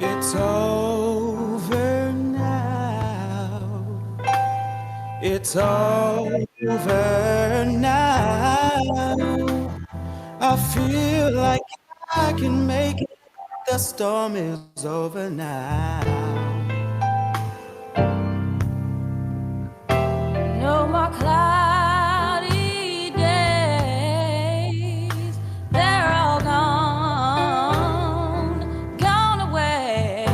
It's over now. It's over now. I feel like I can make it. The storm is over now. No more cloudy days. They're all gone, gone away.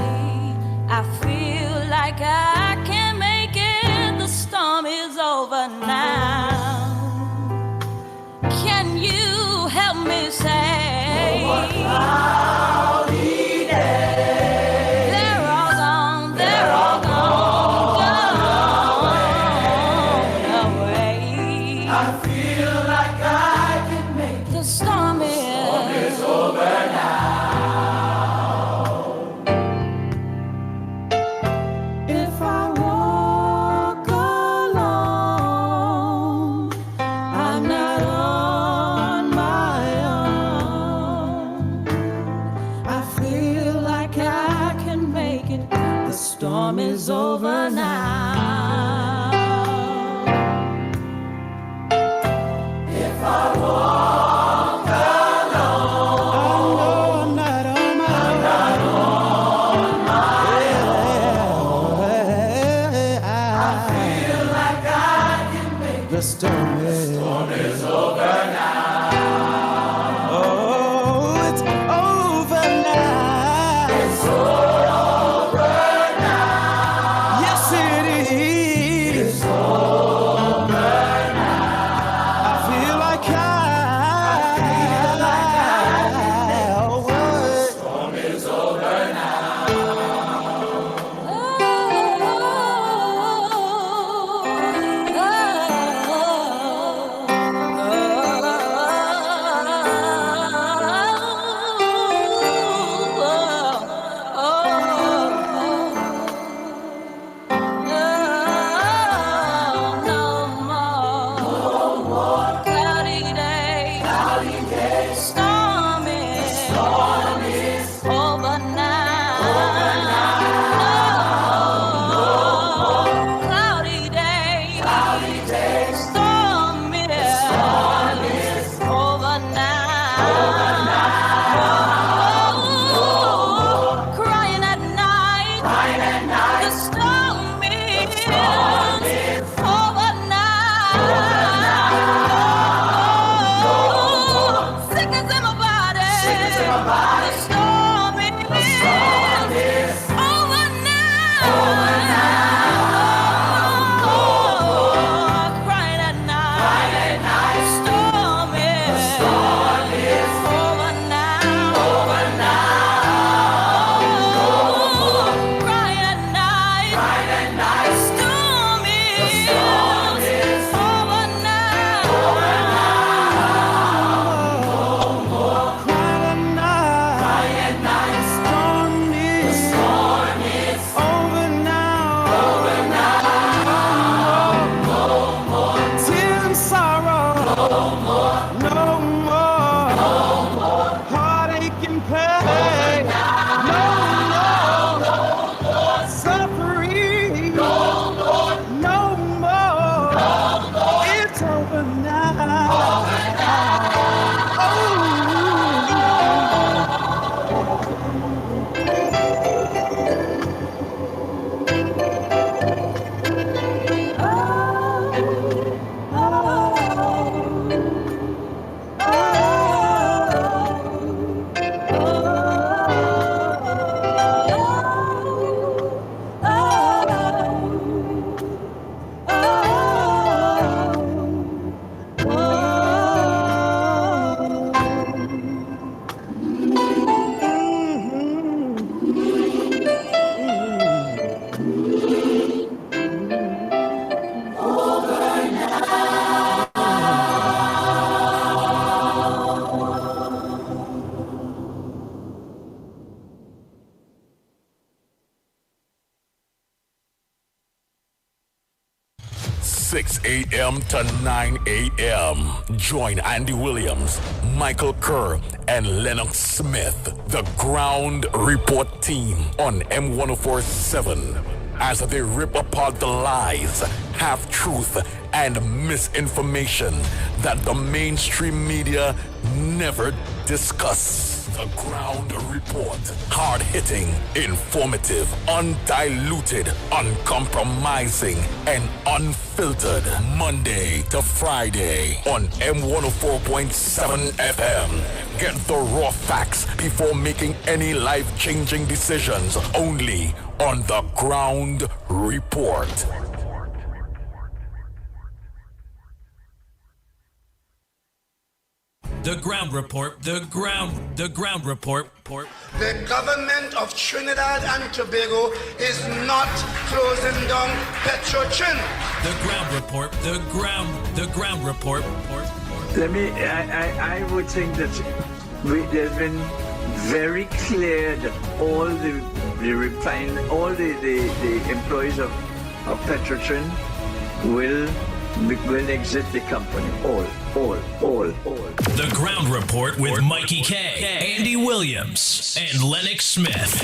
I feel like I can make it. The storm is over now. Can you help me say? No more cloudy days. They're all gone. They're all gone, gone away. I feel like I can make The storm is over now. If I walk alone, I'm not on my own. I feel like I can make it. The storm is over now. If I walk alone, I know I'm not on my own. I feel like I can make it. The storm is over now. Oh, it's over now. It's over now. Yes, it is. It's over now. I feel like I the storm is over now. 6 a.m. to 9 a.m. Join Andy Williams, Michael Kerr, and Lennox Smith, the Ground Report team on M1047 as they rip apart the lies, half-truth, and misinformation that the mainstream media never discuss. The Ground Report. Hard-hitting, informative, undiluted, uncompromising, and unfiltered. Monday to Friday on M104.7 FM. Get the raw facts before making any life-changing decisions. Only on The Ground Report. The Ground Report, the ground report. The government of Trinidad and Tobago is not closing down Petrochin. The Ground Report, the ground report. I would think that there's been very clear that all the employees of Petrochin will exit the company. All. The Ground Report with Mikey K, Andy Williams, and Lennox Smith.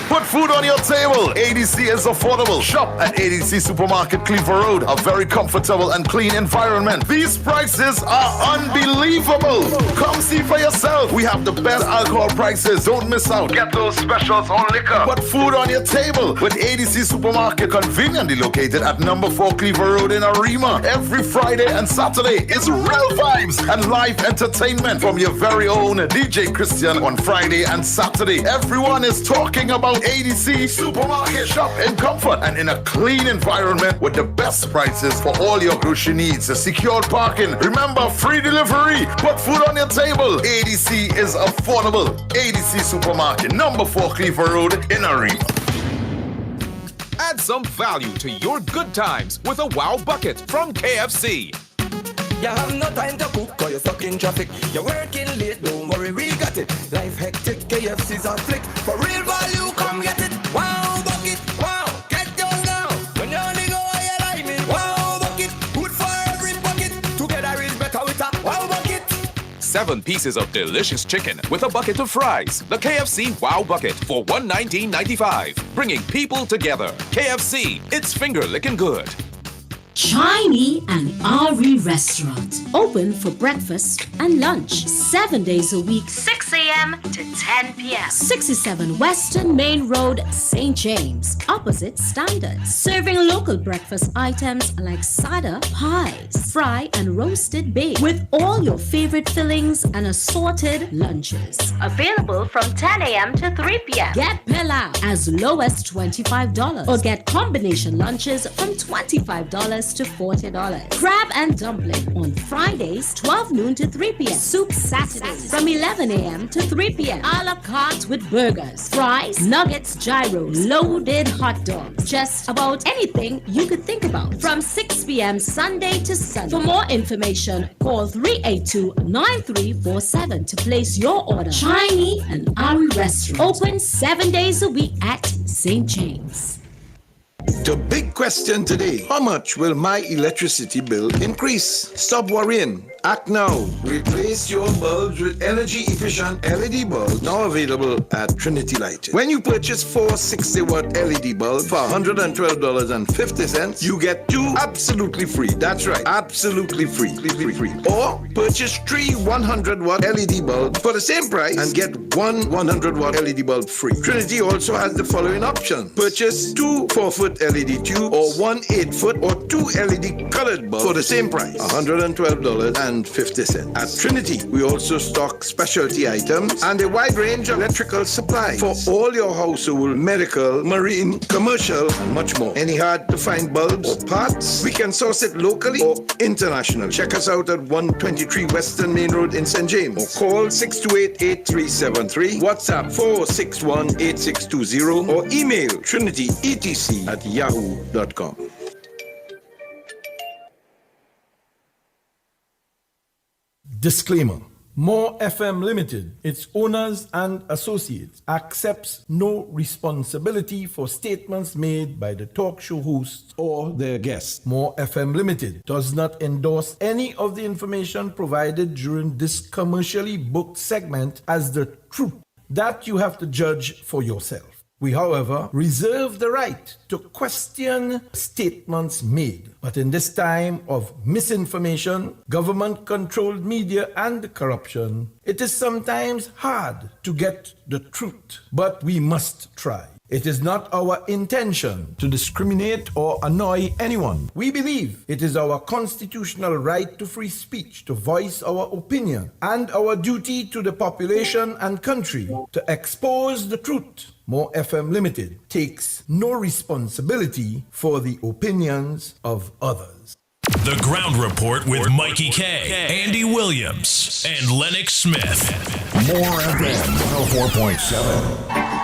Put food on your table. ADC is affordable. Shop at ADC Supermarket, Cleaver Road. A very comfortable and clean environment. These prices are unbelievable. Come see for yourself. We have the best alcohol prices. Don't miss out. Get those specials on liquor. Put food on your table with ADC Supermarket, conveniently located at number 4 Cleaver Road in Arima. Every Friday and Saturday is real vibes and live entertainment from your very own DJ Christian on Friday and Saturday. Everyone is talking about ADC Supermarket. Shop in comfort and in a clean environment with the best prices for all your grocery needs. Secured parking. Remember, free delivery. Put food on your table. ADC is affordable. ADC Supermarket, number 4 Cleaver Road in Arima. Add some value to your good times with a Wow Bucket from KFC. You have no time to cook cause you're stuck in traffic. You're working late, don't worry, we got it. Life hectic, KFC's on flick. For real value, come get it. Wow, bucket, wow, get yours now. When you only go where you like me. Wow, bucket, good for every bucket. Together is better with a wow bucket. 7 pieces of delicious chicken with a bucket of fries. The KFC Wow Bucket for $119.95. Bringing people together. KFC, it's finger-licking good. Chinese and Ari Restaurant. Open for breakfast and lunch 7 days a week, 6 a.m. to 10 p.m. 67 Western Main Road, St. James, opposite Standard. Serving local breakfast items like sada, pies, fry and roasted baked with all your favorite fillings and assorted lunches. Available from 10 a.m. to 3 p.m. Get pilau as low as $25 or get combination lunches from $25 to $40. Crab and dumpling on Fridays, 12 noon to 3 p.m. Soup Saturdays from 11 a.m. to 3 p.m. A la carte with burgers, fries, nuggets, gyros, loaded hot dogs. Just about anything you could think about. From 6 p.m. Sunday to Sunday. For more information, call 382-9347 to place your order. Chinese and Ari Restaurant. Open 7 days a week at St. James. The big question today, how much will my electricity bill increase? Stop worrying. Act now. Replace your bulbs with energy-efficient LED bulbs now available at Trinity Lighting. When you purchase 4 60-watt LED bulbs for $112.50, you get 2 absolutely free. That's right, absolutely free. Or purchase 3 100-watt LED bulbs for the same price and get 1 100-watt LED bulb free. Trinity also has the following options. Purchase 2 4-foot LED tube or 1 8-foot or 2 LED colored bulbs for the same price, $112.50. At Trinity, we also stock specialty items and a wide range of electrical supplies for all your household, medical, marine, commercial, and much more. Any hard to find bulbs or parts? We can source it locally or internationally. Check us out at 123 Western Main Road in St. James or call 628-8373, WhatsApp 461-8620 or email trinityetc@yahoo.com. Disclaimer. More FM Limited, its owners and associates, accepts no responsibility for statements made by the talk show hosts or their guests. More FM Limited does not endorse any of the information provided during this commercially booked segment as the truth. That you have to judge for yourself. We, however, reserve the right to question statements made. But in this time of misinformation, government-controlled media, and corruption, it is sometimes hard to get the truth. But we must try. It is not our intention to discriminate or annoy anyone. We believe it is our constitutional right to free speech, to voice our opinion, and our duty to the population and country to expose the truth. More FM Limited takes no responsibility for the opinions of others. The Ground Report with Mikey K, Andy Williams, and Lennox Smith. More FM 104.7.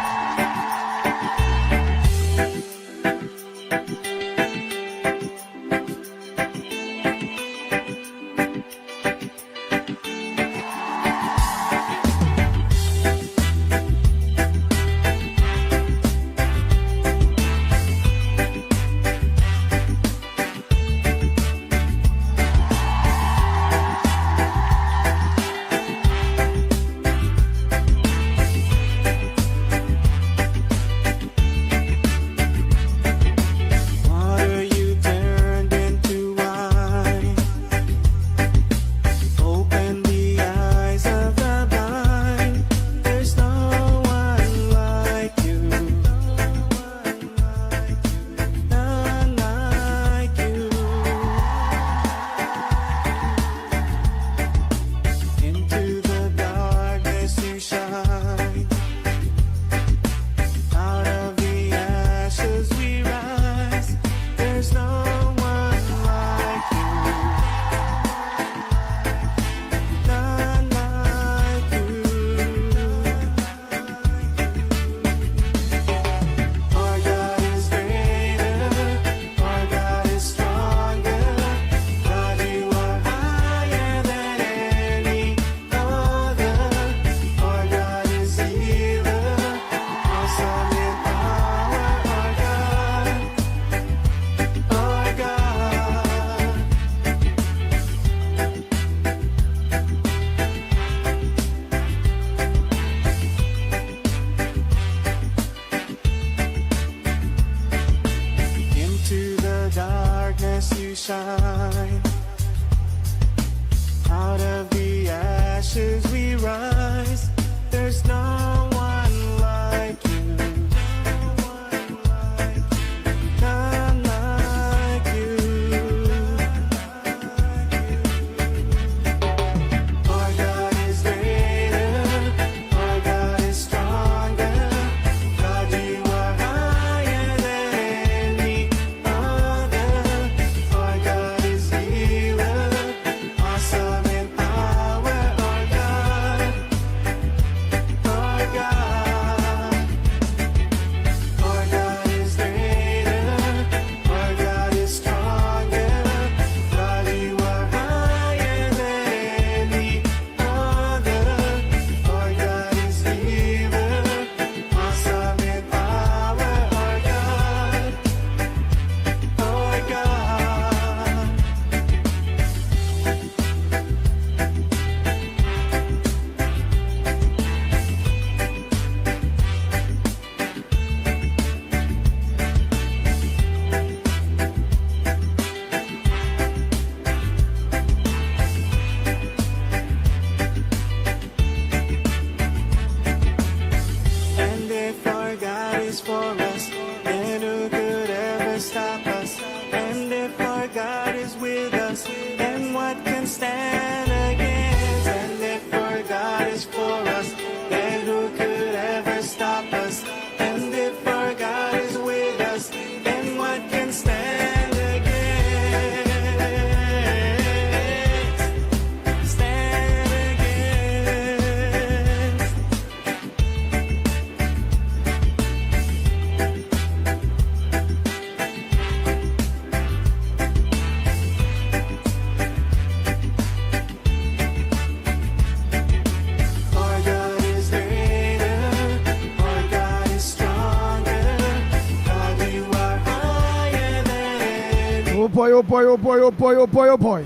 boy, oh boy, oh boy, oh boy, oh boy, oh boy.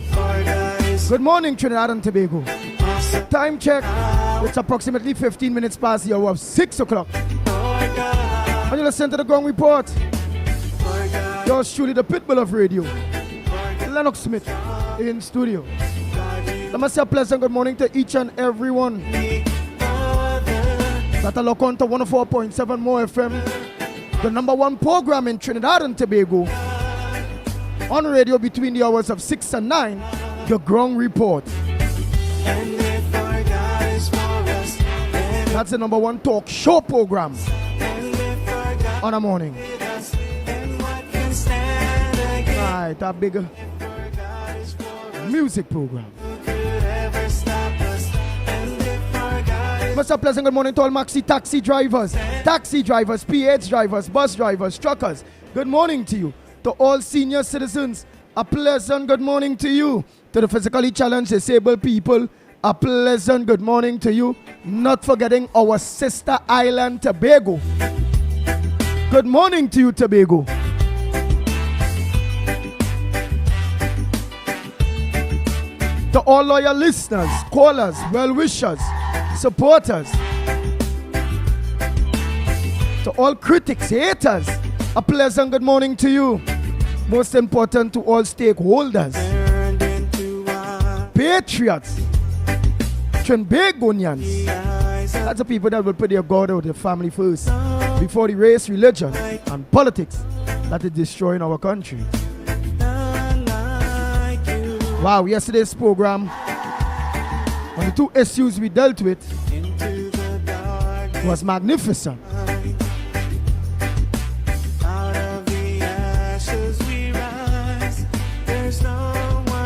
Good morning, Trinidad and Tobago. Time check. It's approximately 15 minutes past the hour of 6 o'clock. And you listen to the Ground Report. Yours truly, the pitbull of radio, Lennox Smith, in studio. Let me say a pleasant good morning to each and everyone that are locked on to 104.7 More FM, the number one program in Trinidad and Tobago, on radio between the hours of 6 and 9, the Ground Report. That's the number one talk show program on a morning. Right, a bigger music program. Mr. Pleasant, good morning to all maxi taxi drivers, PH drivers, bus drivers, truckers. Good morning to you. To all senior citizens, a pleasant good morning to you. To the physically challenged disabled people, a pleasant good morning to you. Not forgetting our sister island, Tobago. Good morning to you, Tobago. To all loyal listeners, callers, well-wishers, supporters. To all critics, haters, a pleasant good morning to you. Most important, to all stakeholders, patriots, Trinbagonians. That's the people that will put their God or their family first before the race, religion, and politics that is destroying our country. Wow, yesterday's program, on the two issues we dealt with, was magnificent.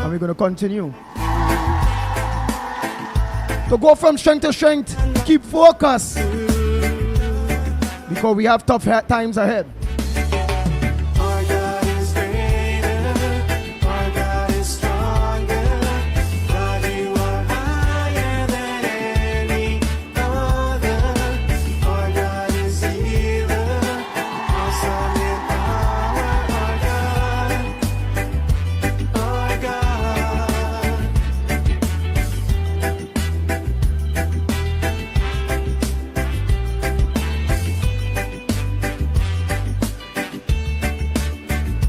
And we're going to continue. To go from strength to strength, keep focus, because we have tough times ahead.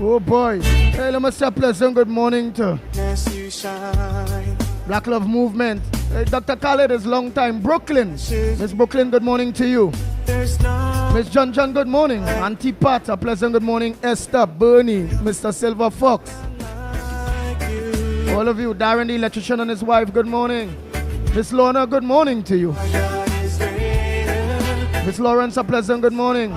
Oh boy. Hey, let me say a pleasant good morning to Black Love Movement. Hey, Dr. Khaled is long time. Brooklyn. Miss Brooklyn, good morning to you. Miss John, good morning. Auntie Pat, a pleasant good morning. Esther, Bernie, Mr. Silver Fox. All of you, Darren the electrician and his wife, good morning. Miss Lorna, good morning to you. Miss Lawrence, a pleasant good morning.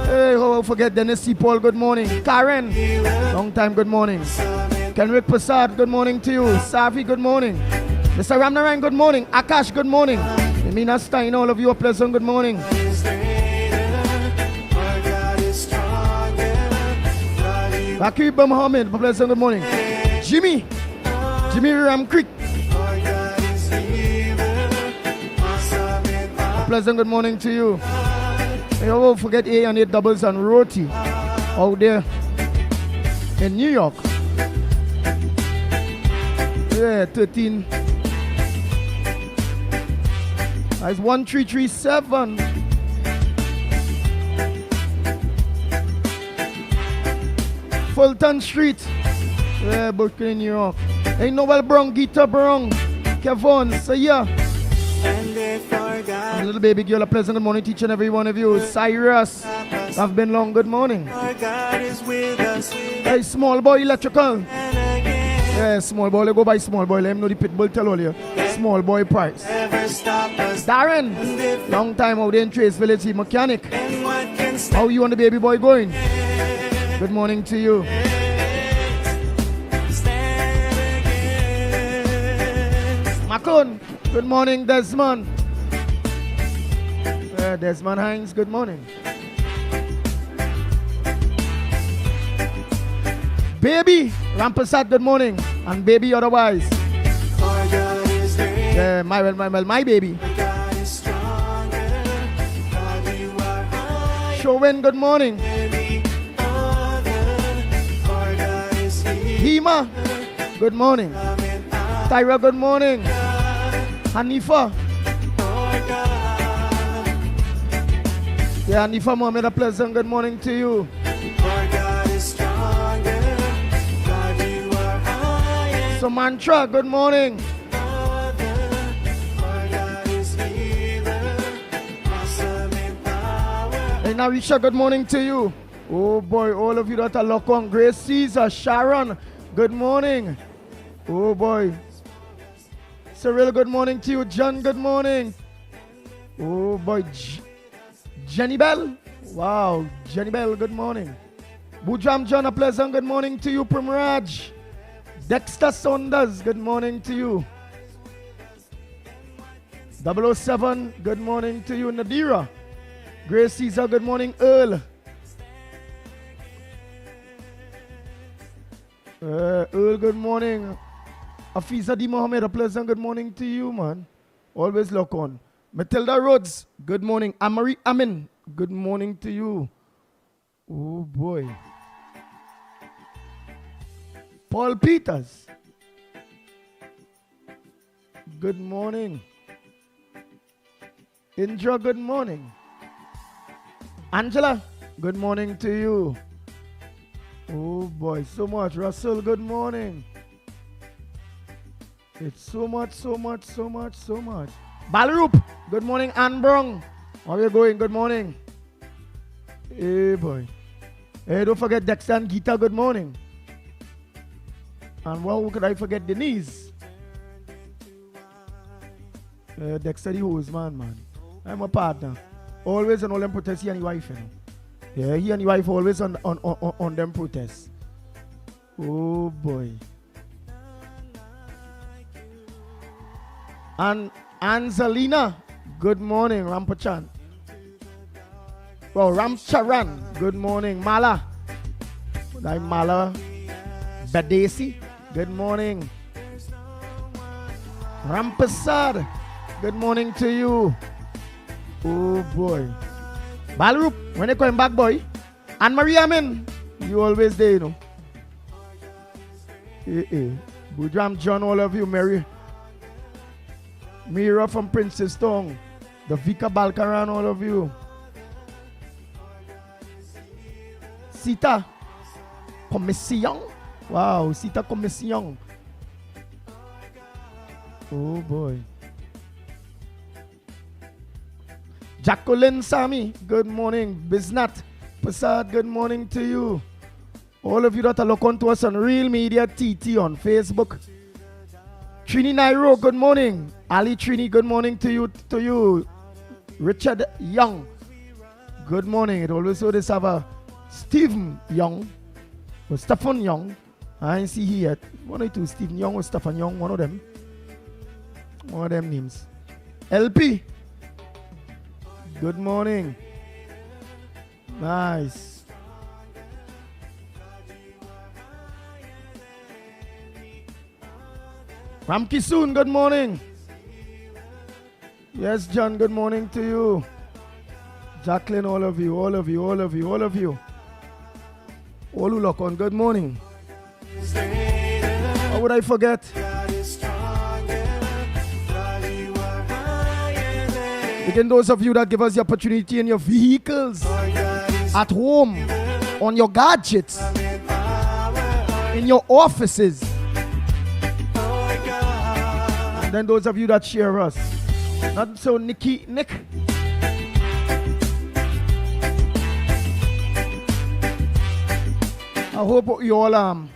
Hey, oh, forget Dennis C. Paul, good morning. Karen, long time, good morning. Kenrick Prasad, good morning to you. Safi, good morning. Mr. Ramnaran, good morning. Akash, good morning. Emina Stein, all of you, a pleasant good morning. Rakib Mohammed, a pleasant good morning. Jimmy Ram Creek, a pleasant good morning to you. You won't forget A and A doubles and roti out there in New York. Yeah, 13. That's 1337. Fulton Street. Yeah, Brooklyn, New York. Ain't Noel Brown, Gita Brown, Kevon, so yeah. Little baby girl, a pleasant good morning, teaching every one of you. Cyrus, I've been long, good morning. Hey, small boy electrical. Yeah, small boy, let go by small boy. Let him know the pitbull tell all you. Small boy price. Darren, long time out there in Trace Village, mechanic. How you and the baby boy going? Good morning to you. Macon, good morning, Desmond. Desmond Hines, good morning. Baby, Rampasat, good morning. And baby otherwise. Yeah, my baby. Chauvin, good morning. Hema, good morning. Tyra, good morning. Hanifa. Yeah, Hanifa Mohammed, a pleasant good morning to you. Mantra, good morning. Hey, Narisha, good morning to you. Oh boy, all of you that are locked on. Grace Caesar, Sharon, good morning. Oh boy. Cyril, good morning to you. John, good morning. Oh boy. Jenny Bell. Wow, Jenny Bell, good morning. Bujam John, a pleasant good morning to you. Primraj. Dexter Saunders, good morning to you. 007, good morning to you. Nadira. Grace Caesar, good morning. Earl, good morning. Afiza D. Mohammed, a pleasant good morning to you, man. Always lock on. Matilda Rhodes, good morning. Amari Amin, good morning to you. Oh boy. Paul Peters, good morning. Indra, good morning. Angela, good morning to you. Oh boy, so much. Russell, good morning. It's so much. Balaroop, good morning. Ann Brown, how are you going? Good morning. Hey boy. Hey, don't forget Dexter and Gita, good morning. And who could I forget? Denise. Dexter the hose man. I'm a partner. Always on all them protests, he and his wife, you know. Yeah, he and his wife always on them protests. Oh boy. And Angelina, good morning. Rampachan. Well, Ramcharan, good morning. Mala. I'm Mala Badesi. Good morning. Rampasad, good morning to you. Oh boy. Balroop, when you coming back, boy? Anne Marie Amin, you always there, you know. Budram John, all of you. Mira from Princess Town. The Vika Balkaran, all of you. Sita Commission. Wow, Sita Commission. Oh boy. Jacqueline Sami, good morning. Biznat Prasad, good morning to you. All of you that are looking to us on Real Media TT on Facebook. Trini Nairo, good morning. Ali Trini, good morning to you. Richard Young, good morning. It always so this have a Stephen Young or Stephen Young. I ain't see here yet. One or two, Stephen Young or Stephen Young, one of them names. LP, good morning. Nice. Ramki Soon, good morning. Yes, John, good morning to you. Jacqueline, all of you. All who look on, good morning. How would I forget? Again, those of you that give us the opportunity in your vehicles, at home, on your gadgets, in your offices. And then those of you that share us. Not so Nick. I hope you all,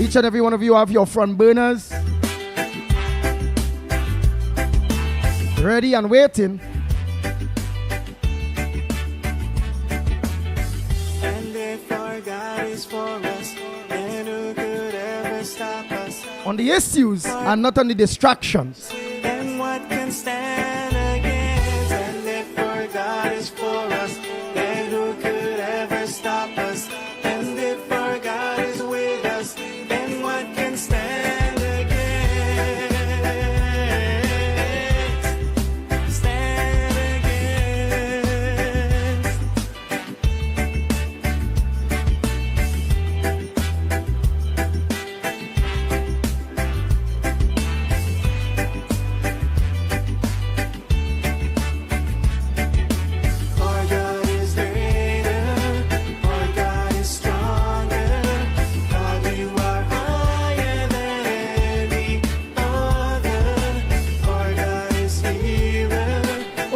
each and every one of you have your front burners ready and waiting. And if our God is for us, then who could ever stop us? On the issues and not on the distractions. And what can stand against? And if our God is for us, then who could ever stop us? And if our God is with us, then what can stand against? Stand against.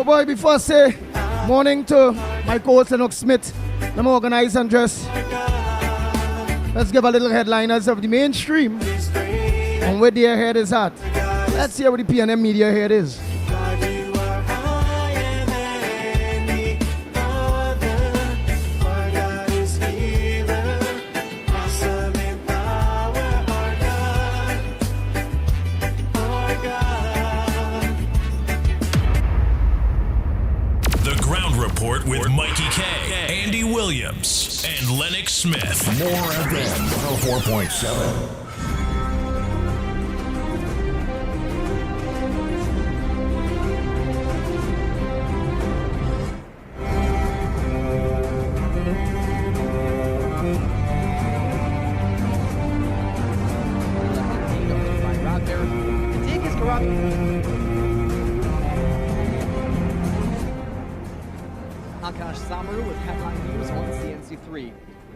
boy, before I say morning to my co-host Lennox Smith, let me organize and dress. Let's give a little headliners of the mainstream and where their head is at. Let's hear what the PNM media head is. Report with Mikey K, Andy Williams, and Lennox Smith. More FM 104.7.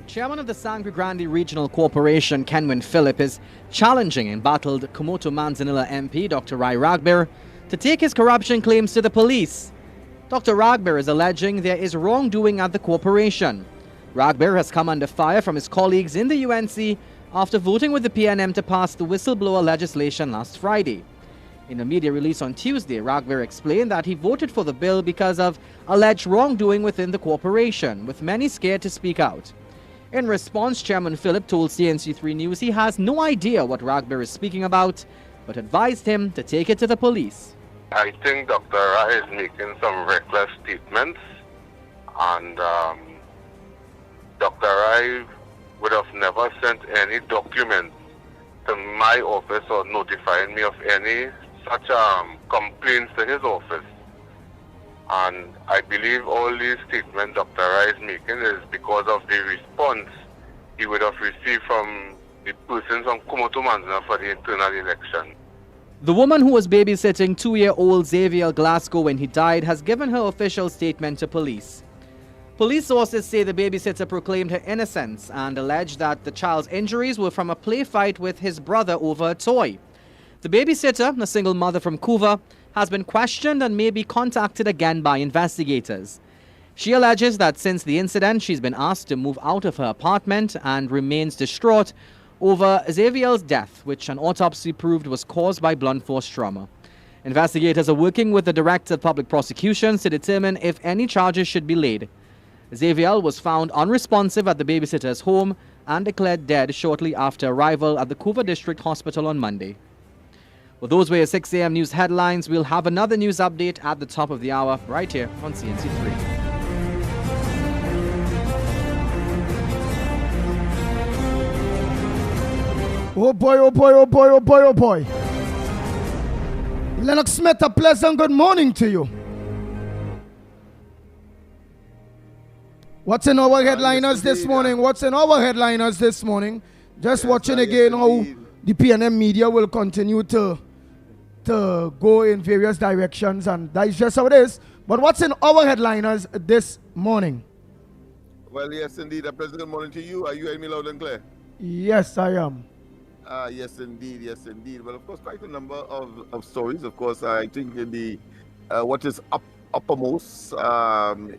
Chairman of the Sangre Grande Regional Corporation, Kenwin Phillip, is challenging embattled Kumoto Manzanilla MP, Dr. Rai Ragbir, to take his corruption claims to the police. Dr. Ragbir is alleging there is wrongdoing at the corporation. Ragbir has come under fire from his colleagues in the UNC after voting with the PNM to pass the whistleblower legislation last Friday. In a media release on Tuesday, Ragbir explained that he voted for the bill because of alleged wrongdoing within the corporation, with many scared to speak out. In response, Chairman Phillip told CNC3 News he has no idea what Ragbir is speaking about, but advised him to take it to the police. I think Dr. Rai is making some reckless statements, and Dr. Rai would have never sent any documents to my office or notifying me of any such complaints to his office. And I believe all these statements Dr. Rai is making is because of the response he would have received from the persons from Kumoto Manzana for the internal election. The woman who was babysitting 2-year-old Xavier Glasgow when he died has given her official statement to police. Police sources say the babysitter proclaimed her innocence and alleged that the child's injuries were from a play fight with his brother over a toy. The babysitter, a single mother from Couva, has been questioned and may be contacted again by investigators. She alleges that since the incident, she's been asked to move out of her apartment and remains distraught over Xavier's death, which an autopsy proved was caused by blunt force trauma. Investigators are working with the Director of Public Prosecutions to determine if any charges should be laid. Xavier was found unresponsive at the babysitter's home and declared dead shortly after arrival at the Couva District Hospital on Monday. Well, those were your 6 a.m. news headlines. We'll have another news update at the top of the hour right here on CNC3. Oh boy, oh boy, oh boy, oh boy, oh boy. Lennox Smith, a pleasant good morning to you. What's in our headliners this morning? What's in our headliners this morning? Just watching again how the PNM media will continue to go in various directions, and that is just how it is. But what's in our headliners this morning? Well, yes, indeed. A pleasant good morning to you. Are you hearing me loud and clear? Yes, I am. Yes, indeed. Yes, indeed. Well, of course, quite a number of stories. Of course, I think what is uppermost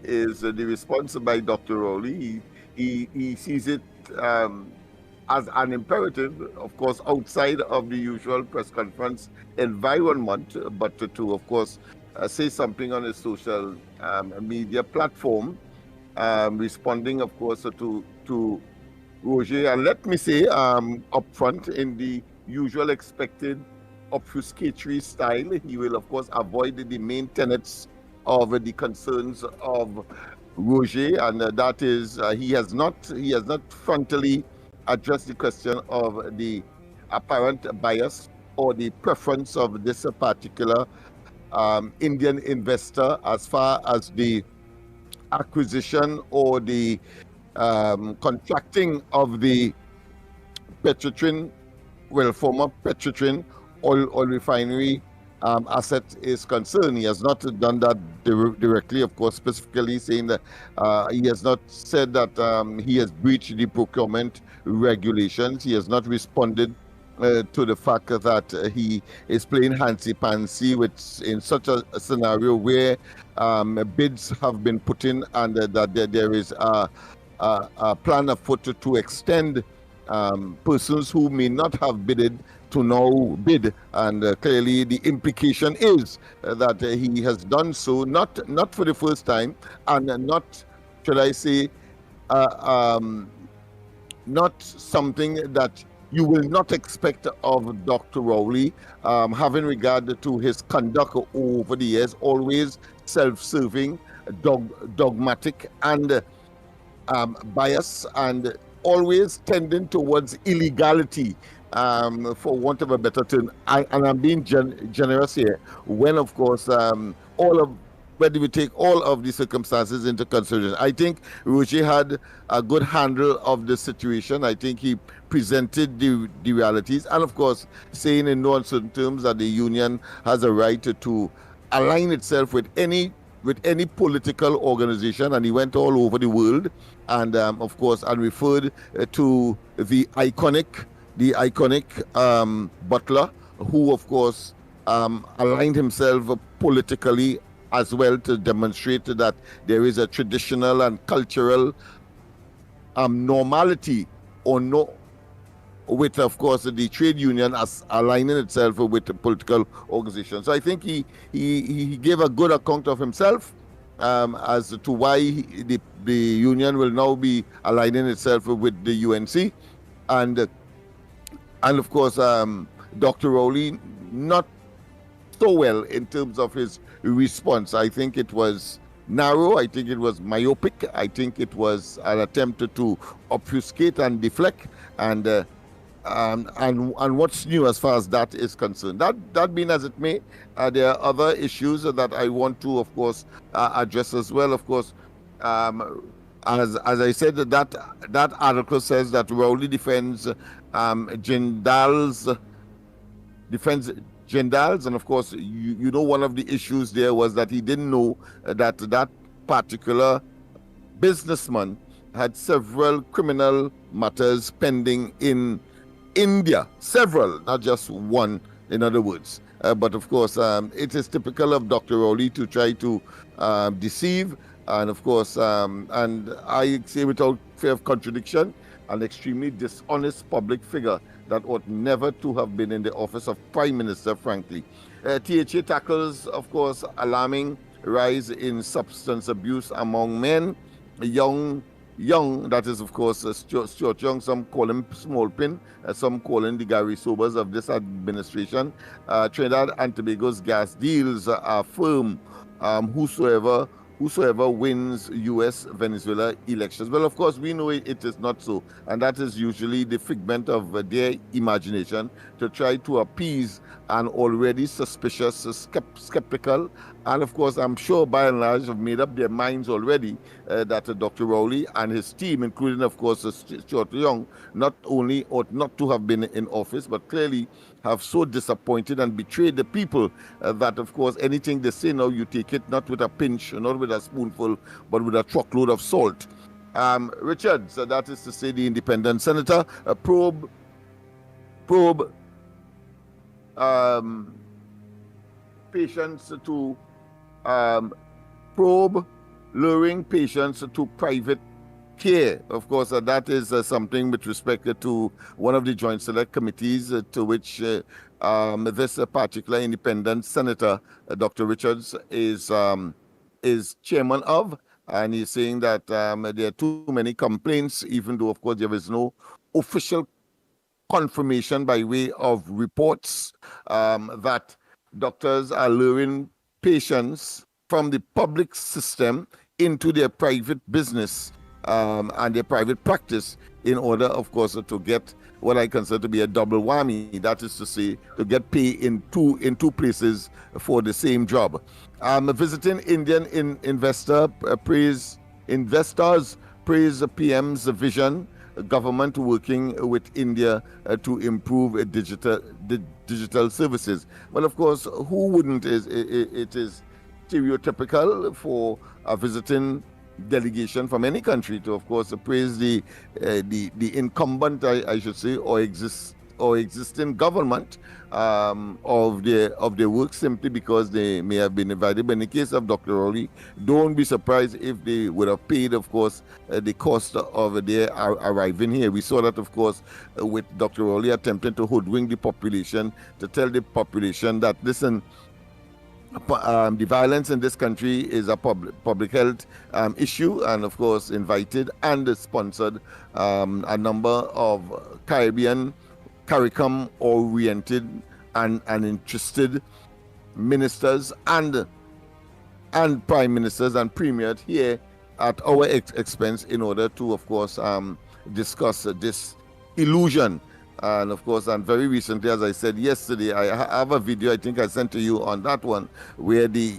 is the response by Dr. Rowley. He sees it as an imperative, of course, outside of the usual press conference environment, but to of course, say something on a social media platform, responding, of course, to Roger. And let me say up front, in the usual expected obfuscatory style, he will, of course, avoid the main tenets of the concerns of Roger, and that is he has not frontally address the question of the apparent bias or the preference of this particular Indian investor as far as the acquisition or the contracting of the Petrotrin, former Petrotrin oil refinery asset is concerned. He has not done that directly, of course, specifically saying that he has not said that he has breached the procurement regulations. He has not responded to the fact that he is playing handsy-pantsy with in such a scenario where bids have been put in and that there is a plan afoot to extend persons who may not have bidded to now bid, and clearly the implication is that he has done so not for the first time, and not, should I say, not something that you will not expect of Dr. Rowley, having regard to his conduct over the years, always self-serving, dogmatic, and bias, and always tending towards illegality, for want of a better term. And I'm being generous here, when, of course, whether we take all of the circumstances into consideration. I think Roger had a good handle of the situation. I think he presented the realities, and of course, saying in no uncertain terms that the union has a right to align itself with any political organization, and he went all over the world, and of course, and referred to the iconic Butler, who of course aligned himself politically as well, to demonstrate that there is a traditional and cultural normality or no, with, of course, the trade union as aligning itself with the political organization. So I think he gave a good account of himself as to why the union will now be aligning itself with the UNC, and of course, Dr. Rowley not so well in terms of his response. I think it was narrow. I think it was myopic. I think it was an attempt to obfuscate and deflect, and what's new as far as that is concerned. That being as it may, there are other issues that I want to, of course, address as well. Of course, as I said, that article says that Rowley defends Jindal's, and of course, you know, one of the issues there was that he didn't know that particular businessman had several criminal matters pending in India, several, not just one, in other words. But of course, it is typical of Dr. Rowley to try to deceive, and of course, and I say without fear of contradiction, an extremely dishonest public figure that ought never to have been in the office of Prime Minister, frankly. THA tackles, of course, alarming rise in substance abuse among men. Young, that is, of course, Stuart Young, some call him Small Pin, some call him the Gary Sobers of this administration. Trinidad and Tobago's gas deals are firm. Whosoever wins U.S.-Venezuela elections. Well, of course, we know it is not so, and that is usually the figment of their imagination to try to appease an already suspicious, skeptical, and of course, I'm sure by and large have made up their minds already that Dr. Rowley and his team, including, of course, Stuart Young, not only ought not to have been in office, but clearly have so disappointed and betrayed the people that, of course, anything they say now, you take it not with a pinch, not with a spoonful, but with a truckload of salt. Richards, that is to say the independent senator, probe patients to luring patients to private care. Of course, that is something with respect to one of the joint select committees to which this particular independent senator, Dr. Richards, is chairman of, and he's saying that there are too many complaints, even though, of course, there is no official confirmation by way of reports that doctors are luring patients from the public system into their private business and their private practice in order, of course, to get what I consider to be a double whammy. That is to say, to get paid in two places for the same job. Visiting Indian investors praise PM's vision. Government working with India to improve digital services. Well, of course, who wouldn't? It is stereotypical for a visiting delegation from any country to, of course, praise the incumbent, I should say, or or existing government of their work simply because they may have been invited. But in the case of Dr. Rowley, don't be surprised if they would have paid, of course, the cost of their arriving here. We saw that, of course, with Dr. Rowley attempting to hoodwink the population, to tell the population that, listen, the violence in this country is a public health issue, and of course invited and sponsored a number of Caribbean, CARICOM oriented and interested ministers and prime ministers and premiers here at our expense in order to, of course, discuss this illusion. And of course, and very recently, as I said yesterday, I have a video I think I sent to you on that one, where the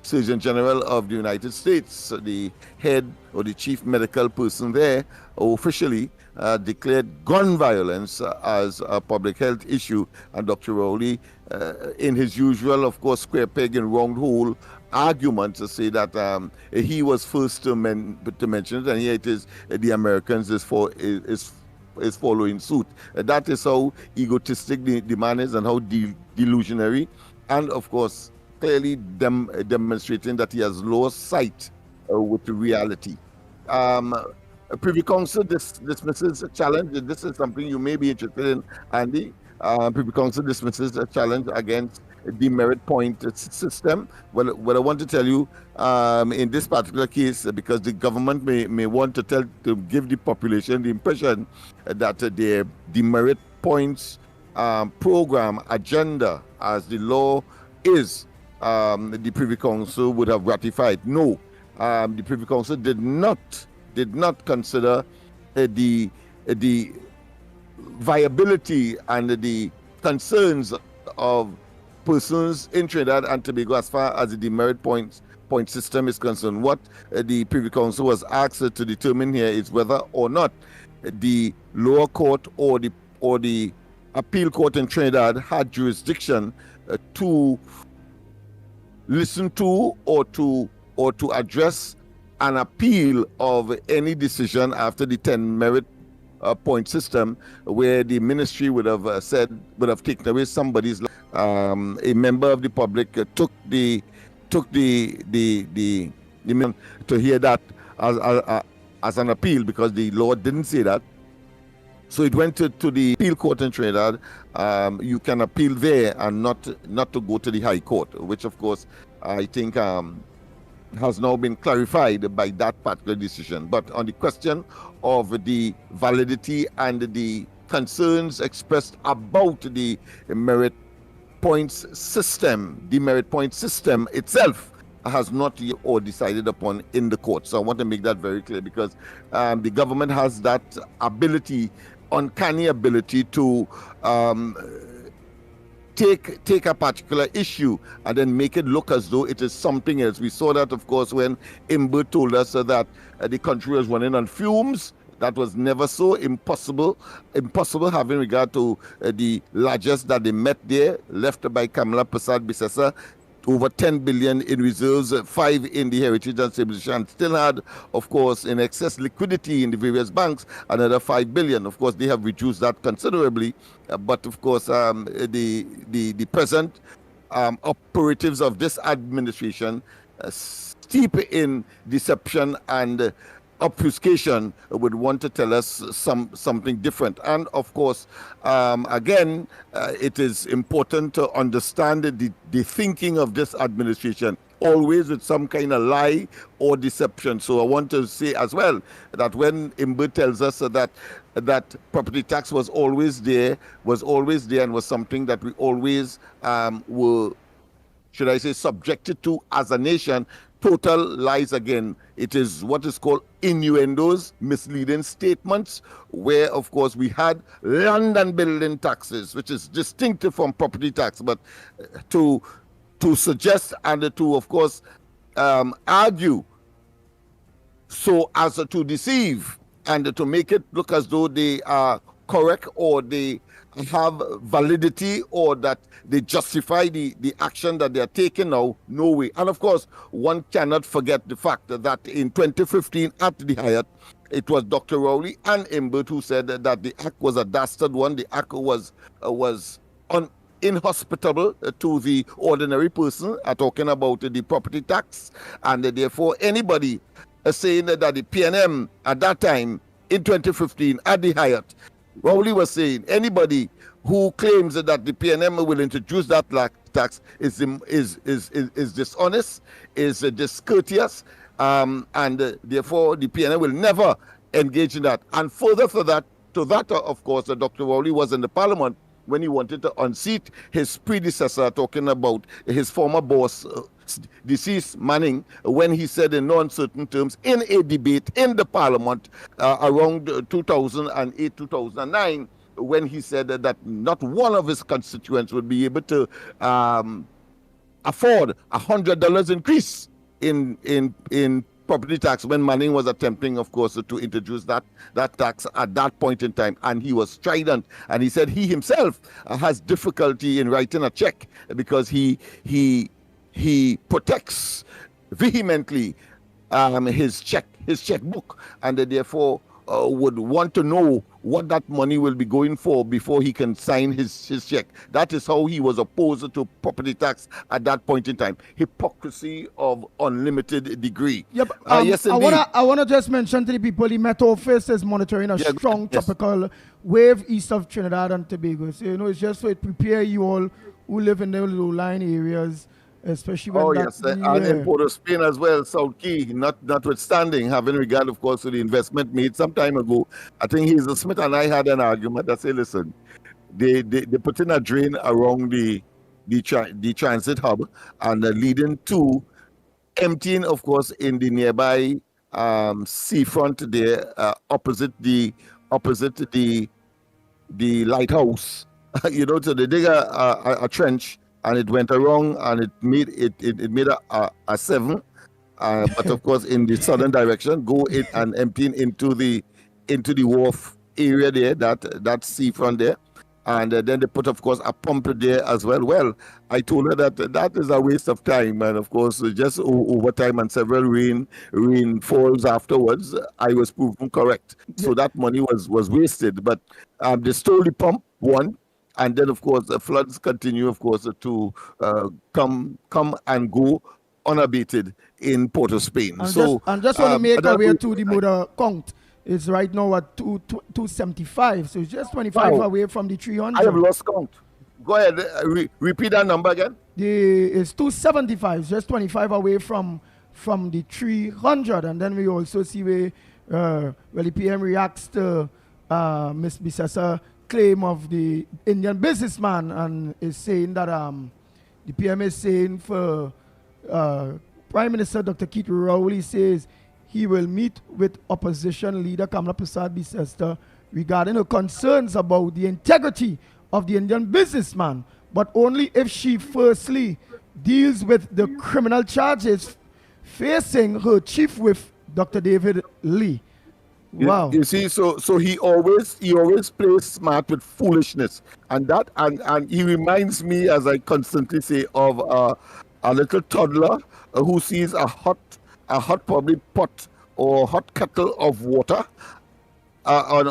Surgeon General of the United States, the head or the chief medical person there, officially declared gun violence as a public health issue. And Dr. Rowley, in his usual, of course, square peg and round hole argument, to say that he was first to mention it, and here it is, the Americans is following suit. That is how egotistic the man is and how delusionary, and of course clearly demonstrating that he has lost sight with the reality. Privy Council dismisses a challenge. This is something you may be interested in, Andy. Privy Council dismisses a challenge against the merit point system. Well, what I want to tell you in this particular case, because the government may want to give the population the impression that the merit points program agenda, as the law is, the Privy Council would have ratified. No, the Privy Council did not consider the viability and the concerns of persons in Trinidad and Tobago as far as the demerit point system is concerned. What the Privy Council was asked to determine here is whether or not the lower court or the appeal court in Trinidad had jurisdiction to listen to or to address an appeal of any decision after the 10 merit point system, where the ministry would have taken away somebody's life. A member of the public took the to hear that as an appeal, because the law didn't say that. So it went to the appeal court in Trinidad. You can appeal there and not to go to the High Court, which of course I think has now been clarified by that particular decision. But on the question of the validity and the concerns expressed about the merit points system, the merit point system itself has not yet or decided upon in the court. So I want to make that very clear, because the government has that ability, uncanny ability, to take a particular issue and then make it look as though it is something else. We saw that, of course, when Imber told us that the country was running on fumes. That was never so. Impossible having regard to the largest that they met there, left by Kamala Prasad Bisesa, over 10 billion in reserves, 5 in the heritage and civilization, still had, of course, in excess liquidity in the various banks, another 5 billion. Of course, they have reduced that considerably, but of course, the present operatives of this administration, steep in deception and obfuscation, would want to tell us something different. And of course, again, it is important to understand the thinking of this administration, always with some kind of lie or deception. So I want to say as well that when Imber tells us that property tax was always there and was something that we always were, should I say, subjected to as a nation, total lies again. It is what is called innuendos, misleading statements, where of course we had land and building taxes, which is distinctive from property tax, but to suggest and to, of course, argue so as to deceive and to make it look as though they are correct or they have validity or that they justify the action that they are taking now? No way. And of course, one cannot forget the fact that in 2015 at the Hyatt, it was Dr. Rowley and Imbert who said that the act was a dastard one. The act was inhospitable to the ordinary person, talking about the property tax, and therefore anybody saying that the PNM at that time in 2015 at the Hyatt, Rowley was saying anybody who claims that the PNM will introduce that tax is dishonest, is discourteous, and therefore the PNM will never engage in that. And further to that, of course, Dr. Rowley was in the Parliament when he wanted to unseat his predecessor, talking about his former boss, deceased Manning, when he said in no uncertain terms in a debate in the Parliament around 2008, 2009, when he said that not one of his constituents would be able to afford $100 increase in property tax when Manning was attempting, of course, to introduce that tax at that point in time. And he was strident, and he said he himself has difficulty in writing a check because he protects vehemently his checkbook, and therefore would want to know what that money will be going for before he can sign his check. That is how he was opposed to property tax at that point in time. Hypocrisy of unlimited degree. Yep. Yes, indeed. I want to just mention to the people, the Met Office is monitoring a strong tropical wave east of Trinidad and Tobago. So, it's just so it prepare you all who live in the low-lying areas, especially when and in Port of Spain as well, South Key, notwithstanding, having regard, of course, to the investment made some time ago. I think Hazel Smith and I had an argument that said, listen, they put in a drain around the transit hub and leading to emptying, of course, in the nearby seafront there, opposite the lighthouse. So they dig a trench, and it went around, and it made a 7, but of course in the southern direction, go in and emptying into the wharf area there, that seafront there, and then they put, of course, a pump there as well. Well, I told her that is a waste of time, and of course, just over time and several rainfalls afterwards, I was proven correct. So that money was wasted, but they stole the pump, one. And then, of course, the floods continue, of course, to come and go unabated in Port of Spain. And just want to make our way to the motor count. It's right now at 275, so it's just 25 away from the 300. I have lost count. Go ahead, repeat that number again. It's 275, just 25 away from the 300. And then we also see where the PM reacts to Ms. Bissessa claim of the Indian businessman, and is saying that the PM is saying for Prime Minister Dr. Keith Rowley says he will meet with opposition leader Kamala Prasad Bissessa regarding her concerns about the integrity of the Indian businessman, but only if she firstly deals with the criminal charges facing her chief whip, Dr. David Lee. Wow. You see, so he always plays smart with foolishness, and he reminds me, as I constantly say, of a little toddler who sees a hot probably pot or hot kettle of water on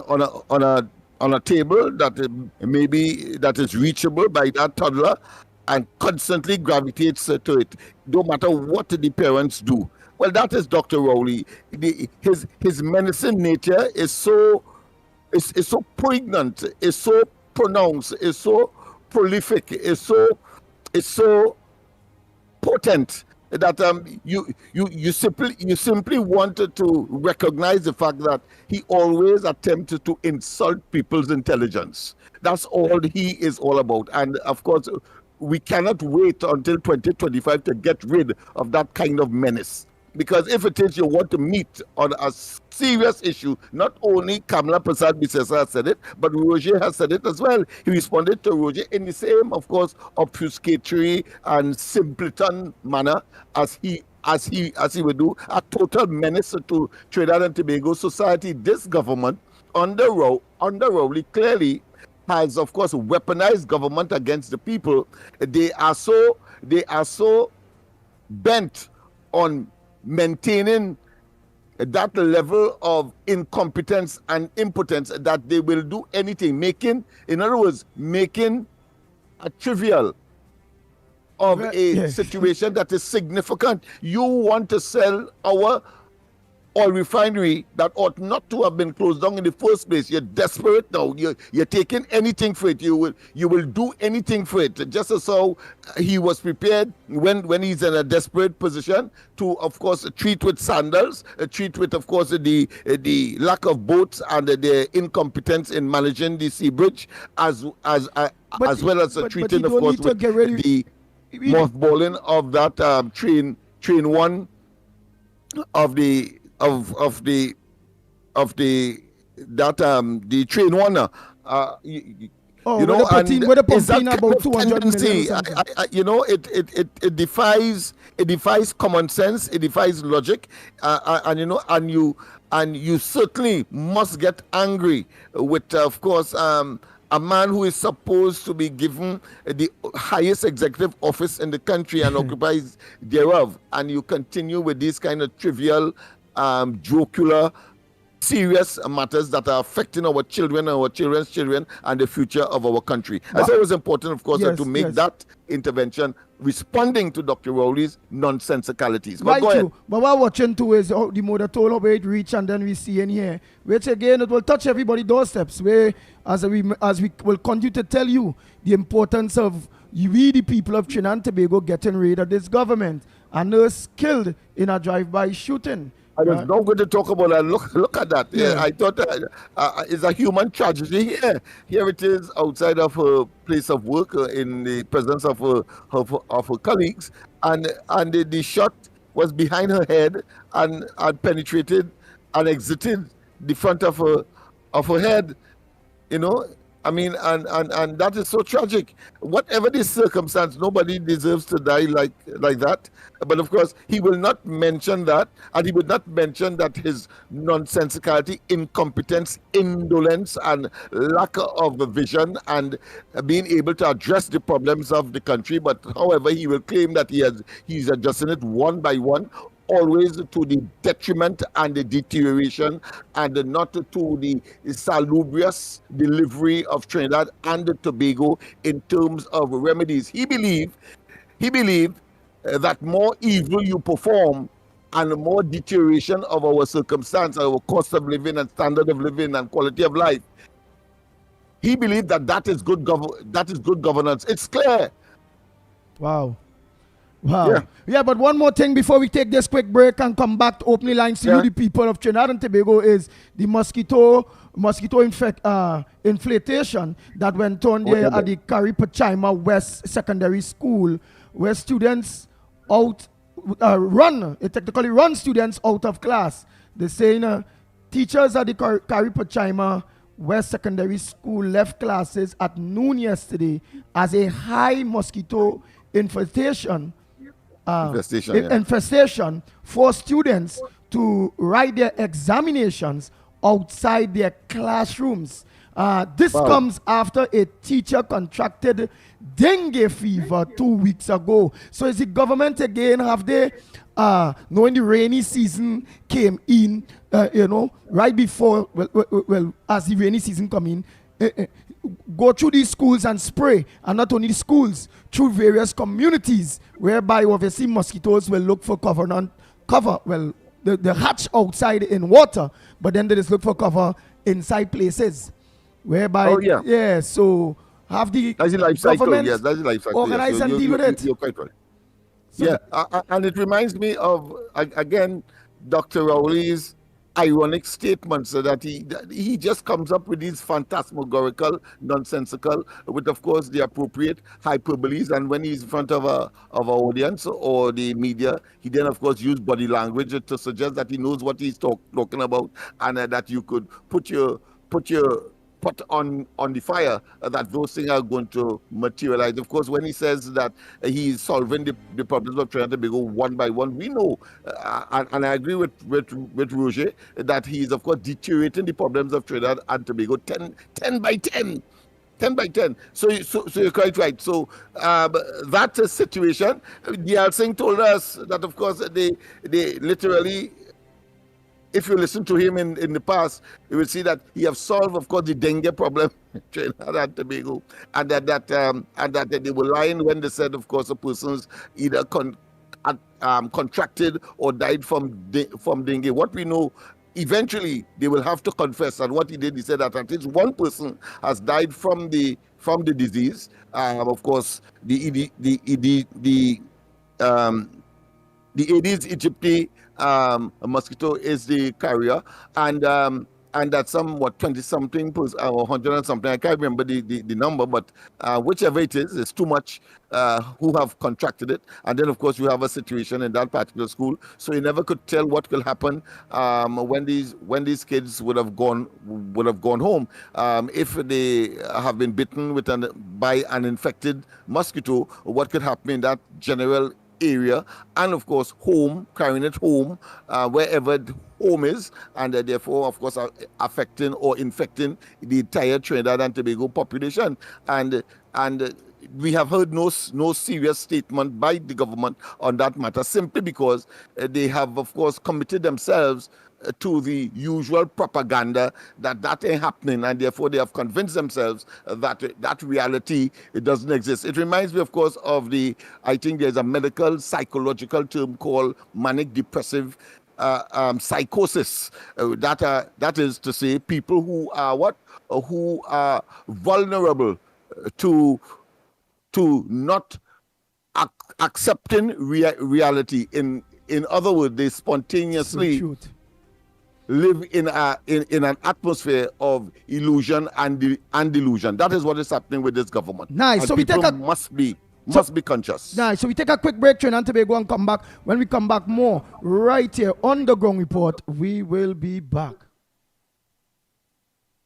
a table that is reachable by that toddler, and constantly gravitates to it, no matter what the parents do. Well, that is Dr. Rowley. His menacing nature is so pregnant, is so pronounced, is so prolific, is so potent that you simply wanted to recognize the fact that he always attempted to insult people's intelligence. That's all he is all about. And of course, we cannot wait until 2025 to get rid of that kind of menace. Because if it is you want to meet on a serious issue, not only Kamala Prasad Bissessa has said it, but Roger has said it as well. He responded to Roger in the same, of course, obfuscatory and simpleton manner as he would do, a total menace to Trinidad and Tobago society. This government under Rowley clearly has, of course, weaponized government against the people. They are so bent on maintaining that level of incompetence and impotence that they will do anything, in other words, making a trivial of a situation that is significant. You want to sell our oil refinery that ought not to have been closed down in the first place. You're desperate now. You're taking anything for it. You will do anything for it. Just as how he was prepared when he's in a desperate position to, of course, treat with sandals, treat with, of course, the lack of boats and the incompetence in managing the sea bridge, as well as treating, of course, with the mothballing of that train one of the train one. With about 200 million. It defies common sense. It defies logic, and you certainly must get angry with, of course, a man who is supposed to be given the highest executive office in the country and occupies thereof, and you continue with these kind of trivial, jocular, serious matters that are affecting our children, our children's children, and the future of our country. I say it was important, of course, to make that intervention responding to Dr. Rowley's nonsensicalities. But go ahead. But what we're watching too is how the mother told how it reach, and then we see in here, which again it will touch everybody's doorsteps. Where as we will continue to tell you the importance of we the people of Trinidad and Tobago getting rid of this government. A nurse killed in a drive-by shooting. I was not going to talk about that. Look at that. Yeah. I thought it's a human tragedy here. Here it is outside of her place of work in the presence of her colleagues, and the shot was behind her head and penetrated and exited the front of her head. I mean, and that is so tragic. Whatever the circumstance, nobody deserves to die like that. But of course, he will not mention that, and he will not mention that his nonsensicality, incompetence, indolence, and lack of vision and being able to address the problems of the country. But however, he will claim that he's addressing it one by one, always to the detriment and the deterioration, and not to the salubrious delivery of Trinidad and Tobago in terms of remedies. He believed that more evil you perform and more deterioration of our circumstance, our cost of living and standard of living and quality of life, he believed that is good governance. It's clear. Wow. Yeah, but one more thing before we take this quick break and come back to opening lines to you, the people of Trinidad and Tobago, is the mosquito infiltration that went on there at the Caripachima West Secondary School, where students technically run students out of class. They're saying teachers at the Caripachima West Secondary School left classes at noon yesterday as a high mosquito infestation for students to write their examinations outside their classrooms. This comes after a teacher contracted dengue fever 2 weeks ago. So is the government again, have they, knowing the rainy season came in, right before, as the rainy season come in, go through these schools and spray, and not only the schools, through various communities, whereby obviously mosquitoes will look for the hatch outside in water, but then they just look for cover inside places, whereby so have the government organize and deal with it. You're quite right. So and it reminds me of again Dr. Rowley's ironic statements that he just comes up with these phantasmagorical, nonsensical, with of course the appropriate hyperboles, and when he's in front of an audience or the media, he then of course use body language to suggest that he knows what he's talking about, and that you could put on the fire that those things are going to materialize. Of course, when he says that he's solving the problems of Trinidad and Tobago one by one, we know, and I agree with Roger, that he is of course deteriorating the problems of Trinidad and Tobago 10 by 10. 10 by 10. So you're quite right. So that situation, Diyal Singh told us that, of course, they literally, if you listen to him in the past, you will see that he have solved, of course, the dengue problem in Trinidad and Tobago, and that they were lying when they said, of course, the persons either contracted or died from dengue. What we know, eventually they will have to confess. And what he did, he said that at least one person has died from the disease. Of course, the Aedes aegypti mosquito is the carrier, and that's somewhat 20-something or 100 and something. I can't remember the number, but whichever it is, it's too much who have contracted it. And then, of course, you have a situation in that particular school, so you never could tell what will happen when these kids would have gone home. If they have been bitten by an infected mosquito, what could happen in that general area, and of course carrying it home wherever home is, and therefore of course affecting or infecting the entire Trinidad and Tobago population. And we have heard no serious statement by the government on that matter, simply because they have of course committed themselves to the usual propaganda that ain't happening, and therefore they have convinced themselves that reality, it doesn't exist. It reminds me, of course, of I think there's a medical psychological term called manic depressive psychosis. That is to say, people who are vulnerable to not accepting reality. In other words, they spontaneously live in an atmosphere of illusion and delusion. That is what is happening with this government. Nice. And so we take must be conscious. Nice. So we take a quick break, Trinidad and Tobago, and come back. When we come back, more right here on the Ground Report. We will be back.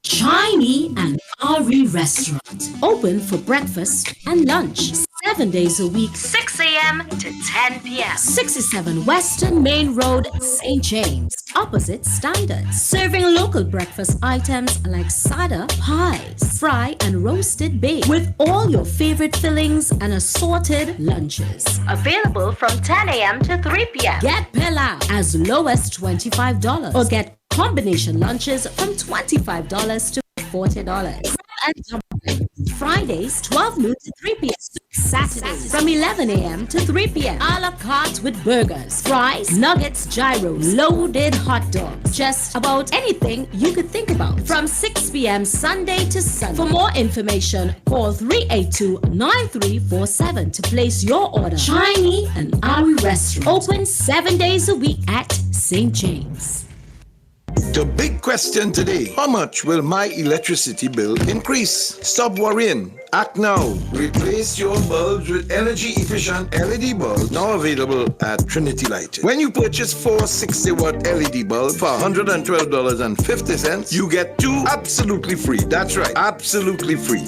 Chinese and Ari Restaurant. Open for breakfast and lunch. 7 days a week, 6 a.m. to 10 p.m. 67 Western Main Road, St. James, opposite Standard. Serving local breakfast items like sada, pies, fry and roasted baked, with all your favorite fillings and assorted lunches. Available from 10 a.m. to 3 p.m. Get pilau as low as $25 or get combination lunches from $25 to $40. And Fridays, 12 noon to 3 p.m. Saturdays, from 11 a.m. to 3 p.m. A la carte with burgers, fries, nuggets, gyros, loaded hot dogs. Just about anything you could think about. From 6 p.m. Sunday to Sunday. For more information, call 382-9347 to place your order. Chinese and Ari Restaurant. Open 7 days a week at St. James. The big question today, how much will my electricity bill increase? Stop worrying. Act now. Replace your bulbs with energy-efficient LED bulbs, now available at Trinity Lighting. When you purchase 4 60-watt LED bulbs for $112.50, you get 2 absolutely free. That's right, absolutely free.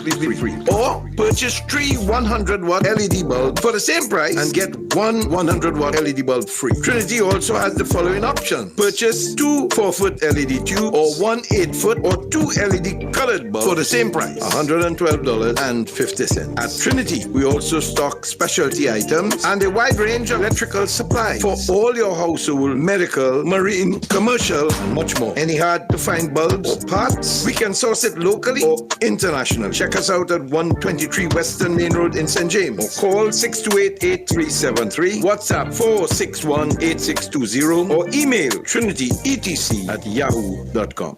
Or purchase 3 100-watt LED bulbs for the same price and get 1 100-watt LED bulb free. Trinity also has the following options. Purchase 2 4-foot LED tube or 1 8-foot or 2 LED colored bulbs for the same price, $112.50. At Trinity, we also stock specialty items and a wide range of electrical supplies for all your household, medical, marine, commercial, and much more. Any hard-to-find bulbs or parts, we can source it locally or internationally. Check us out at 123 Western Main Road in St. James or call 628-8373, WhatsApp 461-8620 or email trinityetc@yahoo.com.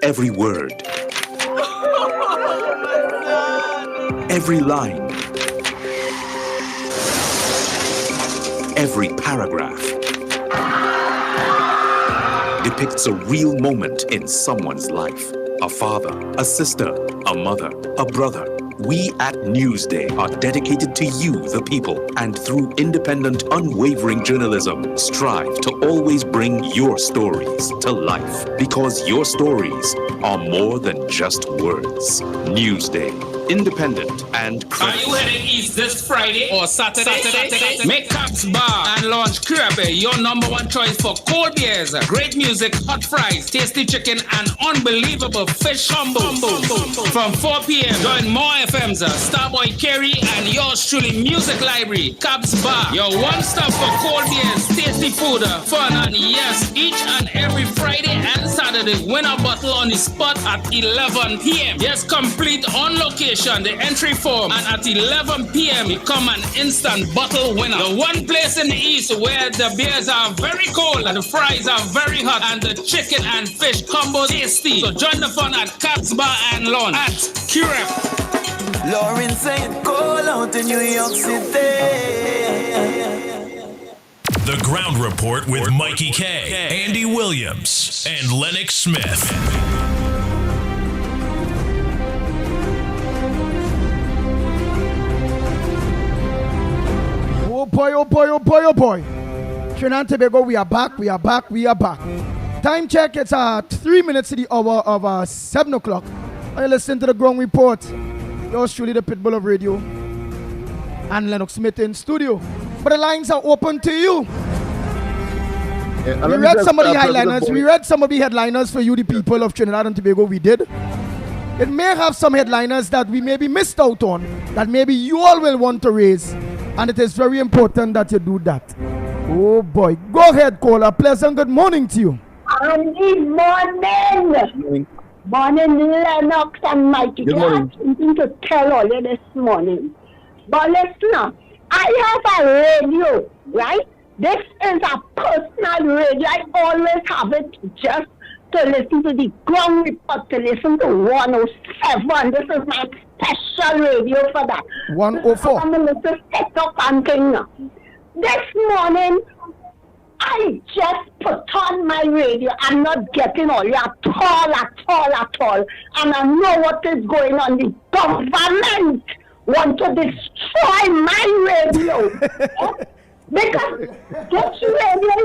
Every word, every line, every paragraph depicts a real moment in someone's life. A father, a sister, a mother, a brother. We at Newsday are dedicated to you, the people, and through independent, unwavering journalism, strive to always bring your stories to life. Because your stories are more than just words. Newsday, independent, and Are credible. you heading east this Friday or Saturday? Make Cops Bar and launch Curabe, your #1 choice for cold beers, great music, hot fries, tasty chicken, and unbelievable fish combo. From 4 p.m., join more FM's Starboy Kerry and yours truly Music Library. Cops Bar, your one stop for cold beers, tasty food, fun, and yes, each and every Friday and Saturday, win a bottle on the spot at 11 p.m. Yes, complete on location, the entry form, and at 11 p.m. become an instant bottle winner. The one place in the east where the beers are very cold and the fries are very hot and the chicken and fish combo tasty. So join the fun at Caps Bar and Lawn at Curep. Lauren saying call out in New York City. The Ground Report with Mikey K, Andy Williams, and Lennox Smith. Oh boy, oh boy, oh boy, oh boy. Trinidad and Tobago, we are back. Time check, it's 3 minutes to the hour of 7 o'clock. I listen to the Ground Report. Yours truly, the Pitbull of Radio. And Lennox Smith in studio. But the lines are open to you. We read some of the headliners. We read some of the headliners for you, the people of Trinidad and Tobago. We did. It may have some headliners that we maybe missed out on, that maybe you all will want to raise. And it is very important that you do that. Oh boy. Go ahead, caller. Pleasant good morning to you. Good morning. Morning, Lennox and Mikey. Good morning. I have something to tell all you this morning. But listen, I have a radio, right? This is a personal radio. I always have it just to listen to the Ground Report, to listen to 107. This is my special radio for that. 104. I'm a little set up and thing. This morning, I just put on my radio. I'm not getting all you at all. And I know what is going on. The government want to destroy my radio. Because this radio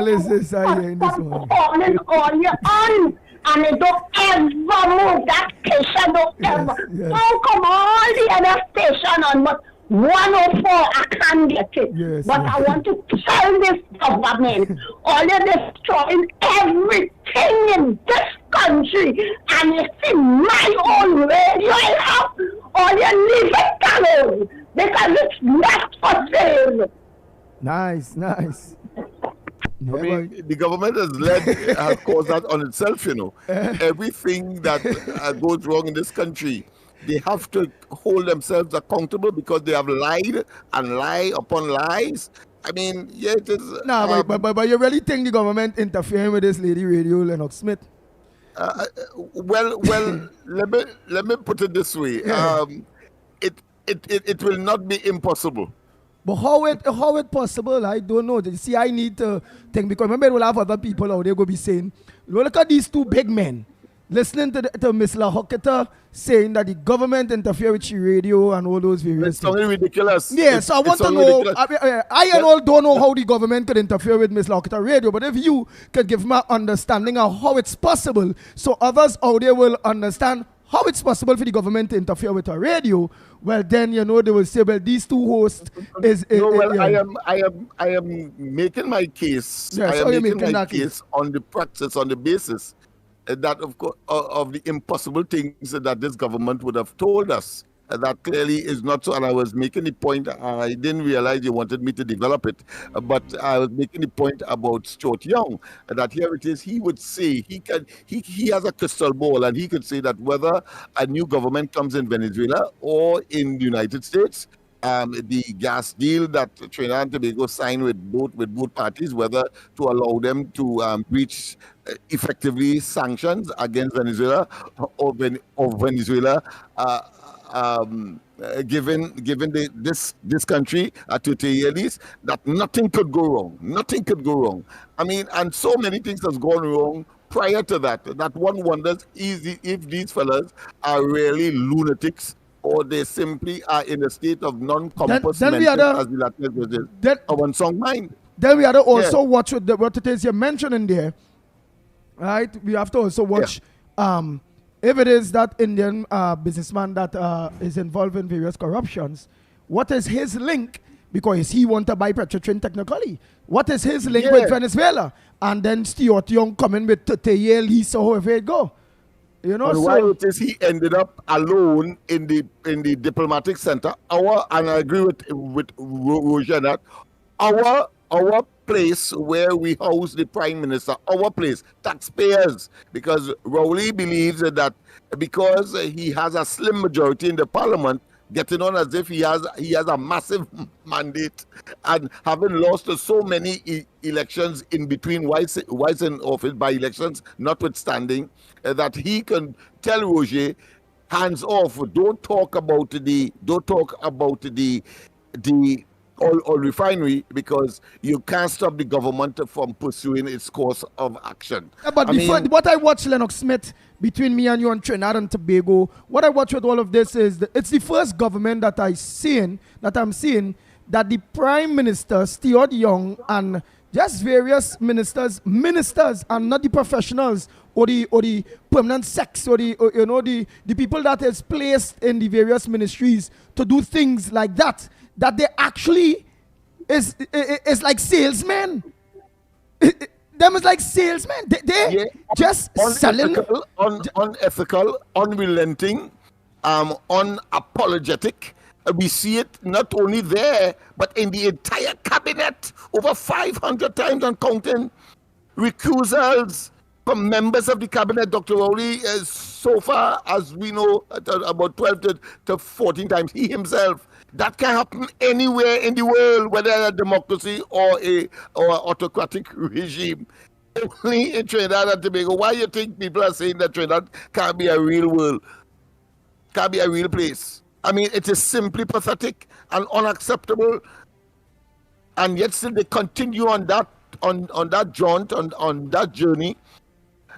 is the radio calling all you on. And it don't ever move. That station don't ever. Don't come all the other station on, but 104, I can't get it. But I want to tell this government, all you're destroying everything in this country. And you see my own radio I have, all you leave it alone. Because it's not for sale. Nice. I mean, the government has caused that on itself, you know. Everything that goes wrong in this country, they have to hold themselves accountable because they have lied and lie upon lies. I mean, yeah, it is. No, but you really think the government interfering with this lady radio, Lennox Smith? Well, let me put it this way. It will not be impossible. But how it possible? I don't know. You see, I need to think, because remember we'll have other people out there go be saying, look at these two big men listening to Miss La Hocketa saying that the government interfere with your radio and all those various things. It's only ridiculous. Yeah, so I want to know, I and all don't know how the government could interfere with Miss La Hocketa radio, but if you could give me an understanding of how it's possible, so others out there will understand how it's possible for the government to interfere with a radio, well then, you know, they will say, well, these two hosts I am making my case. Yes, I am making my case on the practice, on the basis that of course of the impossible things that this government would have told us. That clearly is not so, and I was making the point. I didn't realize you wanted me to develop it, but I was making the point about Stuart Young, that here it is. He would say he has a crystal ball, and he could say that whether a new government comes in Venezuela or in the United States, the gas deal that Trinidad and Tobago signed with both parties, whether to allow them to reach effectively sanctions against Venezuela or Venezuela. Given this country a 2-year lease, that nothing could go wrong. I mean, and so many things has gone wrong prior to that one wonders if these fellas are really lunatics or they simply are in a state of non-compass mentis, as the Latin says, of unsound mind. Then we have to also watch what it is you're mentioning there, right? We have to also watch if it is that Indian businessman that is involved in various corruptions, what is his link? Because he want to buy Petrotrin technically. What is his link with Venezuela? And then Stuart Young coming with 30-year lease or however it go. You know, and why it is he ended up alone in the diplomatic center. And I agree with Roger that our place where we house the prime minister, our place, taxpayers, because Rowley believes that because he has a slim majority in the parliament, getting on as if he has a massive mandate, and having lost so many elections in between while in office, by elections notwithstanding, that he can tell Roger, hands off, don't talk about the oil refinery, because you can't stop the government from pursuing its course of action. But what I watched Lennox Smith, between me and you on Trinidad and Tobago, what I watch with all of this is it's the first government that I'm seeing that the Prime Minister, Stuart Young, and just various ministers and not the professionals or the permanent sex or the people that is placed in the various ministries to do things like that they actually is like salesmen. Them is like salesmen. They just selling. Unethical, unrelenting, unapologetic. We see it not only there, but in the entire cabinet, over 500 times and counting. Recusals from members of the cabinet. Dr. Rowley, so far as we know, about 12 to 14 times, he himself. That can happen anywhere in the world, whether a democracy or an autocratic regime. Only in Trinidad and Tobago. Why you think people are saying that Trinidad can't be a real world, can't be a real place? I mean, it is simply pathetic and unacceptable. And yet still they continue on that jaunt, on that journey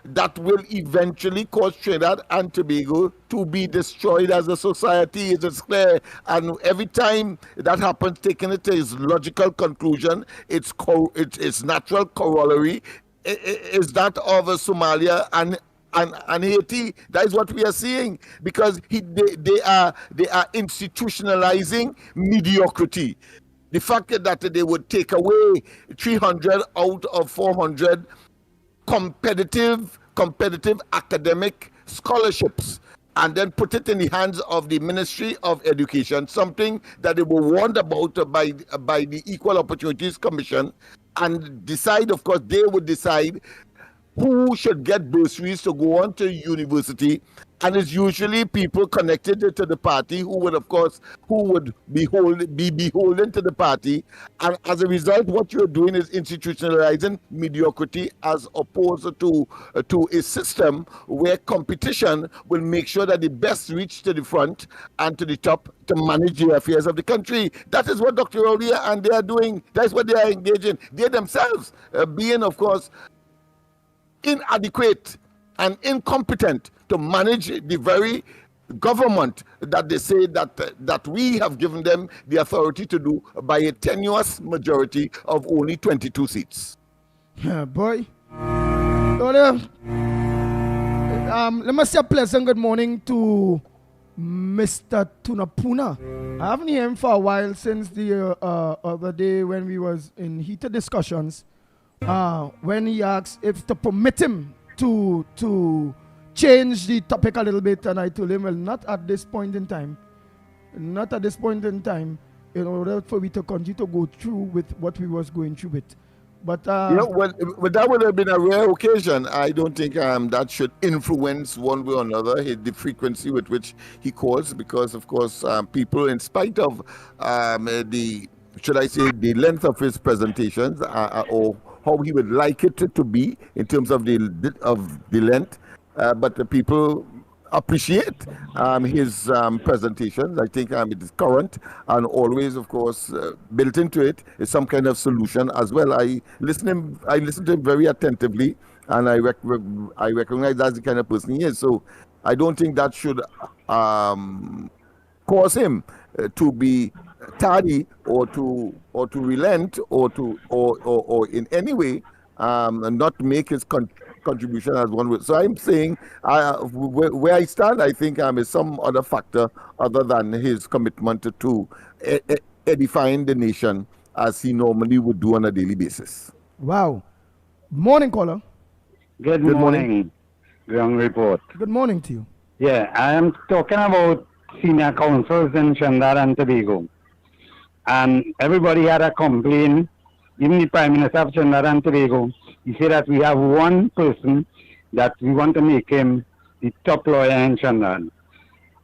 that will eventually cause Trinidad and Tobago to be destroyed as a society. It is clear. And every time that happens, taking it to its logical conclusion, its natural corollary is that of Somalia and Haiti. That is what we are seeing, because they are institutionalizing mediocrity. The fact that they would take away 300 out of 400 competitive academic scholarships and then put it in the hands of the Ministry of Education, something that they were warned about by the Equal Opportunities Commission, and decide, of course, they would decide who should get bursaries to go on to university. And it's usually people connected to the party who would be beholden to the party. And as a result, what you're doing is institutionalizing mediocrity, as opposed to a system where competition will make sure that the best reach to the front and to the top to manage the affairs of the country. That is what Dr. Rowley and they are doing. That's what they are engaging. They themselves being, of course, inadequate and incompetent to manage the very government that they say that we have given them the authority to do by a tenuous majority of only 22 seats. Yeah, boy. Let me say a pleasant good morning to Mr. Tunapuna. I haven't heard him for a while, since the other day when we was in heated discussions, when he asked if to permit him to change the topic a little bit, and I told him, well, not at this point in time, in order for me to continue to go through with what we was going through with. But that would have been a rare occasion. I don't think that should influence one way or another the frequency with which he calls, because of course people, in spite of the length of his presentations or how he would like it to be in terms of the length, but the people appreciate his presentations. I think it is current, and always, of course, built into it is some kind of solution as well. I listen to him very attentively, and I recognize that's the kind of person he is. So I don't think that should cause him to be tardy or to relent or in any way not make his contribution has gone with. So I'm saying where I stand, I think is some other factor other than his commitment to edifying the nation as he normally would do on a daily basis. Wow. Morning, caller. Good morning. Ground report. Good morning to you. Yeah, I am talking about senior councils in Trinidad and Tobago. And everybody had a complaint, even the Prime Minister of Trinidad and Tobago. He said that we have one person that we want to make him the top lawyer in Trinidad.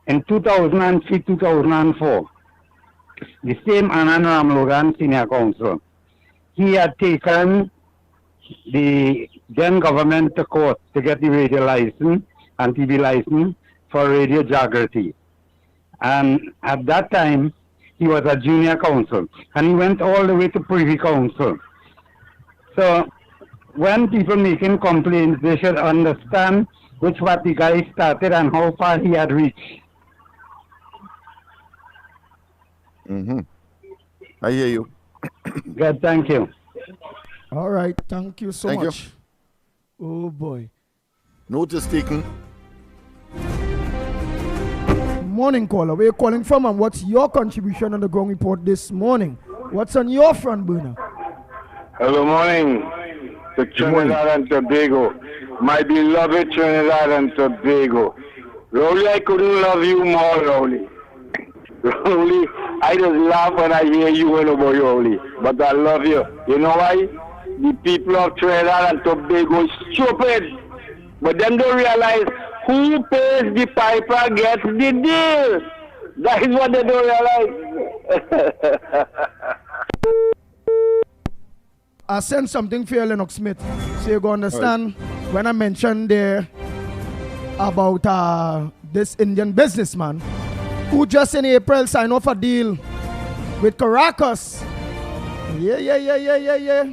In 2003, 2004, the same Anand Ramlogan senior counsel, he had taken the then government to court to get the radio license and TV license for Radio Jagrati. And at that time, he was a junior counsel, and he went all the way to Privy Council. So when people making complaints, they should understand which what the guy started and how far he had reached. Mm-hmm. I hear you. Good, thank you. All right, thank you so Thank much. Oh boy. Notice taken. Morning, caller. Where you calling from, and what's your contribution on the ground report this morning? What's on your front burner? Hello, morning to Trinidad and Tobago. My beloved Trinidad and Tobago. Rowley, I couldn't love you more, Rowley. Rowley, I just laugh when I hear you and about Rowley. But I love you. You know why? The people of Trinidad and Tobago is stupid. But them don't realize who pays the piper gets the deal. That is what they don't realize. I sent something for you, Lennox Smith, so you go understand when I mentioned there about this Indian businessman who just in April signed off a deal with Caracas. Yeah.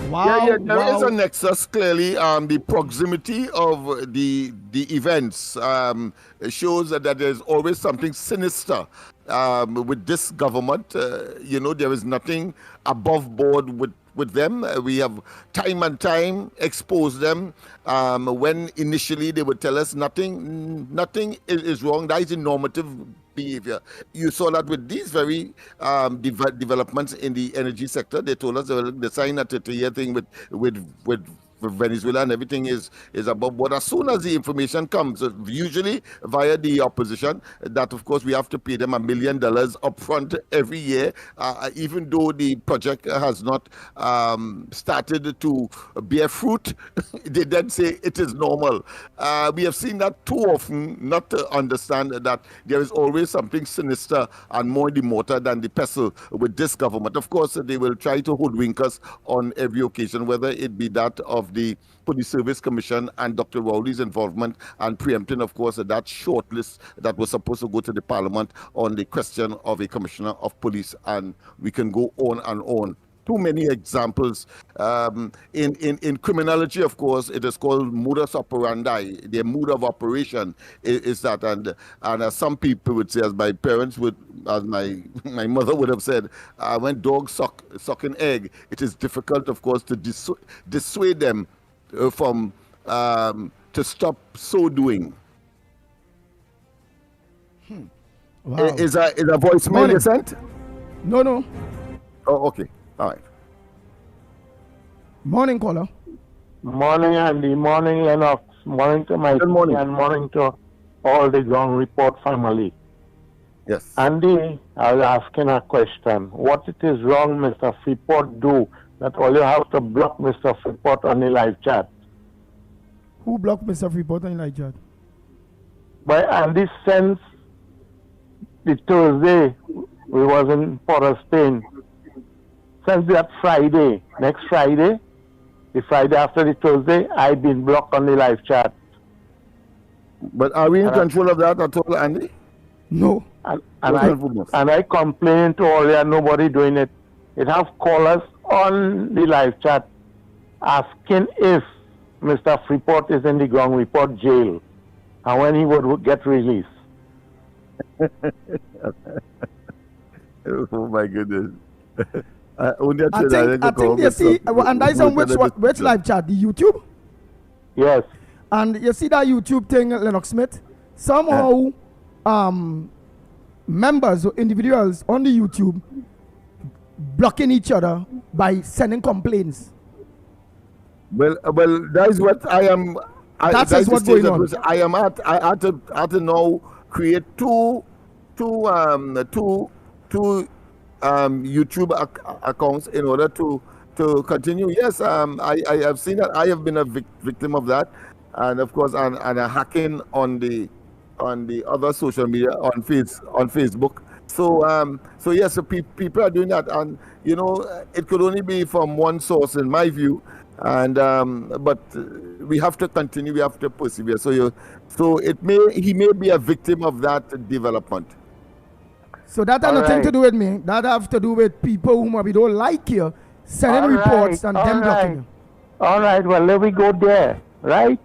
Wow. Yeah, there is a nexus, clearly. The proximity of the events shows that there's always something sinister with this government. There is nothing above board with them. We have time and time exposed them when initially they would tell us nothing is wrong. That is a normative behavior. You saw that with these very developments in the energy sector. They told us they signed a 30-year thing with Venezuela and everything is above board. As soon as the information comes, usually via the opposition, that of course we have to pay them $1 million upfront every year, even though the project has not started to bear fruit. They then say it is normal. We have seen that too often not to understand that there is always something sinister and more in the mortar than the pestle with this government. Of course, they will try to hoodwink us on every occasion, whether it be that of the Police Service Commission and Dr. Rowley's involvement and preempting, of course, that shortlist that was supposed to go to the Parliament on the question of a Commissioner of Police, and we can go on and on. Too many examples. In criminology, of course, it is called modus operandi. Their mode of operation is that, and as some people would say, as my parents would, as my mother would have said, when dogs suck an egg, it is difficult, of course, to dissuade them from to stop so doing. Wow. Is a voicemail you sent? No. Oh, okay. All right. Morning, caller. Morning, Andy. Morning, Lennox. Morning to Mikey. Good morning. And morning to all the ground report family. Yes. Andy, I was asking a question. What it is wrong Mr. Freeport do that all you have to block Mr. Freeport on the live chat? Who blocked Mr. Freeport on the live chat? By Andy since the Thursday we was in Port of Spain. Since that Friday, next Friday, the Friday after the Thursday, I've been blocked on the live chat. But are we in control of that at all, Andy? No. And I complain to all that nobody doing it. It have callers on the live chat asking if Mr. Freeport is in the ground report jail and when he would get released. Oh my goodness. I think they see, and that is on which live chat? The YouTube? Yes. And you see that YouTube thing, Lennox Smith? Somehow, members or individuals on the YouTube blocking each other by sending complaints. Well, that is what I am. That is what's going on. I am at. I had to now create two YouTube accounts in order to continue. Yes, I have seen that. I have been a victim of that, and of course, and a hacking on the other social media on Facebook. So yes, so people are doing that, and you know, it could only be from one source, in my view. And but we have to continue. We have to persevere. So he may be a victim of that development. So that has nothing to do with me. That have to do with people whom we don't like here sending reports and them blocking you. All right, well, let me go there, right?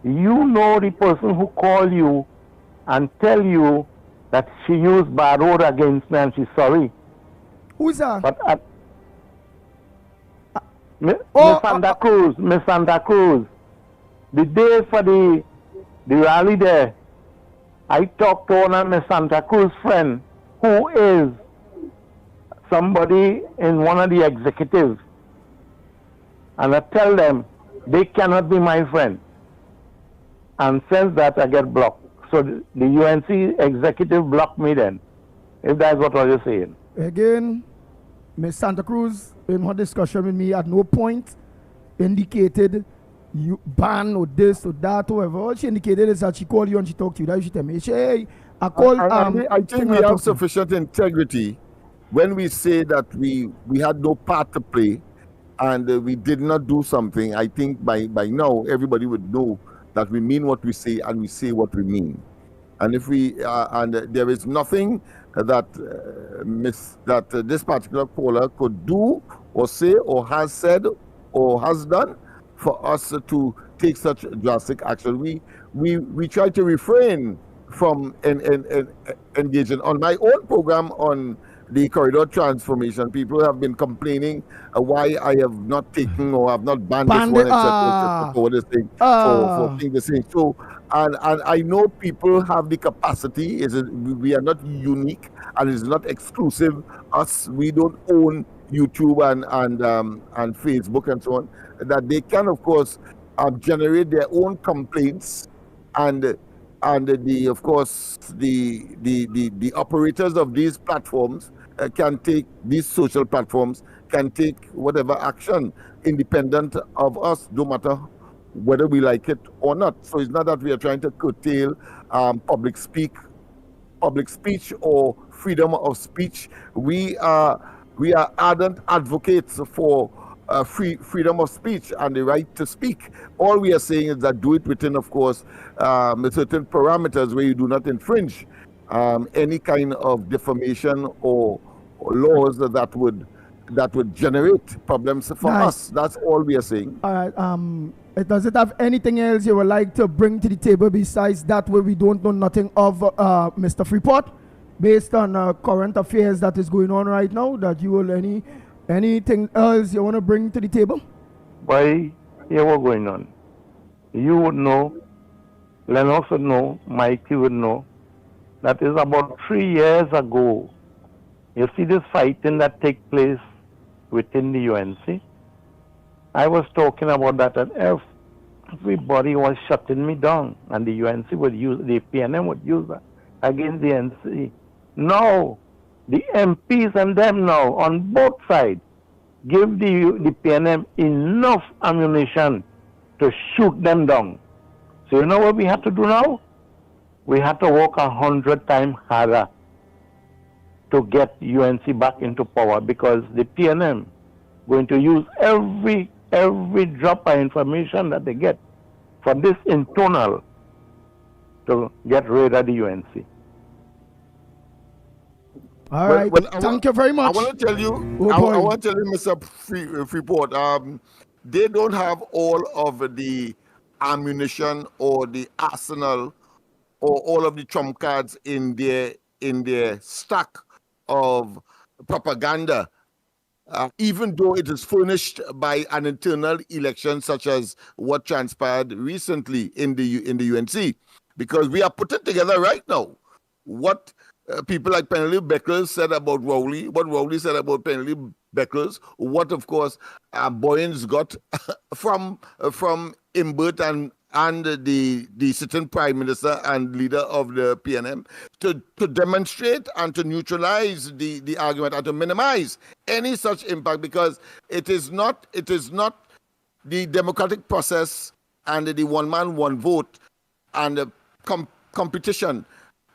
You know the person who called you and tell you that she used bad word against me and she's sorry. Who's that? But Miss Santa Cruz, the day for the rally there, I talked to one of Miss Santa Cruz friend who is somebody in one of the executives, and I tell them they cannot be my friend, and since that I get blocked. So the UNC executive blocked me then, if that's what you're saying. Again, Miss Santa Cruz in her discussion with me at no point indicated you ban or this or that, whatever. All she indicated is that she called you and she talked to you. That she tell me, hey, I called. I think we have sufficient integrity when we say that we had no part to play and we did not do something. I think by now everybody would know that we mean what we say and we say what we mean. And if we and there is nothing that this particular caller could do or say or has said or has done for us to take such drastic action. We try to refrain from engaging. On my own program on the corridor transformation, people have been complaining why I have not taken or have not banned this one, etc. for this thing, for things the same. So, and I know people have the capacity. We are not unique, and it's not exclusive. We don't own YouTube and Facebook and so on. That they can, of course, generate their own complaints, and the operators of these platforms can take, these social platforms can take whatever action independent of us, no matter whether we like it or not. So it's not that we are trying to curtail public speech or freedom of speech. We are ardent advocates for freedom of speech and the right to speak. All we are saying is that do it within, of course, certain parameters where you do not infringe any kind of defamation or laws that would generate problems for us. That's all we are saying. All right. Does it have anything else you would like to bring to the table besides that where we don't know nothing of Mr. Freeport, based on current affairs that is going on right now? That you will anything else you want to bring to the table? Why, here what's going on? You would know, Lennox would know, Mikey would know, that is about 3 years ago. You see this fighting that take place within the UNC? I was talking about that, and everybody was shutting me down, and the UNC would use, the PNM would use that against the NC. Now, the MPs and them now, on both sides, give the PNM enough ammunition to shoot them down. So you know what we have to do now? We have to work 100 times harder to get UNC back into power, because the PNM going to use every drop of information that they get from this internal to get rid of the UNC. All right. Thank you very much. I want to tell you, I want to tell you, Mr. Freeport, they don't have all of the ammunition or the arsenal or all of the trump cards in their stack of propaganda even though it is furnished by an internal election such as what transpired recently in the UNC, because we are putting together right now what people like Penelope Beckles said about Rowley, what Rowley said about Penelope Beckles, what of course Boyens got from Imbert and the sitting prime minister and leader of the PNM to demonstrate and to neutralize the argument and to minimize any such impact, because it is not the democratic process and the one man one vote and the competition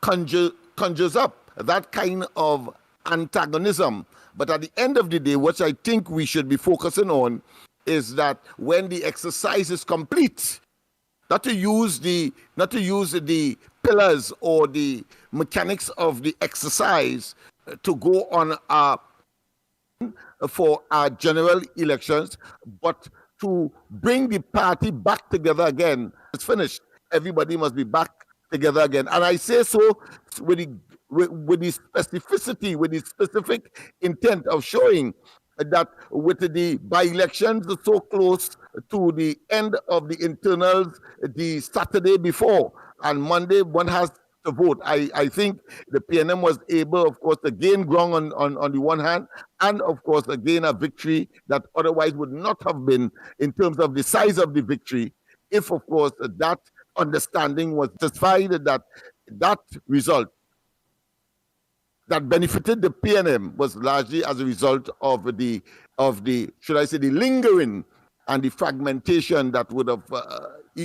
conjures up that kind of antagonism. But at the end of the day, what I think we should be focusing on is that when the exercise is complete, not to use the pillars or the mechanics of the exercise to go on for our general elections, but to bring the party back together again. It's finished. Everybody must be back together again. And I say so with the specificity, with the specific intent of showing that with the by-elections so close to the end of the internals the Saturday before, and Monday one has to vote. I think the PNM was able, of course, to gain ground on the one hand, and of course, again, a victory that otherwise would not have been in terms of the size of the victory, if, of course, that understanding was satisfied that result that benefited the PNM was largely as a result of the should I say, the lingering and the fragmentation that would have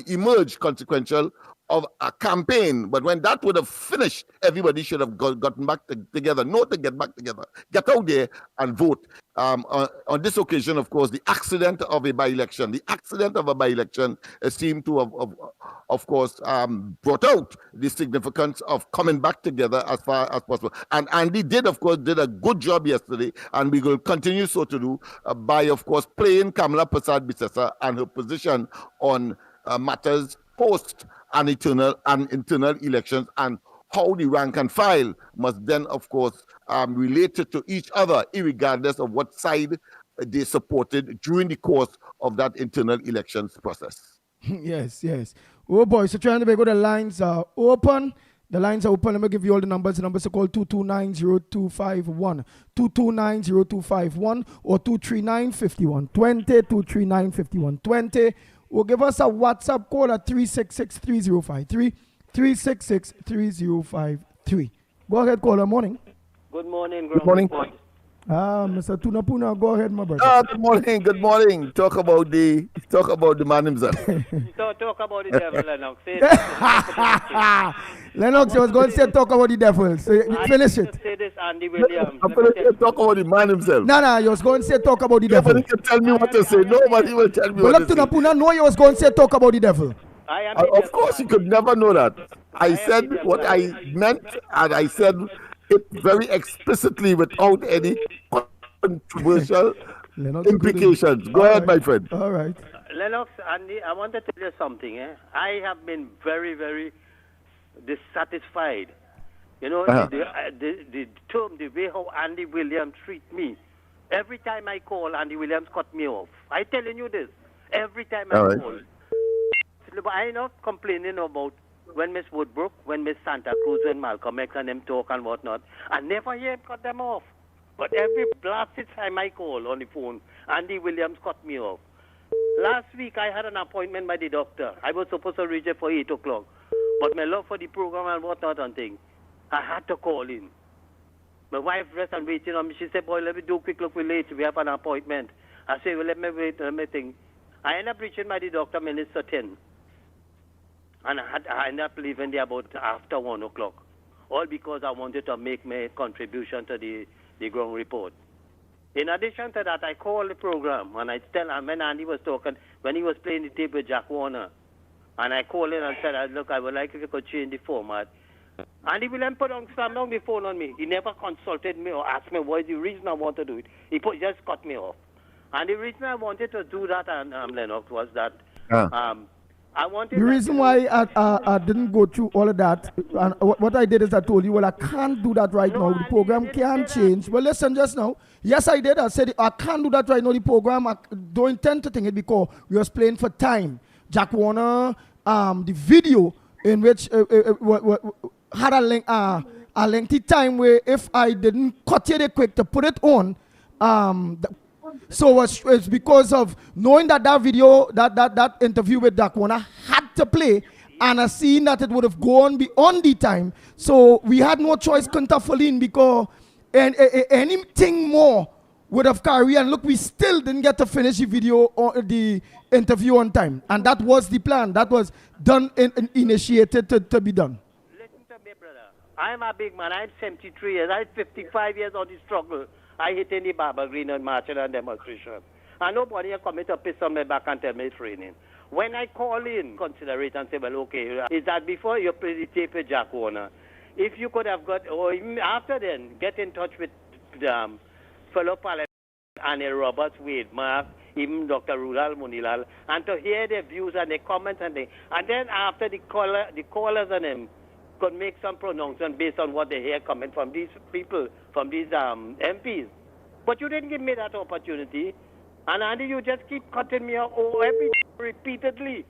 emerged consequential of a campaign. But when that would have finished, everybody should have gotten back together. Not to get back together. Get out there and vote. On this occasion, of course, the accident of a by-election seemed to have, of course, brought out the significance of coming back together as far as possible. And Andy did a good job yesterday, and we will continue so to do by, of course, playing Kamala Prasad-Bissessar and her position on matters post and internal elections, and how the rank and file must then, of course, relate to each other, irregardless of what side they supported during the course of that internal elections process. Yes. Oh boy, so trying to make the lines are open. The lines are open. Let me give you all the numbers. The numbers are called 229-0251, 229-0251, or 239-5120, 239-5120. Or give us a WhatsApp call at 366-3053, 366-3053. Go ahead, caller. Morning. Good morning. Good morning. Mr. Tunapuna, go ahead, my brother. Good morning. Talk about the man himself. Talk about the devil, Lennox. Lennox, I was going to say talk about the devil. So finish it. Say this, Andy Williams. Talk about the man himself. No, you was going to say talk about the devil. Nobody can tell me what to say. Nobody will tell me what to say. Tunapuna, no, you was going to say talk about the devil. Of course, you could never know that. I said what I meant, and I said it very explicitly without any controversial implications. Go ahead, my friend. All right. Lennox, Andy, I want to tell you something. I have been very, very dissatisfied. You know, the term, the way how Andy Williams treat me. Every time I call, Andy Williams cut me off. I telling you this. Every time I call. I'm not complaining about when Miss Woodbrook, when Miss Santa Cruz, when Malcolm X and them talk and whatnot. I never hear him cut them off. But every blasted time I call on the phone, Andy Williams cut me off. Last week I had an appointment by the doctor. I was supposed to reach it for 8 o'clock. But my love for the program and whatnot and thing, I had to call in. My wife dressed and waiting on me. She said, boy, let me do a quick look, we're late. We have an appointment. I said, well, let me wait, let me think. I ended up reaching by the doctor minutes to 10. And I ended up leaving there about after 1 o'clock. All because I wanted to make my contribution to the ground report. In addition to that, I called the program and I tell him when Andy was talking, when he was playing the tape with Jack Warner, and I called him and said, look, I would like if you could change the format. Andy Williams slam down the phone on me. He never consulted me or asked me what is the reason I want to do it. He just cut me off. And the reason I wanted to do that, Lennox, was that I wanted The reason why I didn't go through all of that, and what I did is I told you, well, I can't do that right now. The program can't change. Well, listen, just now. Yes, I did. I said I can't do that right now. The program, I don't intend to think it because we was playing for time. Jack Warner, the video in which had a lengthy time where if I didn't cut it quick to put it on, so it's because of knowing that video, that interview with Jack Warner had to play, and I seen that it would have gone beyond the time. So we had no choice, Kuntafolin, because anything more would have carried. And look, we still didn't get to finish the video or the interview on time. And that was the plan. That was done and initiated to be done. Listen to me, brother. I'm a big man. I'm 73 years. I'm 55 years on the struggle. I hit in the Barber Green and marching and demonstration. And nobody come to piss on my back and tell me it's raining. When I call in, consider it and say, well, okay, is that before you play the tape with Jack Warner? If you could have got, or even after then, get in touch with fellow Parliament and Roberts Wade, Mark, even Dr. Rulal Munilal, and to hear their views and their comments and things. And then after the callers and them could make some pronouncement based on what they hear coming from these people, from these MPs. But you didn't give me that opportunity. And Andy, you just keep cutting me off repeatedly.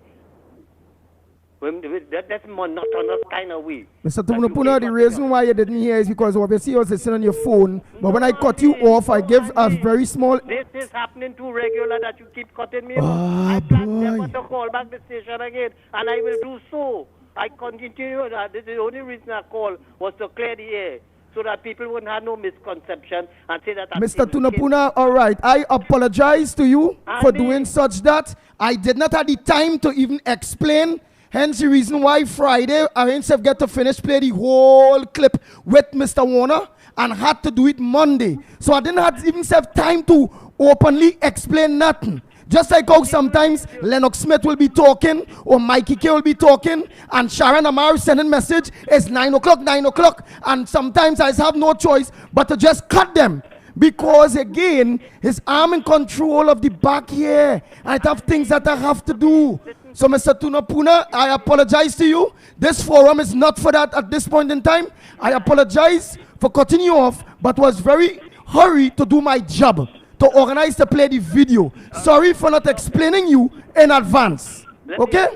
That's monotonous kind of way. Mr. Tunapuna, the reason why you didn't hear is because obviously you was listening on your phone. But when I cut you off, I give a very small... This is happening too regular that you keep cutting me off. I plan never to call back the station again, and I will do so. I continue that. This is the only reason I called was to clear the air, so that people wouldn't have no misconception and say that... Mr. Tunapuna, all right. I apologize to you for doing such that. I did not have the time to even explain. Hence the reason why Friday I didn't get to finish play the whole clip with Mr. Warner and had to do it Monday. So I didn't have even have time to openly explain nothing. Just like how sometimes Lennox Smith will be talking or Mikey K will be talking and Sharon Amar sending message, it's 9 o'clock, 9 o'clock. And sometimes I have no choice but to just cut them. Because again, his arm in control of the back here. I have things that I have to do. So Mr. Tunapuna, I apologize to you. This forum is not for that at this point in time. I apologize for cutting you off, but was very hurried to do my job, to organize to play the video. Sorry for not explaining you in advance. Okay?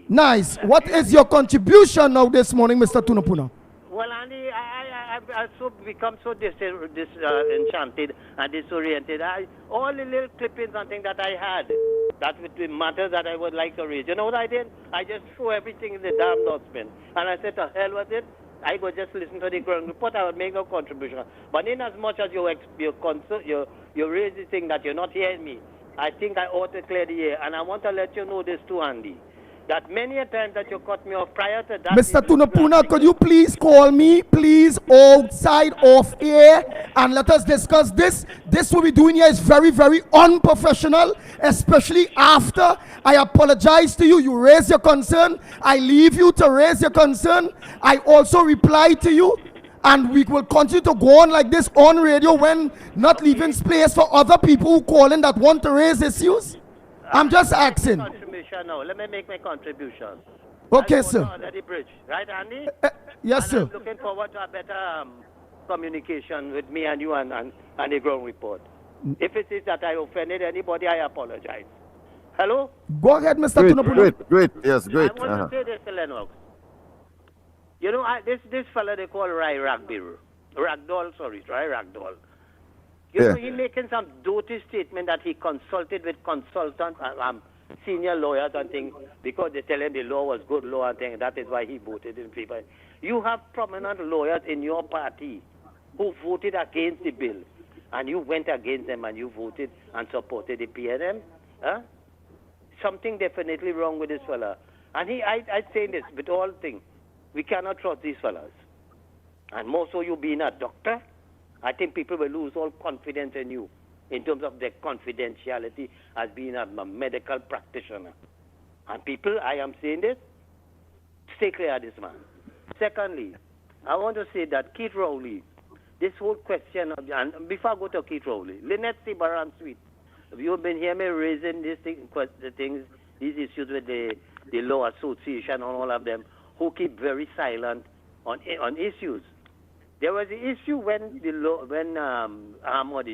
Nice. What is contribution now this morning, Mr. Tunapuna? Well, Andy, I've become so enchanted and disoriented. All the little clippings and things that I had, that with the matters that I would like to raise. You know what I did? I just threw everything in the damn dustbin. And I said, to hell with it. I would just listen to the ground report. I would make no contribution. But in as much as you raise the thing that you're not hearing me, I think I ought to clear the air. And I want to let you know this too, Andy, that many a time that you cut me off prior to that... Mr. Tunapuna, could you please call me, please, outside of here, and let us discuss this? This what we're doing here is very, very unprofessional, especially after I apologize to you. You raise your concern. I leave you to raise your concern. I also reply to you. And we will continue to go on like this on radio when not leaving space for other people who call in that want to raise issues. I'm just asking. Now. Let me make my contribution. Okay, sir. At the bridge, right, Andy? Yes, sir. I'm looking forward to a better communication with me and you and the ground report. If it is that I offended anybody, I apologize. Hello? Go ahead, Mr. Tunapuna. Great, yes, great. I want to say this to Lennox. You know, this fella they call Ragdoll. You know, he making some dirty statement that he consulted with consultants, senior lawyers and things, because they tell him the law was good law and things. That is why he voted in favor. You have prominent lawyers in your party who voted against the bill, and you went against them and you voted and supported the PNM. Huh? Something definitely wrong with this fella. And I say this with all things. We cannot trust these fellas. And more so you being a doctor, I think people will lose all confidence in you in terms of their confidentiality as being a medical practitioner. And people, I am saying this, stay clear of this man. Secondly, I want to say that Keith Rowley, this whole question of, and before I go to Keith Rowley, Lynette Sibaran Sweet, you've been hearing me raising these things these issues with the law association and all of them, who keep very silent on issues. There was the issue when the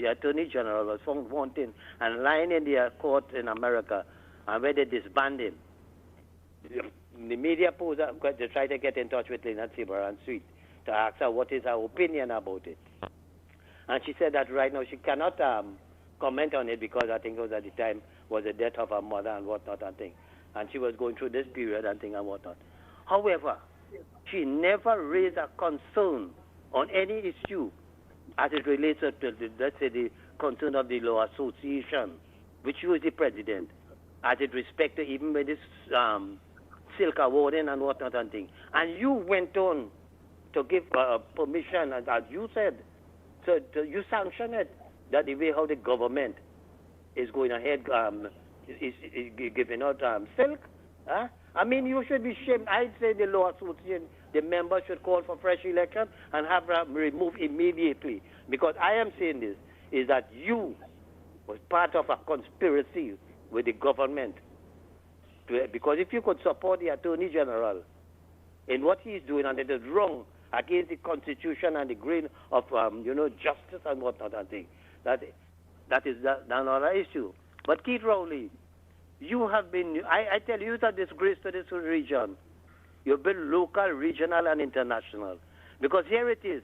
Attorney General was found wanting and lying in the court in America, and where they disbanded him. The media posed to try to get in touch with Lena and Sweet to ask her what is her opinion about it. And she said that right now she cannot comment on it because I think it was at the time was the death of her mother and whatnot and thing. And she was going through this period and thing and whatnot. However, she never raised a concern on any issue as it relates to, let's say, the concern of the law association, which you is the president, as it respects to even with this silk awarding and whatnot and thing. And you went on to give permission, as you said, so you sanctioned it, that the way how the government is going ahead is giving out silk. Huh? I mean, you should be shamed. I'd say the law association, the members should call for fresh election and have them removed immediately. Because I am saying this, is that you was part of a conspiracy with the government. Because if you could support the Attorney General in what he's doing, and it is wrong against the Constitution and the grain of, justice and whatnot, I think, that is another issue. But Keith Rowley, you have been, I tell you, it's a disgrace to this region. You've been local, regional, and international. Because here it is.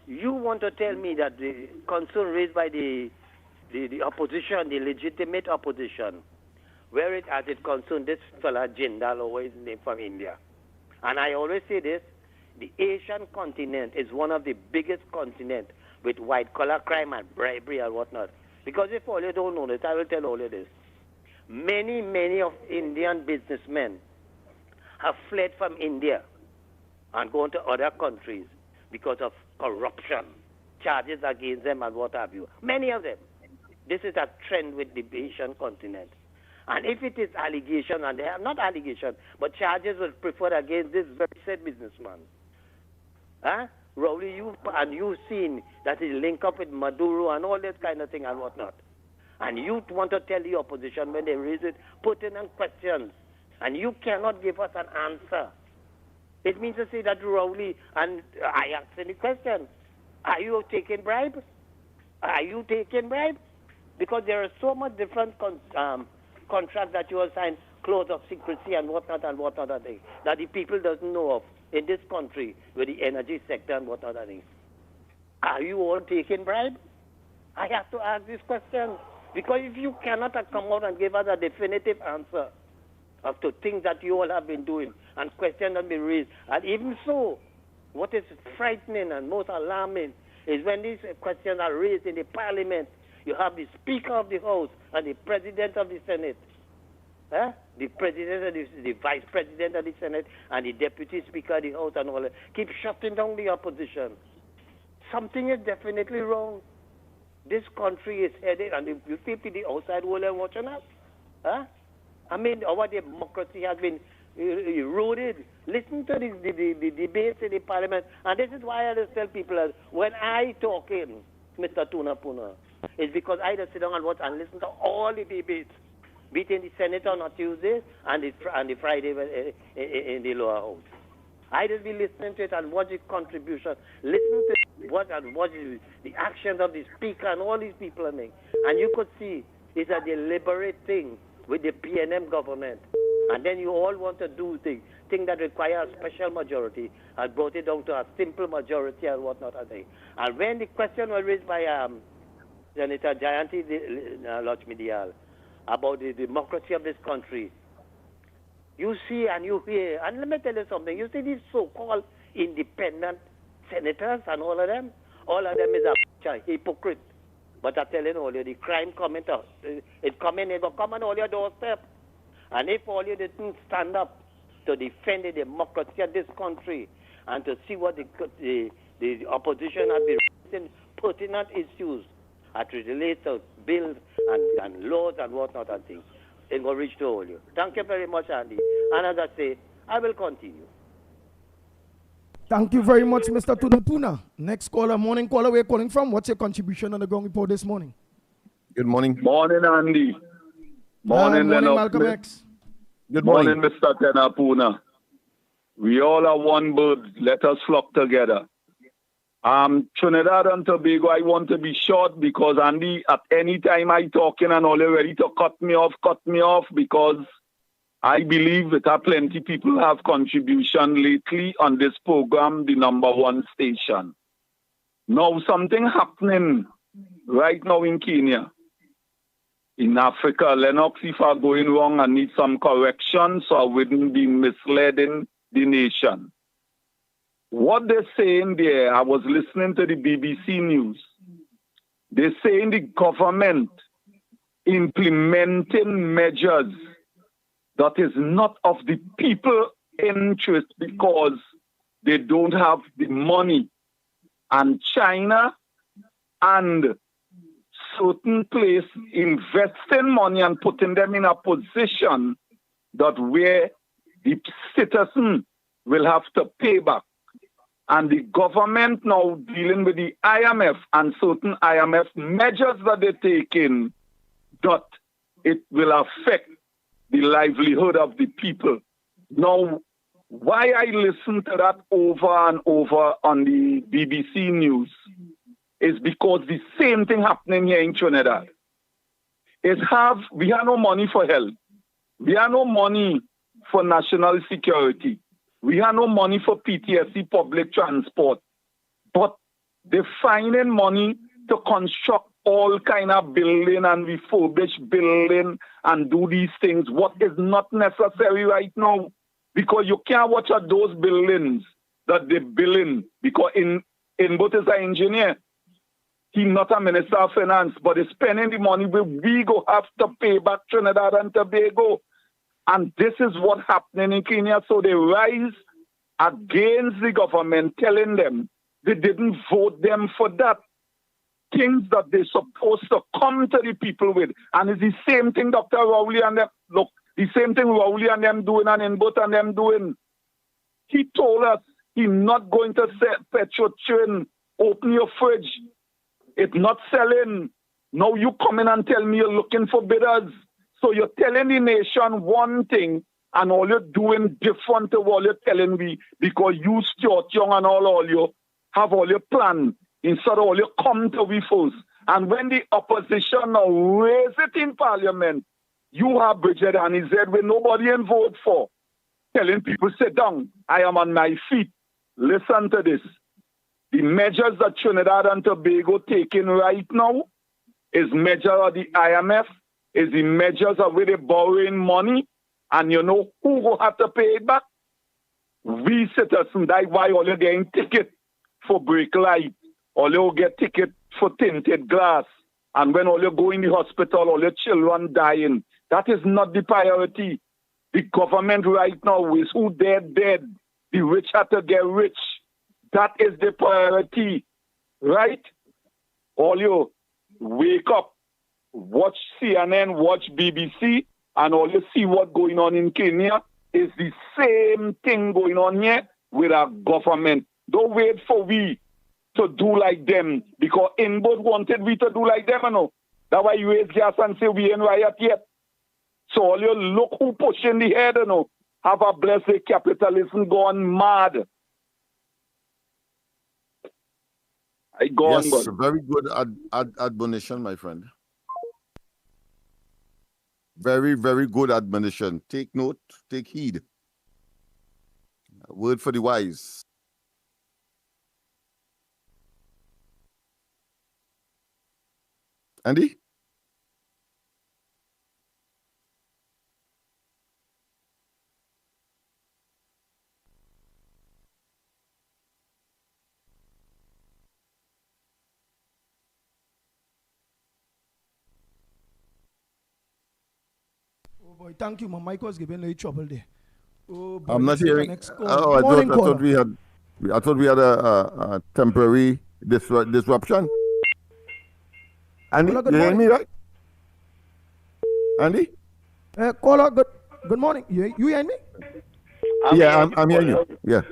You want to tell me that the concern raised by the opposition, the legitimate opposition, where it as it concerns this fella Jindal, or his name, from India. And I always say this, the Asian continent is one of the biggest continents with white-collar crime and bribery and whatnot. Because if all you don't know this, I will tell all you this. Many of Indian businessmen have fled from India and gone to other countries because of corruption, charges against them and what have you. Many of them. This is a trend with the Asian continent. And if it is allegation, and they are not allegation, but charges were preferred against this very said businessman. Huh? Rowley, you've seen that he link up with Maduro and all that kind of thing and whatnot. And you want to tell the opposition when they raise it, put in questions, and you cannot give us an answer. It means to say that Rowley, and I ask any question, are you taking bribe? Are you taking bribe? Because there are so much different contracts that you will sign, clause of secrecy and whatnot, that the people doesn't know of in this country with the energy sector and whatnot. Are you all taking bribe? I have to ask this question. Because if you cannot come out and give us a definitive answer of the things that you all have been doing and questions have been raised, and even so, what is frightening and most alarming is when these questions are raised in the parliament, you have the Speaker of the House and the President of the Senate. The President and the Vice President of the Senate and the Deputy Speaker of the House and all that keep shutting down the opposition. Something is definitely wrong. This country is headed, and you people the outside world are watching us. I mean, our democracy has been eroded. Listen to the debates in the parliament, and this is why I just tell people when I talk in, Mr. Tuna Puna, it's because I just sit down and watch and listen to all the debates between the Senate on a Tuesday and the Friday in the lower house. I just be listening to it and watch the contribution, listen to watch the actions of the Speaker and all these people make. And you could see it's a deliberate thing with the PNM government. And then you all want to do things that require a special majority and brought it down to a simple majority and whatnot. And when the question was raised by Senator Jayanti Lakshmi about the democracy of this country, you see and you hear, and let me tell you something, you see these so-called independent senators and all of them is a hypocrite. But I tell you all, the crime coming out, it come on all your doorstep. And if all you didn't stand up to defend the democracy of this country and to see what the opposition has been raising pertinent issues as it relates to bills and laws and whatnot and things, it will reach to all you. Thank you very much, Andy. And as I say, I will continue. Thank you very much, Mr. Tunapuna. Next caller, morning caller, where you calling from? What's your contribution on the ground report this morning? Good morning. Morning, Andy. Morning, Lennox. Malcolm X. Good morning, Mr. Tenapuna. We all are one bird. Let us flock together. Trinidad and Tobago, I want to be short because Andy, at any time I talking and all ready to cut me off because I believe that plenty people have contribution lately on this program, the number one station. Now something happening right now in Kenya. In Africa, Lennox, if I'm going wrong, I need some correction so I wouldn't be misleading the nation. What they're saying there, I was listening to the BBC News. They're saying the government implementing measures that is not of the people interest because they don't have the money. And China and certain place investing money and putting them in a position that where the citizen will have to pay back. And the government now dealing with the IMF and certain IMF measures that they're taking, that it will affect the livelihood of the people. Now, why I listen to that over and over on the BBC News is because the same thing happening here in Trinidad. We have no money for health. We have no money for national security. We have no money for PTSD, public transport. But they're finding money to construct all kind of building and refurbish building and do these things, what is not necessary right now. Because you can't watch at those buildings that they're building. Because in both is an engineer. He's not a minister of finance, but he's spending the money we go have to pay back Trinidad and Tobago. And this is what's happening in Kenya. So they rise against the government, telling them they didn't vote them for that. Things that they're supposed to come to the people with. And it's the same thing Dr. Rowley and them, look, the same thing Rowley and them doing and Inbot and them doing. He told us he's not going to sell petrol train, open your fridge. It's not selling. Now you come in and tell me you're looking for bidders. So you're telling the nation one thing and all you're doing different to what you're telling me because you Stuart Young and all you have all your plan instead of all you come to we first. And when the opposition now raise it in parliament, you have Bridget and he said with nobody in vote for, telling people sit down, I am on my feet. Listen to this. The measures that Trinidad and Tobago taking right now is measure of the IMF, is the measures of where they're borrowing money, and you know who will have to pay it back? We citizens, that's why all you're getting ticket for brake light, all you get ticket for tinted glass, and when all you go in the hospital, all your children dying. That is not the priority. The government right now is who dead. The rich have to get rich. That is the priority, right? All you wake up, watch CNN, watch BBC, and all you see what's going on in Kenya is the same thing going on here with our government. Don't wait for we to do like them, because Inbot wanted we to do like them, you know. That's why you raise gas and say we ain't riot yet. So all you look who pushing the head, you know. Have a blessed capitalism gone mad. Yes, very good admonition, my friend. Very, very good admonition. Take note, take heed. A word for the wise. Andy? Oh boy, thank you. My mic was giving a trouble there. Oh boy, I'm not hearing. I thought we had a temporary disruption. Andy, Caller, you hear me, right? Andy? Caller, good morning. You hear me? I'm hearing you. Yeah.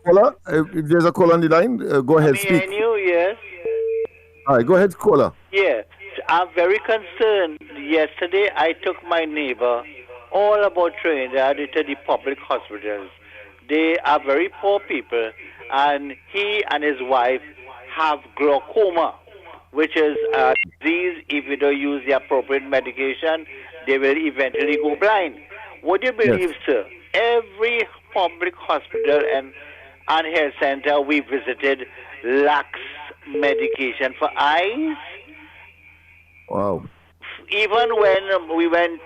Caller, if there's a call on the line, go ahead, speak. I'm hearing you, yes. All right, go ahead, caller. Yeah. I'm very concerned. Yesterday, I took my neighbor all about Trinidad to the public hospitals. They are very poor people, and he and his wife have glaucoma, which is a disease. If you don't use the appropriate medication, they will eventually go blind. Would you believe, sir? Every public hospital and health center we visited lacks medication for eyes. Wow. Even when we went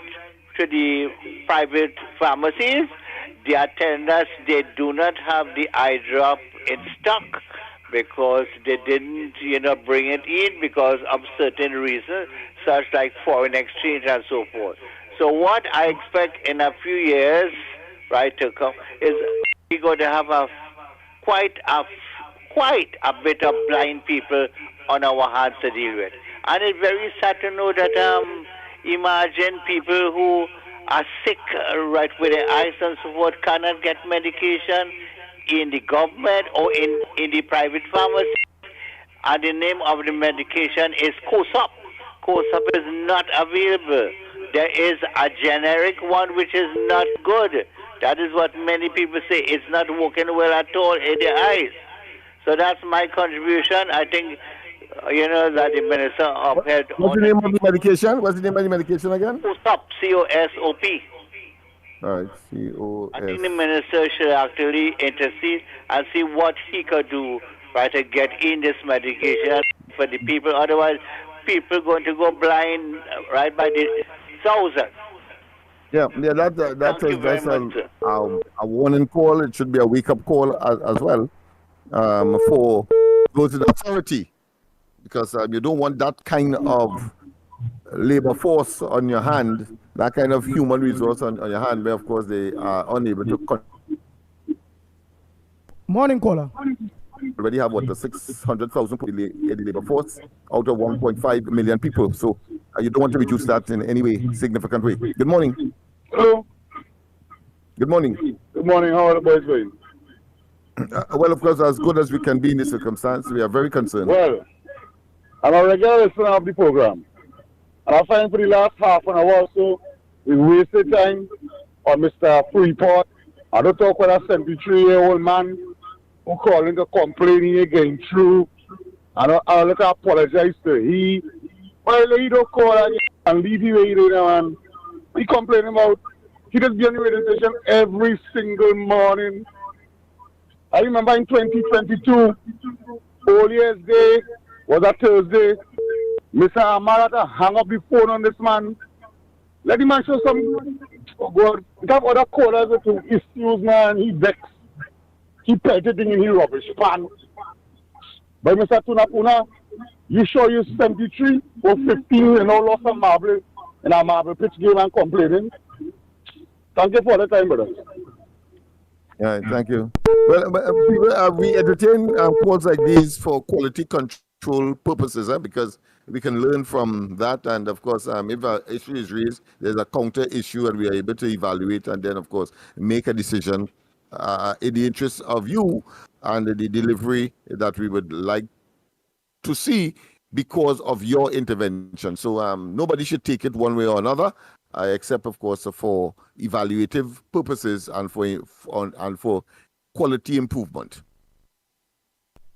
to the private pharmacies, they are telling us they do not have the eye drop in stock because they didn't, bring it in because of certain reasons, such like foreign exchange and so forth. So what I expect in a few years, right, to come, is we're going to have quite a bit of blind people on our hands to deal with. And it's very sad to know that, imagine people who are sick, right, with their eyes and so forth, cannot get medication in the government or in the private pharmacy. And the name of the medication is COSUP. COSUP is not available. There is a generic one which is not good. That is what many people say. It's not working well at all in the eyes. So that's my contribution. I think, that the Minister of Health... What's the name of the medication? What's the name of the medication again? COSUP, C-O-S-O-P. All right, C-O-S... I think the Minister should actually intercede and see what he could do, right, to get in this medication for the people. Otherwise, people going to go blind, right, by the thousands. Yeah, that's a warning call. It should be a wake-up call as well for those in authority, because you don't want that kind of labor force on your hand, that kind of human resource on your hand, where of course they are unable to. Morning, caller. Already have the 600,000 people in the labor force out of 1.5 million people. So you don't want to reduce that in any way, significant way. Good morning. Hello. Good morning. Good morning. How are the boys doing? Well, of course, as good as we can be in this circumstance, we are very concerned. Well, I'm a regular listener of the program. And I find for the last half an hour or so, we wasted time on Mr. Freeport. I don't talk with a 73-year-old man who calling to complaining again through. I look to apologize to he. Well, he don't call and leave you where you and he complaining about he just be on the radio station every single morning. I remember in 2022, All Year's Day was a Thursday. Mr. Amarata hung up the phone on this man. Let the man show some. Oh God, we have other callers to issues, man. He vexed. He petted thing in his rubbish pan. But Mr. Tunapuna, you sure you're 73 or 15 and all lost some marble in a marble pitch game and complaining? Thank you for the time, brother. Yeah, thank you. Well, we entertain calls like these for quality control purposes, because we can learn from that. And of course, if an issue is raised, there's a counter issue, and we are able to evaluate and then, of course, make a decision in the interest of you and the delivery that we would like to see because of your intervention. So nobody should take it one way or another, except, of course, for evaluative purposes and for quality improvement.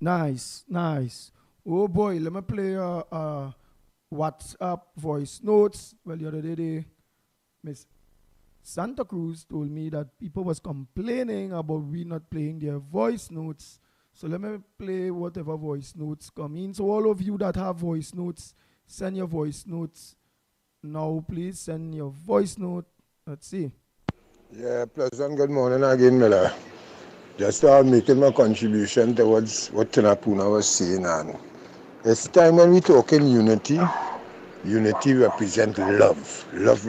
Nice. Oh boy, let me play WhatsApp voice notes. Well, the other day, Miss Santa Cruz told me that people was complaining about we not playing their voice notes. So let me play whatever voice notes come in. So all of you that have voice notes, send your voice notes now, please. Send your voice note. Let's see. Yeah, pleasant good morning again, Miller. Just making my contribution towards what Tunapuna was saying. And it's time when we talk in unity. Unity represents love. Love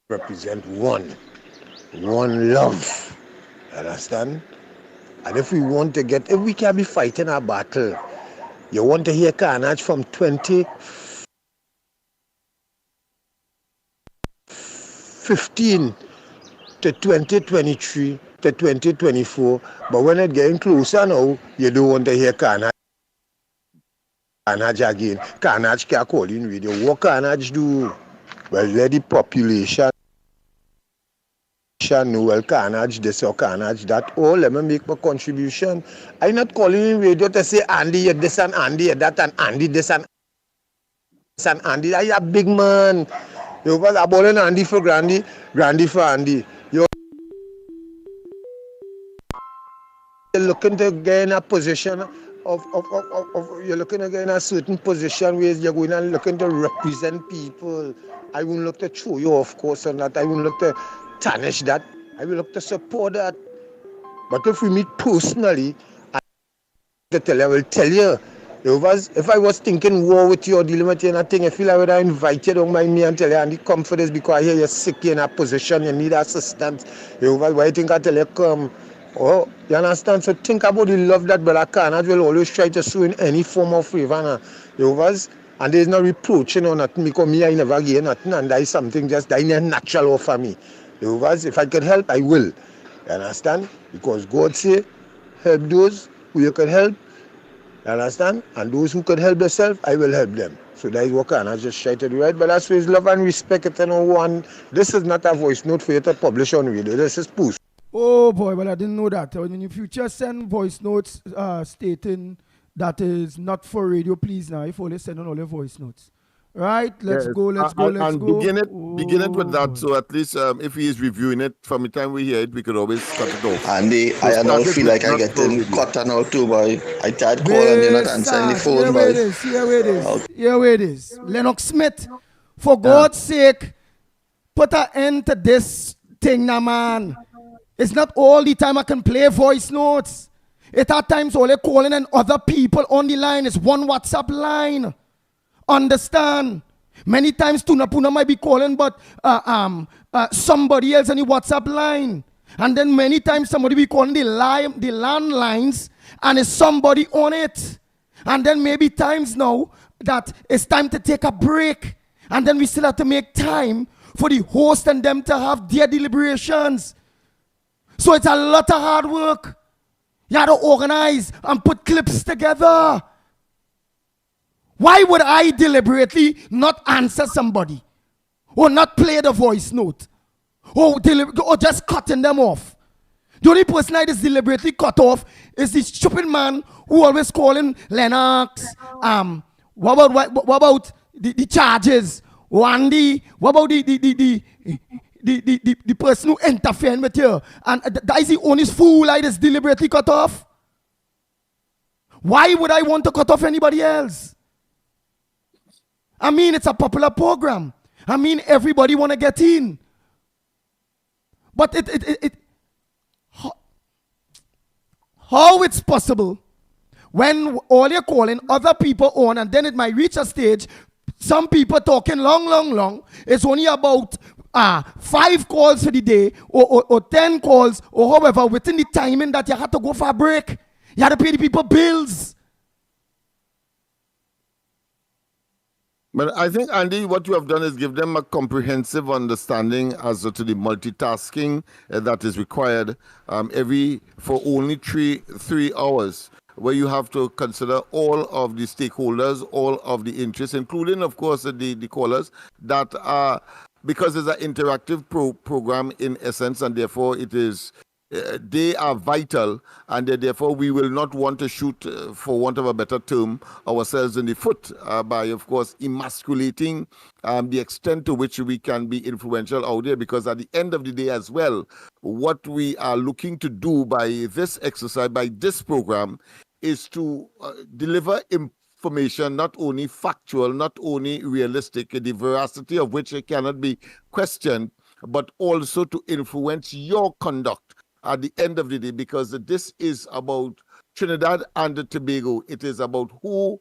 represents one love. Understand? And if we can be fighting a battle, you want to hear carnage from 2015 to 2023 to 2024, but when it's getting closer now, you don't want to hear carnage. Carnage again. Carnage can't call in radio. What Carnage do? Well, let the population know, well, Carnage this or Carnage that. Oh, let me make my contribution. I'm not calling in radio to say Andy this and Andy that and Andy this and Andy. I a big man. You was about an Andy for Grandy, Grandy for Andy. You're looking to get in a position of you're looking to get in a certain position where you're going and looking to represent people. I won't look to show you, of course, on that. I won't look to tarnish that. I will look to support that. But if we meet personally, I will tell you. If I was thinking war with you or dealing with you and I think I feel I would have invited you, don't mind me and tell you, and the comfort is because I hear you're sick, you're in a position, you need assistance. Why you think I tell you come? Oh, you understand? So think about the love that brother Carnage will always try to show in any form of favor. And there's no reproaching or nothing because me, I never get nothing, and that is something just that is natural for me. If I could help, I will. You understand? Because God say, help those who you can help. You understand? And those who can help themselves, I will help them. So that is what I just try to do right. But that's with love and respect. This is not a voice note for you to publish on radio. This is post. Oh boy, well I didn't know that. In the future, send voice notes stating that is not for radio, please now. If only send on all your voice notes. Right, let's go. Begin it with that, so at least if he is reviewing it, from the time we hear it, we could always cut it off. Andy, So I now start it feel with like I not get for in radio. cut and all too, boy. I tried calling you not answering the phone, Here boy. it is. Here it is. Lennox Smith, for God's sake, put an end to this thing now, man. It's not all the time I can play voice notes. It at times only calling and other people on the line. It's one WhatsApp line. Understand? Many times Tunapuna might be calling, but somebody else on the WhatsApp line. And then many times somebody be calling the landlines, and it's somebody on it. And then maybe times now that it's time to take a break. And then we still have to make time for the host and them to have their deliberations. So it's a lot of hard work. You have to organize and put clips together. Why would I deliberately not answer somebody? Or not play the voice note? Or just cutting them off? The only person I just deliberately cut off is this stupid man who always calling Lennox. What about the charges? Wandy? What about the person who interfered with you? And that is the only fool I just deliberately cut off? Why would I want to cut off anybody else? I mean, it's a popular program. I mean, everybody want to get in. But how it's possible when all you're calling other people on and then it might reach a stage, some people talking long, it's only about 5 calls for the day or 10 calls or however within the timing that you had to go for a break. You had to pay the people bills. But I think, Andy, what you have done is give them a comprehensive understanding as to the multitasking that is required for only three hours, where you have to consider all of the stakeholders, all of the interests, including, of course, the callers, that are, because it's an interactive program in essence, and therefore it is they are vital, and therefore we will not want to shoot, for want of a better term, ourselves in the foot by, of course, emasculating the extent to which we can be influential out there, because at the end of the day as well, what we are looking to do by this exercise, by this program, is to deliver information not only factual, not only realistic, the veracity of which cannot be questioned, but also to influence your conduct at the end of the day, because this is about Trinidad and Tobago. It is about who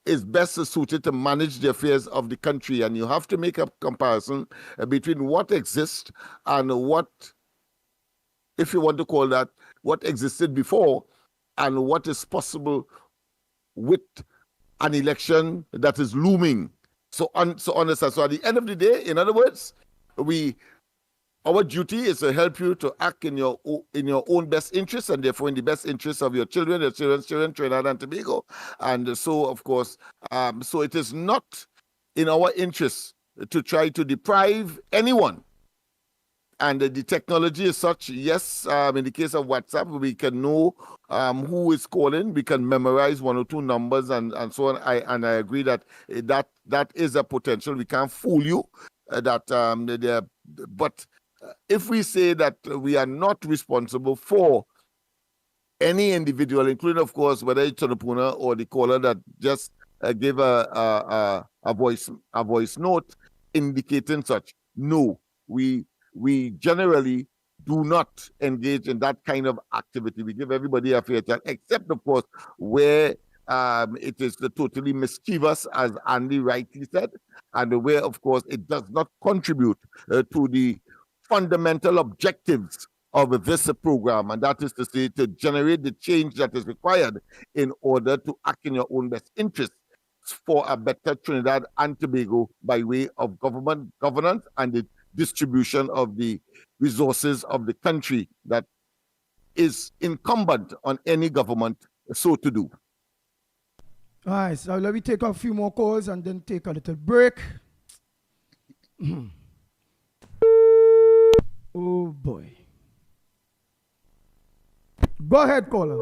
is best suited to manage the affairs of the country. And you have to make a comparison between what exists and what, if you want to call that, what existed before and what is possible with an election that is looming. So at the end of the day, in other words, we our duty is to help you to act in your own best interest, and therefore in the best interest of your children, your children's children, Trinidad and Tobago. And so, of course, so it is not in our interest to try to deprive anyone. And the technology is such, yes, in the case of WhatsApp, we can know who is calling. We can memorize 1 or 2 numbers and so on. I agree that that is a potential. We can't fool you. But if we say that we are not responsible for any individual, including, of course, whether it's Tonapuna or the caller that just gave a voice note indicating such, no, we generally do not engage in that kind of activity. We give everybody a fair chance, except, of course, where it is totally mischievous, as Andy rightly said, and where, of course, it does not contribute to the fundamental objectives of this program, and that is to say, to generate the change that is required in order to act in your own best interest for a better Trinidad and Tobago by way of governance and the distribution of the resources of the country that is incumbent on any government so to do. All right, so let me take a few more calls and then take a little break. Oh boy. Go ahead, caller.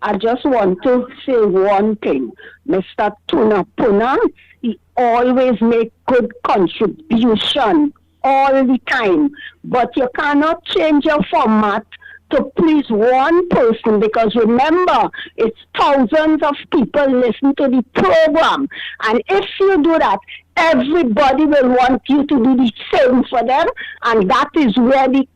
I just want to say one thing. Mr. Tunapuna, he always make good contribution all the time. But you cannot change your format to please one person, because remember, it's thousands of people listen to the program. And if you do that, everybody will want you to do the same for them, and that is where the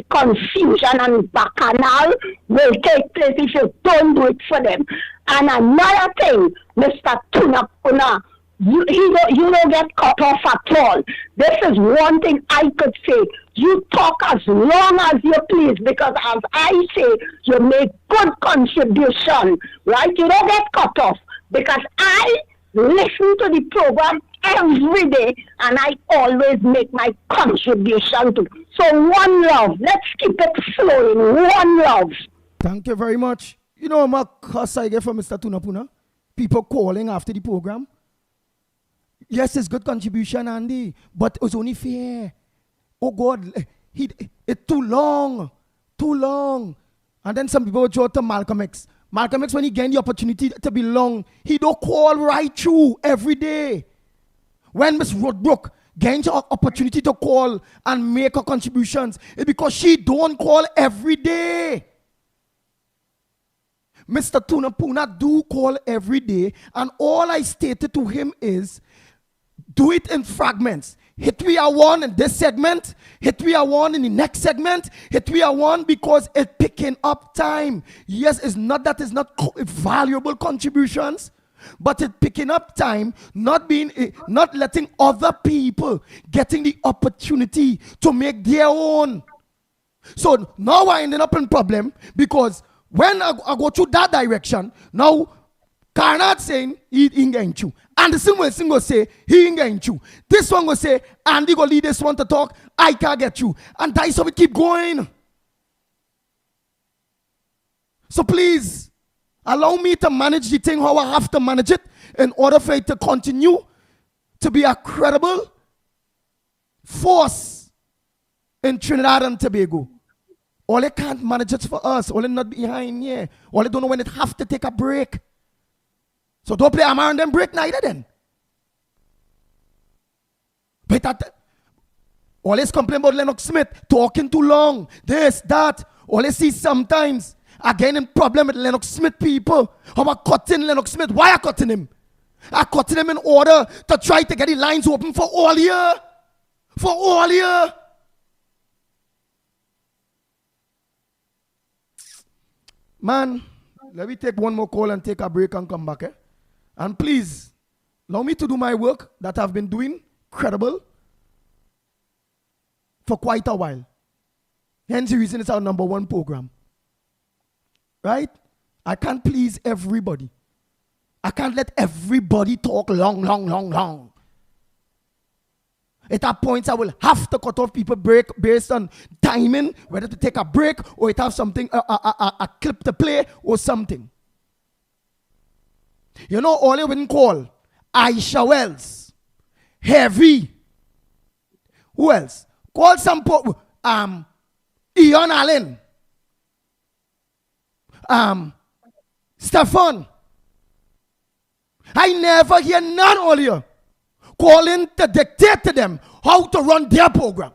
confusion and bacchanal will take place if you don't do it for them. And another thing, Mr. Tunapuna, you don't get cut off at all. This is one thing I could say. You talk as long as you please, because as I say, you make good contribution, right? You don't get cut off, because I listen to the program every day, and I always make my contribution to. So one love. Let's keep it flowing. One love. Thank you very much. You know, my cuss I get from Mr. Tunapuna? People calling after the program. Yes, it's good contribution, Andy, but it was only fair. Oh God, it's too long. And then some people would draw to Malcolm X. Malcolm X, when he gained the opportunity to belong, he don't call right through every day. When Miss Roadbrook gains the opportunity to call and make her contributions, it's because she don't call every day. Mr. Tunapuna do call every day, and all I stated to him is, do it in fragments. Hit we are one in this segment, hit we are one in the next segment, hit we are one because it's picking up time. Yes, it's not that it's not valuable contributions, but it's picking up time, not letting other people getting the opportunity to make their own. So now I ended up in problem, because when I go through that direction, now Karnat saying he ain't getting you. Anderson will sing, go say he ain't getting you. This one will say Andy go lead this one to talk, I can't get you. And that's how we keep going. So please allow me to manage the thing how I have to manage it, in order for it to continue to be a credible force in Trinidad and Tobago. All they can't manage it for us. All they not behind here. All they don't know when it have to take a break. So don't play Amar and then break neither then. But that, always complain about Lennox Smith talking too long. This, that. Always see sometimes again in problem with Lennox Smith people. How about cutting Lennox Smith? Why are cutting him? I cutting him in order to try to get the lines open for all year. For all year. Man, let me take one more call and take a break and come back. And please, allow me to do my work that I've been doing, credible, for quite a while. Hence the reason it's our #1 program. Right? I can't please everybody. I can't let everybody talk long. At points I will have to cut off people break based on timing, whether to take a break or it have something, a clip to play or something. You know, all you wouldn't call Aisha Wells, Heavy. Who else? Call some Ian Allen, Stefan. I never hear none of you calling to dictate to them how to run their program.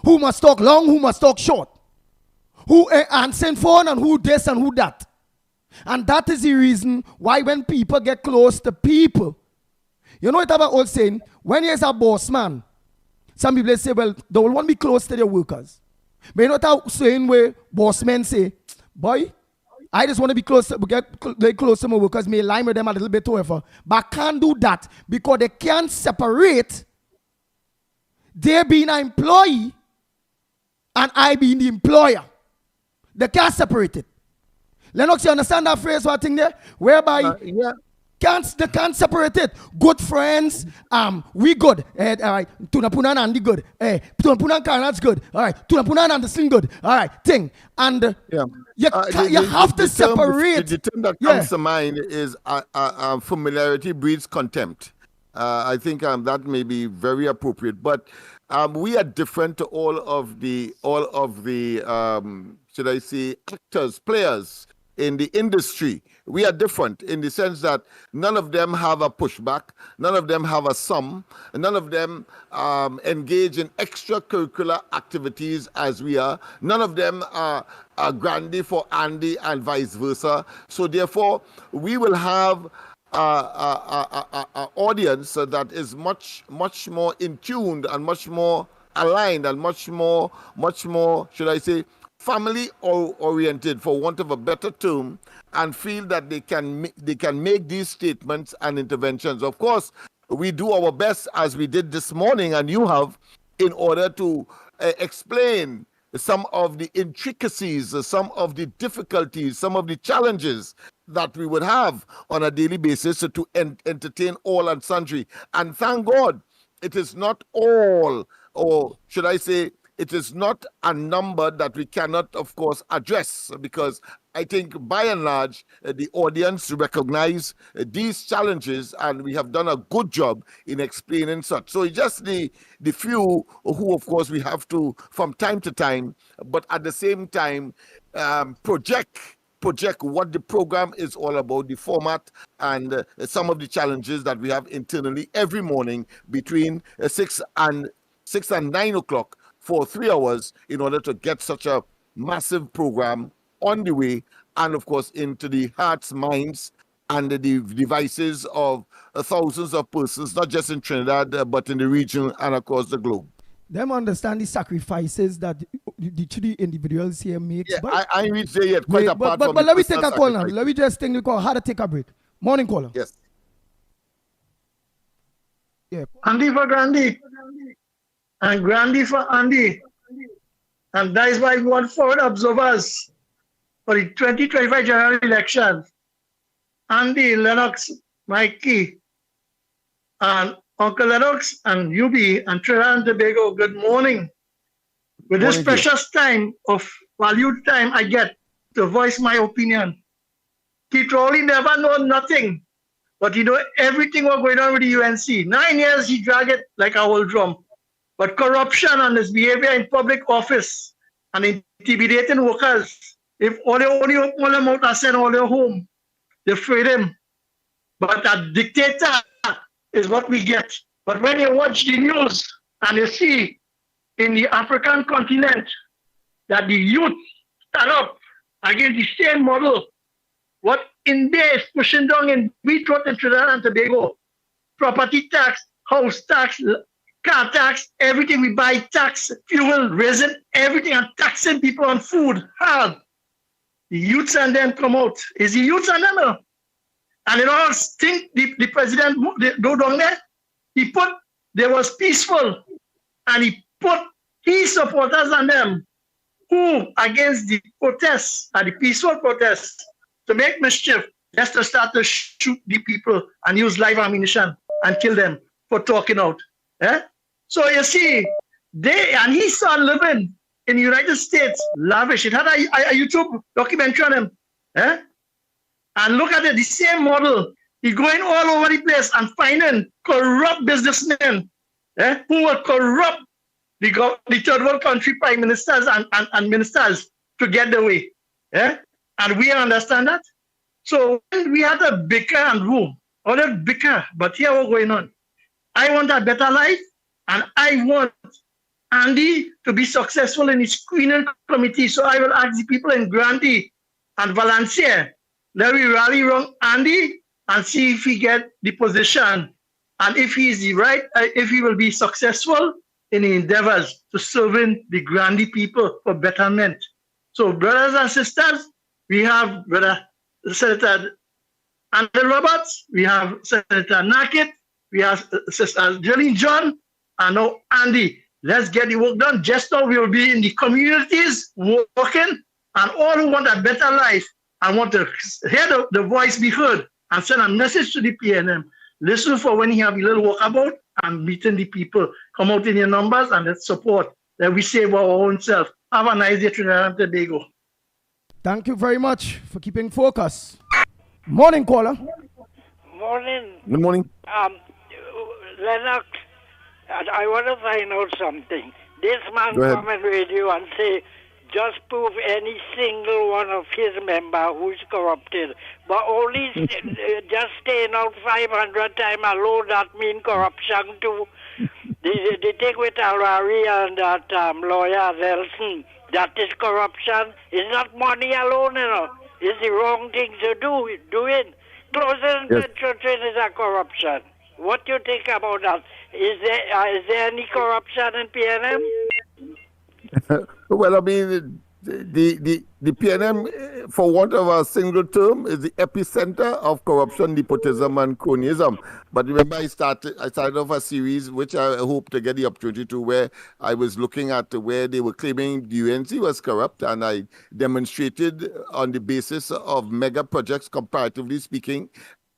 Who must talk long, who must talk short. Who answering phone and who this and who that. And that is the reason why when people get close to people, you know what about old saying? When you're a boss man, some people say, well, they will want to be close to their workers. But you know what saying where boss men say, boy, I just want to be close, get close to my workers, may line with them a little bit whatever. But I can't do that because they can't separate they being an employee and I being the employer. They can't separate it. Lennox, you understand that phrase what I think there? Whereby they can't separate it. Good friends, we good. All right, Tunapuna and Andy good. Tunapuna and Karnat's good. All right, Tunapuna and Anderson good. All right, thing. And you have to separate. The term that comes to mind is familiarity breeds contempt. I think that may be very appropriate, but we are different to all of the should I say actors, players in the industry. We are different in the sense that none of them have a pushback, none of them have a sum, none of them engage in extracurricular activities as we are. None of them are Grandy for Andy and vice versa. So therefore, we will have an audience that is much more in tuned and much more aligned and much more, should I say, family oriented, for want of a better term, and feel that they can make these statements and interventions. Of course, we do our best, as we did this morning, and you have, in order to explain some of the intricacies, some of the difficulties, some of the challenges that we would have on a daily basis to entertain all and sundry. And thank God, it is not all, or should I say, it is not a number that we cannot, of course, address, because I think by and large, the audience recognize these challenges, and we have done a good job in explaining such. So it's just the few who, of course, we have to, from time to time, but at the same time, project what the program is all about, the format, and some of the challenges that we have internally every morning between 6 and 9 o'clock for 3 hours in order to get such a massive program on the way, and of course into the hearts, minds, and the devices of thousands of persons, not just in Trinidad, but in the region and across the globe. Them understand the sacrifices that the three individuals here make. Yeah, I ain't reached there yet, quite apart from but let me take a call now. Let me just think the call. How to take a break. Morning caller. Yes. Yeah. Andy for Grandy. And Grandy for Andy. And that is why we want forward observers for the 2025 general election. Andy, Lennox, Mikey, and Uncle Lennox, and UB, and Trinidad and Tobago, good morning. With this precious time of valued time I get to voice my opinion. Keith Rowley never know nothing, but he know everything what's going on with the UNC. 9 years he drag it like a old drum. But corruption and his behavior in public office and intimidating workers, if all they only open them out and send all their home, they afraid him. But a dictator is what we get. But when you watch the news and you see in the African continent that the youth stand up against the same model, what India is pushing down in we throat in Trinidad and Tobago, property tax, house tax, car tax, everything we buy tax, fuel, resin, everything, and taxing people on food hard. The youths and them come out. Is the youths and them? And you all think the president go down there? They was peaceful, and he put his supporters and them who against the protests and the peaceful protests to make mischief. just to start to shoot the people and use live ammunition and kill them for talking out. Eh? So you see, his son living in the United States, lavish. It had a YouTube documentary on him. Eh? And look at it, the same model. He's going all over the place and finding corrupt businessmen who will corrupt the third world country prime ministers and ministers to get the way. And we understand that. So we had a bicker and room, or a bicker, but here what's going on. I want a better life, and I want Andy to be successful in his screening committee. So I will ask the people in Grandy and Valencia, let me rally around Andy and see if he get the position, and if he is the right, if he will be successful in the endeavors to serving the Grandy people for betterment. So brothers and sisters, we have Brother Senator Andrew Roberts, we have Senator Nakit, we have Sister Jolene John, and now Andy. Let's get the work done. Just now we will be in the communities working, and all who want a better life and want to hear the voice be heard and send a message to the PNM. Listen for when you have a little walkabout and meeting the people. Come out in your numbers and let's support that we save our own self. Have a nice day, Trinidad and Tobago. Thank you very much for keeping focus. Morning, caller. Morning. Good morning. Lennox, I want to find out something. This man come on radio and say, just prove any single one of his member who's corrupted. But only just staying out 500 times alone, that mean corruption too. The thing with Harari and that lawyer Nelson, that is corruption. It's not money alone, you know. It's the wrong thing to do. Closing the children is a corruption. What do you think about that? Is there any corruption in PNM? Well, I mean, the PNM, for want of a single term, is the epicenter of corruption, nepotism, and cronyism. But remember, I started off a series, which I hope to get the opportunity to, where I was looking at where they were claiming the UNC was corrupt, and I demonstrated on the basis of mega projects, comparatively speaking,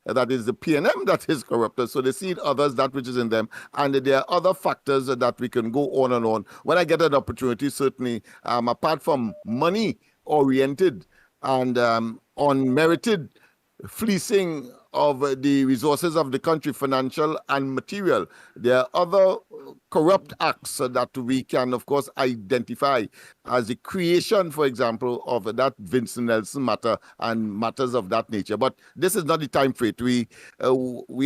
that is the PNM that is corrupted. So they see others, that which is in them. And there are other factors that we can go on and on. When I get an opportunity, certainly, apart from money-oriented and unmerited fleecing of the resources of the country, financial and material, there are other corrupt acts that we can, of course, identify as the creation, for example, of that Vincent Nelson matter and matters of that nature. But this is not the time for it. We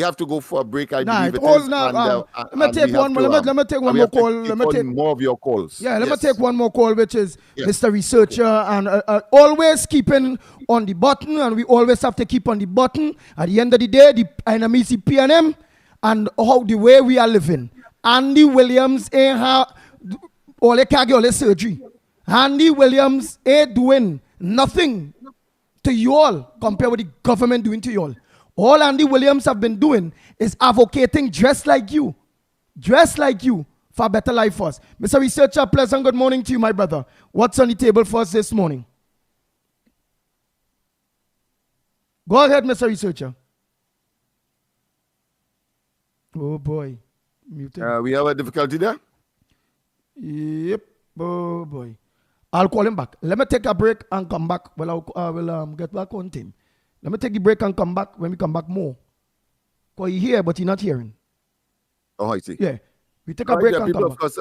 have to go for a break, I believe it is. Let me take one more call. Let me take more of your calls. Yeah, let me take one more call, which is Mr. Researcher, and always keeping on the button, and we always have to keep on the button. At the end of the day, the enemy is the PNM and how the way we are living. Andy Williams ain't all surgery. Andy Williams ain't doing nothing to you all compared with the government doing to you all. All Andy Williams have been doing is advocating just like you for a better life for us. Mr. Researcher, pleasant good morning to you, my brother. What's on the table for us this morning? Go ahead, Mr. Researcher. Oh boy. We have a difficulty there? Yep. Oh boy. I'll call him back. Let me take a break and come back. Well, I will get back on him. Let me take the break and come back when we come back more. Because he's here, but he's not hearing. Oh, I see. Yeah. We take a break and come back. Of course,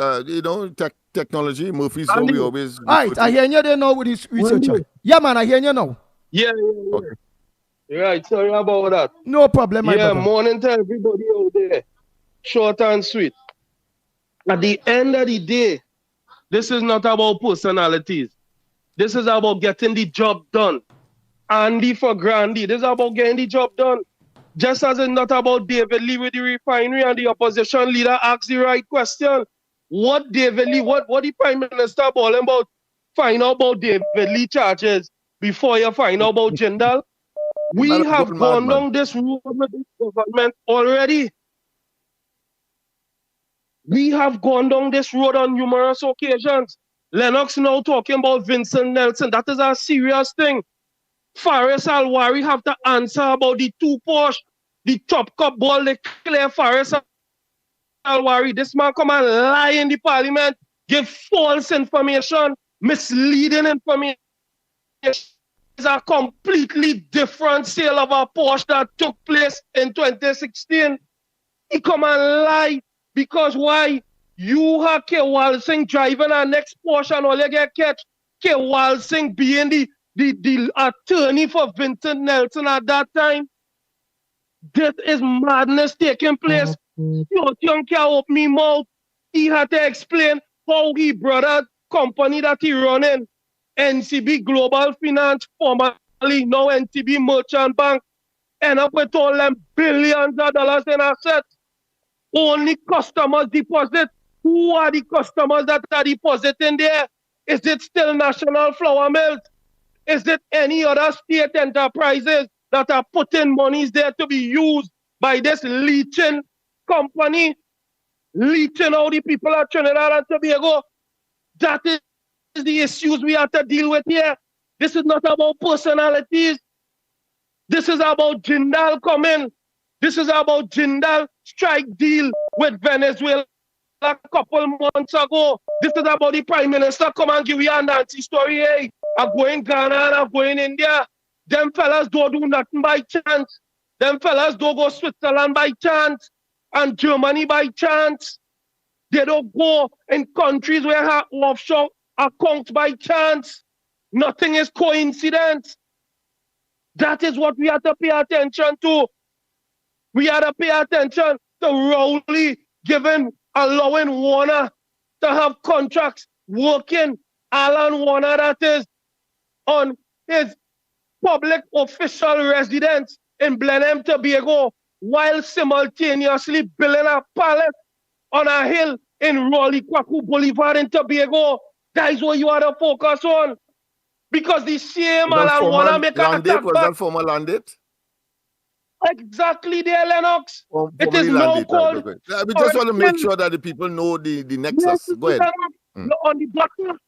technology, Murphy's Law, we always... All right, I hear you there now with this researcher. Yeah, man, I hear you now. Yeah. Okay. Right, sorry about that. No problem, my brother. Morning to everybody out there. Short and sweet. At the end of the day, this is not about personalities. This is about getting the job done. Andy for Grandy, this is about getting the job done. Just as it's not about David Lee with the refinery and the opposition leader asks the right question. What David Lee, what the Prime Minister calling about? Find out about David Lee charges before you find out about Jindal. We have gone down this road with this government already. We have gone down this road on numerous occasions. Lennox now talking about Vincent Nelson. That is a serious thing. Faris Alwari have to answer about the 2 Porsche, the top cup ball they clear Faris Alwari. This man come and lie in the parliament, give false information, misleading information. It's a completely different sale of a Porsche that took place in 2016. He come and lie because why? You have Kewal Singh driving our next Porsche and all you get catch. Kewal Singh being the attorney for Vincent Nelson at that time. This is madness taking place. Young can't open me mouth. He had to explain how he brought a company that he running, NCB Global Finance, formerly now NCB Merchant Bank, end up with all them billions of dollars in assets. Only customers deposit. Who are the customers that are depositing there? Is it still National Flour Mills? Is it any other state enterprises that are putting monies there to be used by this leeching company, leeching out the people of Trinidad and Tobago? That is the issues we have to deal with here. This is not about personalities. This is about Jindal coming. This is about Jindal strike deal with Venezuela a couple months ago. This is about the Prime Minister come and give you a Nancy story. Hey, I'm going Ghana and I'm going India. Them fellas don't do nothing by chance. Them fellas don't go Switzerland by chance and Germany by chance. They don't go in countries where have offshore accounts by chance. Nothing is coincidence. That is what we have to pay attention to. We have to pay attention to Rowley allowing Warner to have contracts working, Alan Warner that is, on his public official residence in Blenheim, Tobago, while simultaneously building a palace on a hill in Raleigh Kwaku Boulevard in Tobago. That is what you have to focus on. Because the same Alan Warner make an attack was that former landed? Exactly there, Lennox. It is now called... We just want to make sure that the people know the nexus. Yes, Go ahead. On the bottom,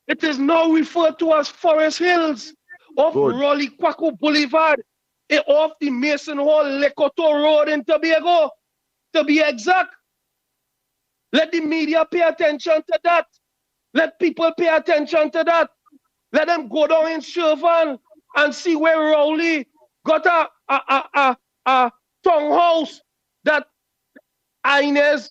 it is now referred to as Forest Hills of Raleigh Kwaku Boulevard, off the Mason Hall Lekoto Road in Tobago, to be exact. Let the media pay attention to that. Let people pay attention to that. Let them go down in Shervan and see where Rowley got a townhouse that Inez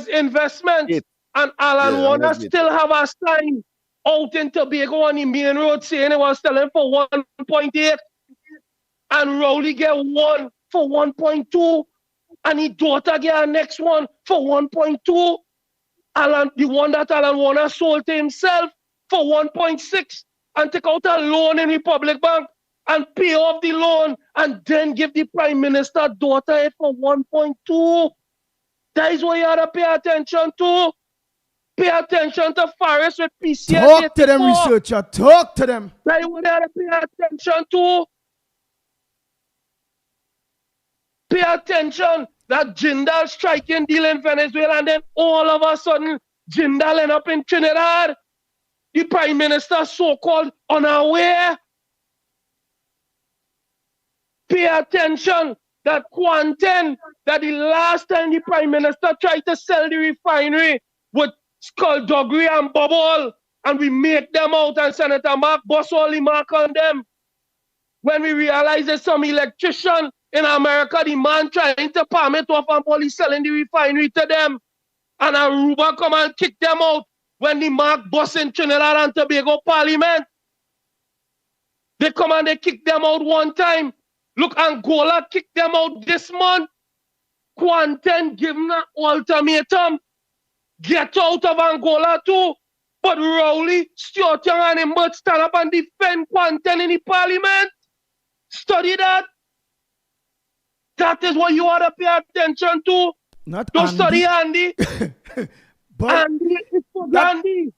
Investments and Alan Warner still have a sign out in Tobago on the main road saying it was selling for 1.8 and Rowley get one for 1.2 and his daughter get a next one for 1.2. The one that Alan Warner sold to himself for 1.6 and take out a loan in the public bank and pay off the loan and then give the Prime Minister daughter it for 1.2. That is what you have to pay attention to. Pay attention to Faris with PCS. Talk to them, researcher. Talk to them. That is what you have to pay attention to. Pay attention that Jindal striking deal in Venezuela and then all of a sudden Jindal end up in Trinidad. The Prime Minister so-called unaware. Pay attention that Quanten, that the last time the Prime Minister tried to sell the refinery with skullduggery and bubble, and we make them out and Senator Mark boss all the mark on them. When we realize there's some electrician in America, the man trying to palm it off and police selling the refinery to them, and Aruba come and kick them out when the Mark boss in Trinidad and Tobago Parliament. They come and they kick them out one time. Look, Angola kicked them out this month. Quanten give them an ultimatum. Get out of Angola too. But Rowley, Stuart Young and him both stand up and defend Quanten in the parliament. Study that. That is what you ought to pay attention to. Not Don't Andy. study Andy. Andy is for Andy.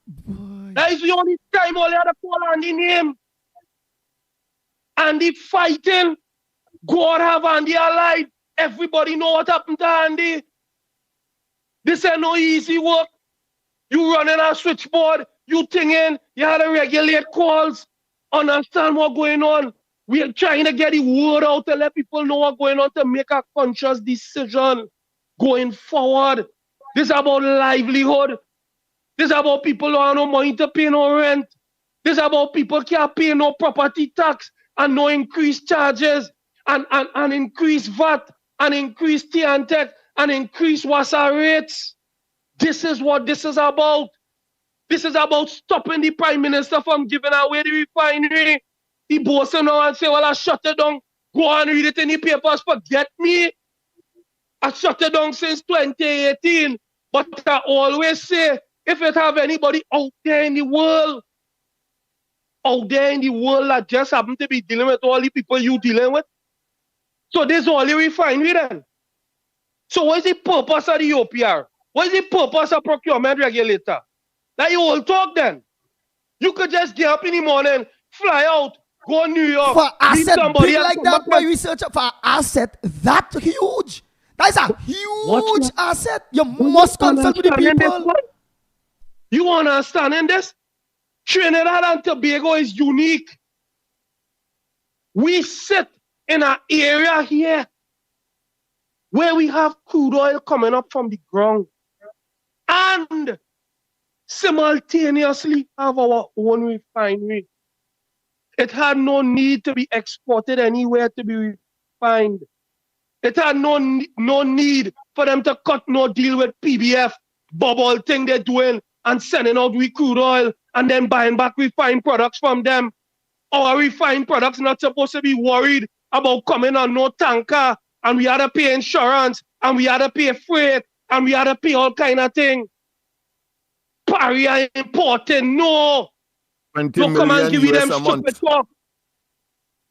That is the only time all you have to call Andy name. Andy fighting. God have Andy alive. Everybody know what happened to Andy. This ain't no easy work. You running a switchboard, you thinking, you had to regulate calls. understand what's going on. We are trying to get the word out to let people know what's going on to make a conscious decision going forward. This is about livelihood. This is about people who have no money to pay no rent. This is about people who can't pay no property tax and no increased charges and increased VAT and increased TNTech and increased WASA rates. This is what this is about. This is about stopping the Prime Minister from giving away the refinery. He boasts now and say, well, I shut it down. Go and read it in the papers. Forget me. I shut it down since 2018. But I always say, if it have anybody out there in the world that just happen to be dealing with all the people you dealing with, so this is all the refinery then. So what is the purpose of the OPR? What is the purpose of procurement regulator? That you all talk then. You could just get up in the morning, fly out, go to New York. For asset somebody big like that, by researcher, for asset that huge. That is a huge asset. You must consult with the people. You understanding this? Trinidad and Tobago is unique. We sit in an area here where we have crude oil coming up from the ground and simultaneously have our own refinery. It had no need to be exported anywhere to be refined. It had no need for them to cut no deal with PBF, bubble thing they're doing and sending out we crude oil and then buying back refined products from them. Our refined products not supposed to be worried about coming on no tanker and we had to pay insurance and we had to pay freight and we had to pay all kind of thing. Paria importing, no. Don't come and give me them stupid talk.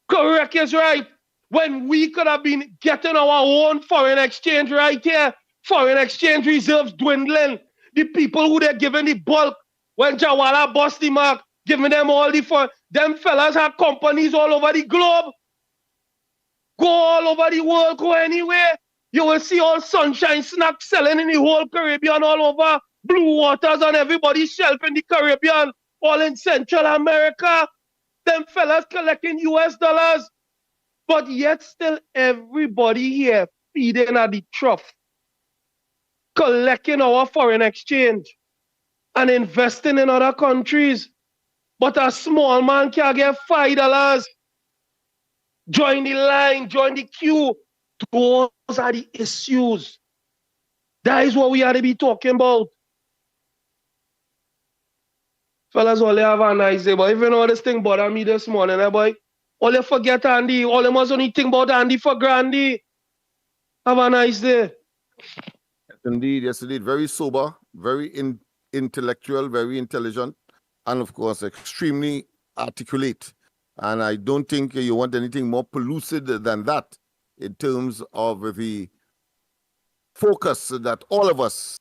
Correct is right. When we could have been getting our own foreign exchange right here, foreign exchange reserves dwindling. The people who they're giving the bulk, when Jawala bust the mark, giving them all the them fellas have companies all over the globe. Go all over the world, go anywhere. You will see all Sunshine snacks selling in the whole Caribbean, all over Blue Waters on everybody's shelf in the Caribbean, all in Central America. Them fellas collecting US dollars. But yet still everybody here feeding at the trough, collecting our foreign exchange and investing in other countries. But a small man can get $5. Join the line, join the queue. Those are the issues. That is what we ought to be talking about. Fellas, all they have a nice day. But if you know this thing bother me this morning, boy, all you forget Andy. All you must only think about Andy for Grandy. Have a nice day. Yes, indeed. Yes, indeed. Very sober, very intellectual, very intelligent, and of course, extremely articulate. And I don't think you want anything more pellucid than that in terms of the focus that all of us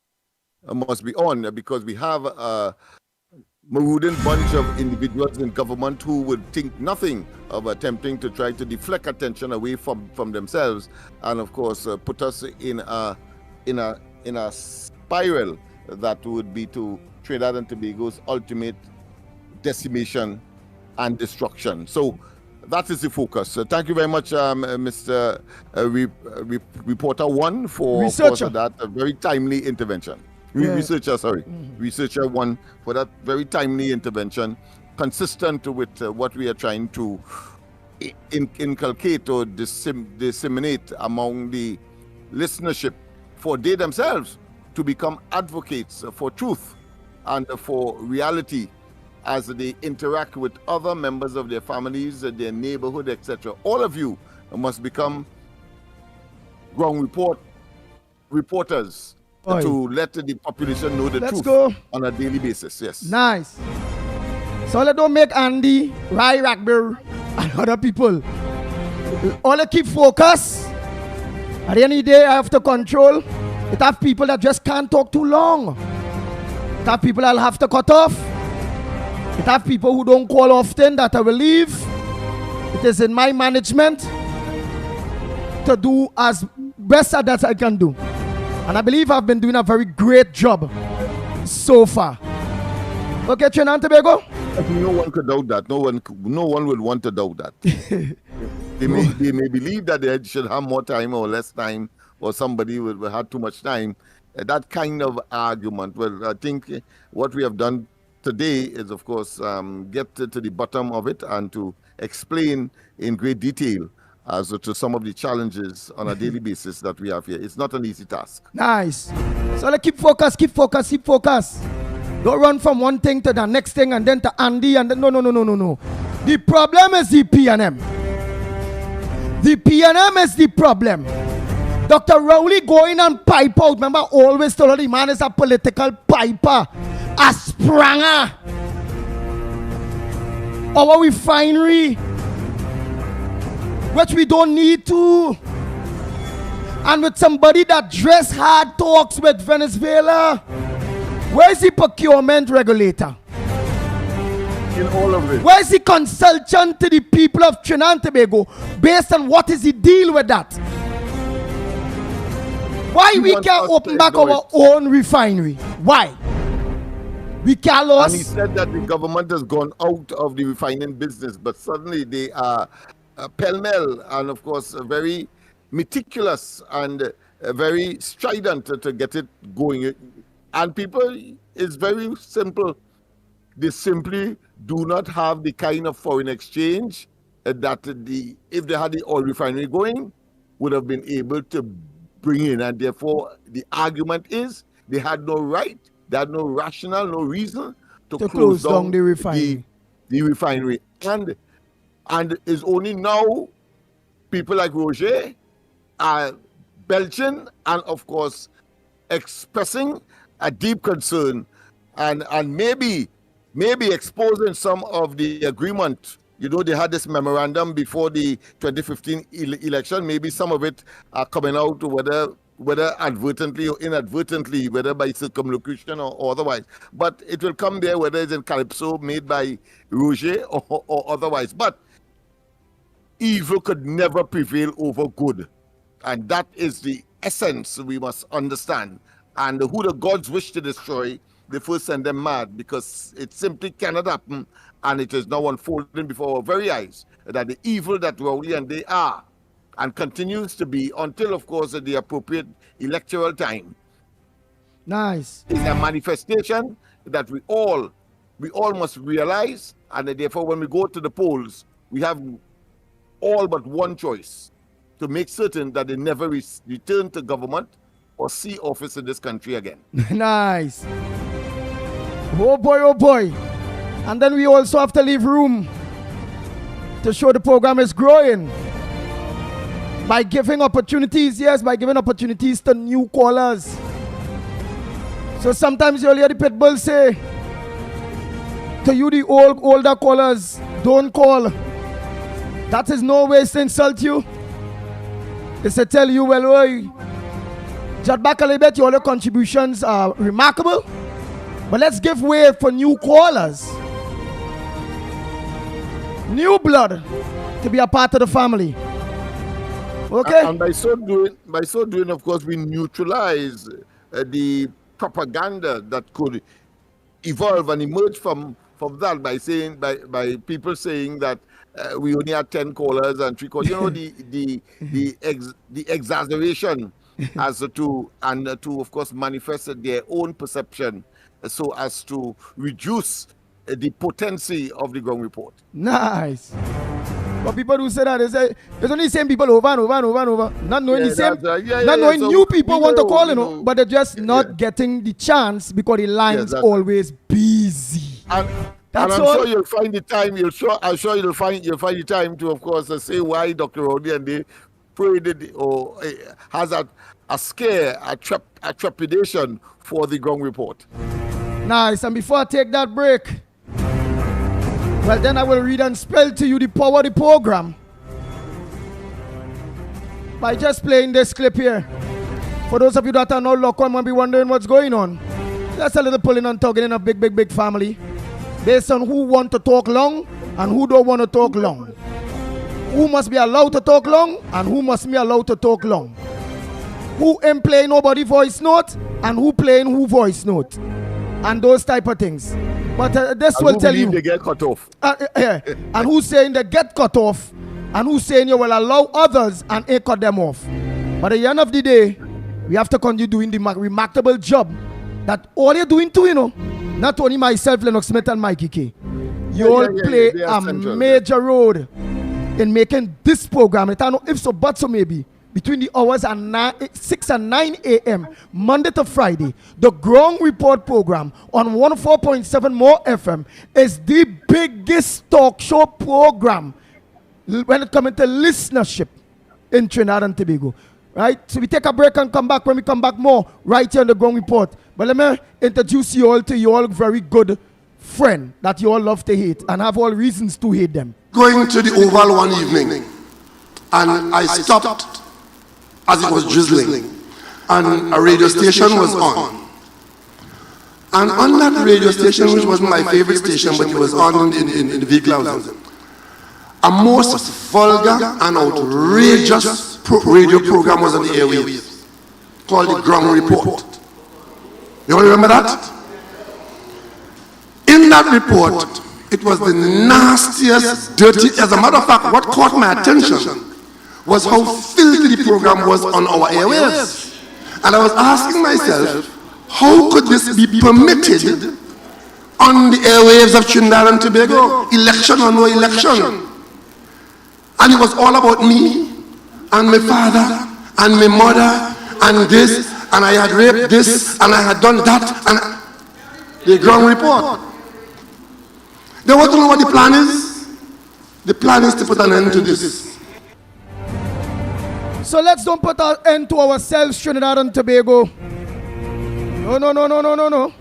must be on, because we have a marauding bunch of individuals in government who would think nothing of attempting to try to deflect attention away from themselves, and of course put us in a spiral that would be to Trinidad and Tobago's ultimate decimation and destruction. So that is the focus. Thank you very much, Mr. Reporter One, for that very timely intervention. Researcher One, for that very timely intervention, consistent with what we are trying to inculcate or disseminate among the listenership, for they themselves to become advocates for truth and for reality as they interact with other members of their families, their neighborhood, etc. All of you must become ground reporters to let the population know the truth on a daily basis. Yes. Nice. So let don't make Andy, Rai Ragbir, and other people. All keep focus. At the end of the day, I have to control. It have people that just can't talk too long. It have people I'll have to cut off. It have people who don't call often that I will leave. It is in my management to do as best as I can do. And I believe I've been doing a very great job so far. Okay, Trinidad and Tobago? No one could doubt that. No one would want to doubt that. They may believe that they should have more time or less time, or somebody will have too much time. That kind of argument. Well, I think what we have done today is, of course, get to the bottom of it and to explain in great detail as to some of the challenges on a daily basis that we have here. It's not an easy task. Nice. So let's keep focus. Don't run from one thing to the next thing and then to Andy and then no. The problem is the PNM. The PNM is the problem. Dr. Rowley going and pipe out. Remember, always told her the man is a political piper, a spranger. Our refinery, which we don't need to. And with somebody that dress hard talks with Venezuela. Where's the procurement regulator? In all of it. Where's the consultant to the people of Trinidad and Tobago based on what is the deal with that? Why we can't open back our own refinery? Why? We can't lose. And he said that the government has gone out of the refining business, but suddenly they are pell-mell and, of course, very meticulous and very strident to get it going. And people, it's very simple. They simply do not have the kind of foreign exchange that if they had the oil refinery going, would have been able to bring in. And therefore, the argument is they had no right, they had no rationale, no reason to close down the refinery. The refinery. And it's only now people like Roger are belching and, of course, expressing a deep concern and maybe exposing some of the agreement. You know, they had this memorandum before the 2015 election. Maybe some of it are coming out, whether advertently or inadvertently, whether by circumlocution or otherwise. But it will come there, whether it's in Calypso made by Roger or otherwise. But evil could never prevail over good. And that is the essence we must understand. And who the gods wish to destroy, they first send them mad, because it simply cannot happen. And it is now unfolding before our very eyes that the evil that Rowley and they are and continues to be until, of course, at the appropriate electoral time. Nice. It's a manifestation that we all must realize, and therefore when we go to the polls, we have all but one choice: to make certain that they never return to government or see office in this country again. Nice. Oh boy. And then we also have to leave room to show the program is growing by giving opportunities, by giving opportunities to new callers. So sometimes you'll hear the pit bull say to you, the older callers, don't call. That is no way to insult you. It's to tell you, well, oi, jot back a little bit, your contributions are remarkable, but let's give way for new callers, new blood to be a part of the family. Okay? And by so doing, of course, we neutralize the propaganda that could evolve and emerge from that by people saying that we only had 10 callers and 3 callers. You know, the exaggeration as to of course manifest their own perception so as to reduce the potency of the ground report. Nice. But people who say that, they say there's only the same people over and over. Not knowing the same. Not knowing new people want to call, but they're just not getting the chance because the line's always busy. And I'm sure you'll find the time. I'm sure you'll find the time to, of course, say why Dr. Rowley and they prayed or has a scare, a trepidation for the ground report. Nice. And before I take that break, well, then I will read and spell to you the power of the program by just playing this clip here. For those of you that are not local and might be wondering what's going on, that's a little pulling and tugging in a big family based on who want to talk long and who don't want to talk long. Who must be allowed to talk long and who must be allowed to talk long. Who ain't playing nobody voice note and who playing who voice note. And those type of things. But this And will who tell believe you. they get cut off. And who's saying they get cut off, and who's saying you will allow others and ain't cut them off. But at the end of the day, we have to continue doing the remarkable job that all you're doing too, not only myself, Lennox Smith and Mikey K. You all play a major role in making this program. I don't know if so, but so maybe. Between the hours of 6 and 9 a.m., Monday to Friday, the Ground Report program on 104.7 More FM is the biggest talk show program when it comes to listenership in Trinidad and Tobago. Right? So we take a break and come back. When we come back more, right here on the Ground Report. But let me introduce you all to your very good friend that you all love to hate and have all reasons to hate them. Going to the Oval one evening, and I stopped as it was drizzling, and a radio station was on. And on that radio station, which wasn't my favorite station, but it was on in the vehicle I was in, a most vulgar and outrageous radio program was on the airwaves, called the Ground Report. You all remember that? In that report, it was the nastiest, dirty, as a matter of fact, what caught my attention was how filthy the program was on our airwaves. And I was asking myself, how could this be permitted on the airwaves of Trinidad and Tobago? Election or no election. And it was all about me, and my father, and my mother, and this, and I had raped this, and I had done that, and the Ground Report. They want to know what the plan is? The plan is to put an end to this. So let's don't put an end to ourselves, Trinidad and Tobago. No.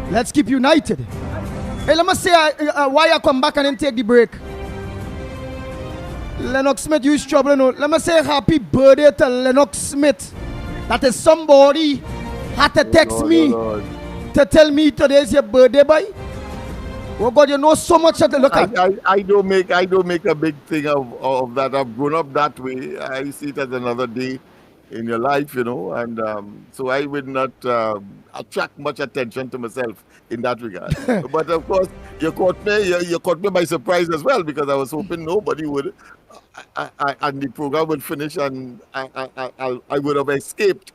Let's keep united. Hey, let me say why I come back and then take the break. Lennox Smith, you is trouble. No. Let me say happy birthday to Lennox Smith. That is somebody had to text me to tell me today is your birthday, boy. Oh God, you know so much at the look at. I don't make a big thing of that. I've grown up that way. I see it as another day in your life, and so I would not attract much attention to myself in that regard. But of course, you caught me by surprise as well, because I was hoping nobody would, and the program would finish, and I would have escaped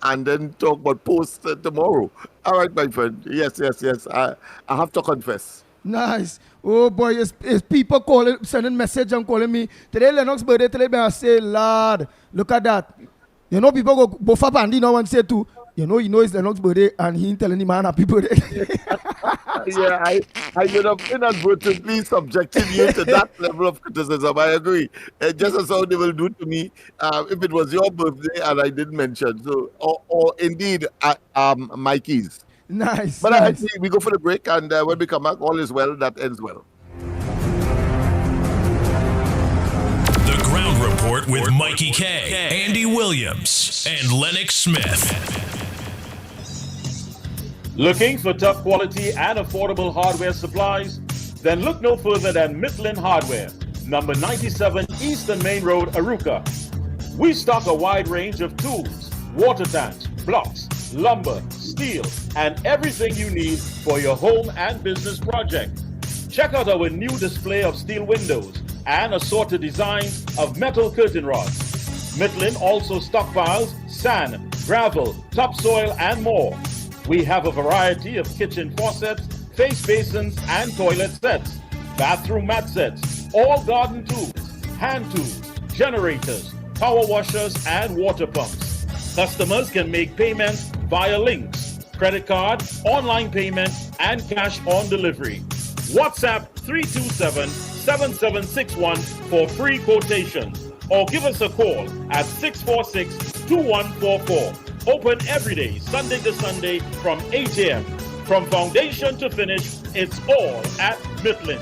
and then talk about post tomorrow. All right, my friend. Yes. I have to confess. Nice. Oh boy, it's people sending message and calling me. Today Lennox birthday, today I say, Lord, look at that. People go both up and now and say too, it's Lennox birthday and he ain't telling him happy birthday. Yeah, I would have inadvertently subjected you to that level of criticism. I agree. Just as how they will do to me if it was your birthday and I didn't mention. So, or indeed, Mikey's. Nice. But I think we go for the break, and when we come back, all is well that ends well. The Ground Report with Mikey K, Andy Williams, and Lennox Smith. Looking for top quality and affordable hardware supplies? Then look no further than Mitlin Hardware, number 97 Eastern Main Road, Arouca. We stock a wide range of tools, water tanks, blocks, lumber, steel, and everything you need for your home and business project. Check out our new display of steel windows and assorted designs of metal curtain rods. Mitlin also stockpiles sand, gravel, topsoil, and more. We have a variety of kitchen faucets, face basins, and toilet sets, bathroom mat sets, all garden tools, hand tools, generators, power washers, and water pumps. Customers can make payments via links, credit card, online payment, and cash on delivery. WhatsApp 327-7761 for free quotations, or give us a call at 646-2144. Open every day, Sunday to Sunday from 8 a.m. From foundation to finish, it's all at Mitlin.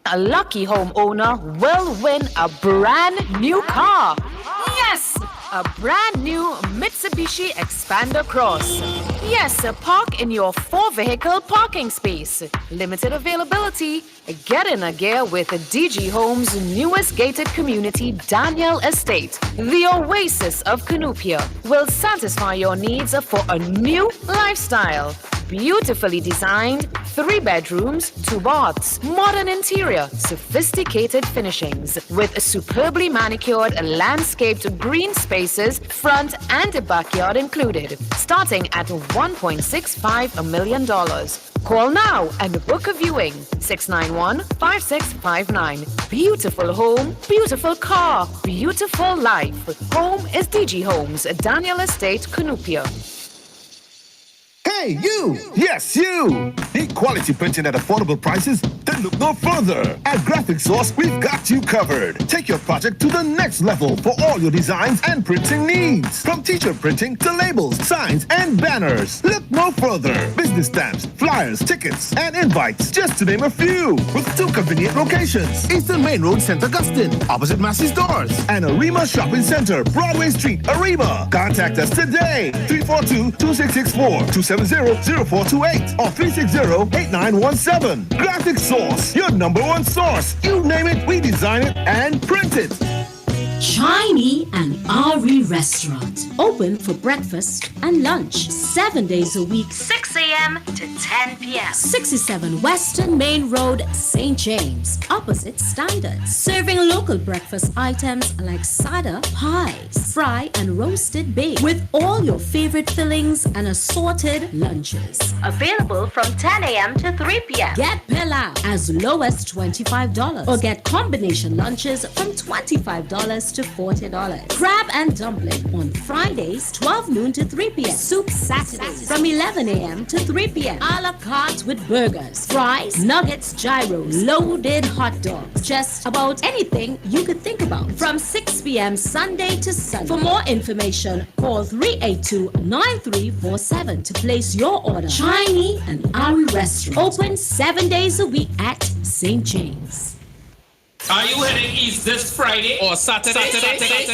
A lucky homeowner will win a brand new car. Yes! A brand new Mitsubishi Xpander Cross. Yes, park in your 4-vehicle parking space. Limited availability. Get in a gear with DG Homes' newest gated community, Daniel Estate. The oasis of Canoopia will satisfy your needs for a new lifestyle. Beautifully designed, 3 bedrooms, 2 baths, modern interior, sophisticated finishings, with superbly manicured landscaped green spaces, front and backyard included, starting at $1.65 million. Call now and book a viewing. 691-5659. Beautiful home, beautiful car, beautiful life. Home is DG Homes, Daniel Estate, Canoopia. Hey, you! Yes, you! Need quality printing at affordable prices? Then look no further. At Graphic Source, we've got you covered. Take your project to the next level for all your designs and printing needs. From t-shirt printing to labels, signs, and banners. Look no further. Business stamps, flyers, tickets, and invites, just to name a few. With 2 convenient locations. Eastern Main Road, St. Augustine, opposite Massey Stores. And Arima Shopping Center, Broadway Street, Arima. Contact us today. 342-2664, 270-0428 or 360-8917. Graphic Source, your #1 source. You name it, we design it and print it. Chinese and Ari Restaurant. Open for breakfast and lunch 7 days a week, 6 a.m. to 10 p.m. 67 Western Main Road, St. James, opposite Steiners. Serving local breakfast items like sada, pies, fry and roasted baked, with all your favorite fillings and assorted lunches. Available from 10 a.m. to 3 p.m. Get pilau as low as $25 or get combination lunches from $25 to $40. Crab and dumpling on Fridays, 12 noon to 3 p.m. Soup Saturdays from 11 a.m. to 3 p.m. A la carte with burgers, fries, nuggets, gyros, loaded hot dogs. Just about anything you could think about. From 6 p.m. Sunday to Sunday. For more information, call 382-9347 to place your order. Chinese and Ari Restaurant. Open 7 days a week at St. James. Are you heading east this Friday or Saturday?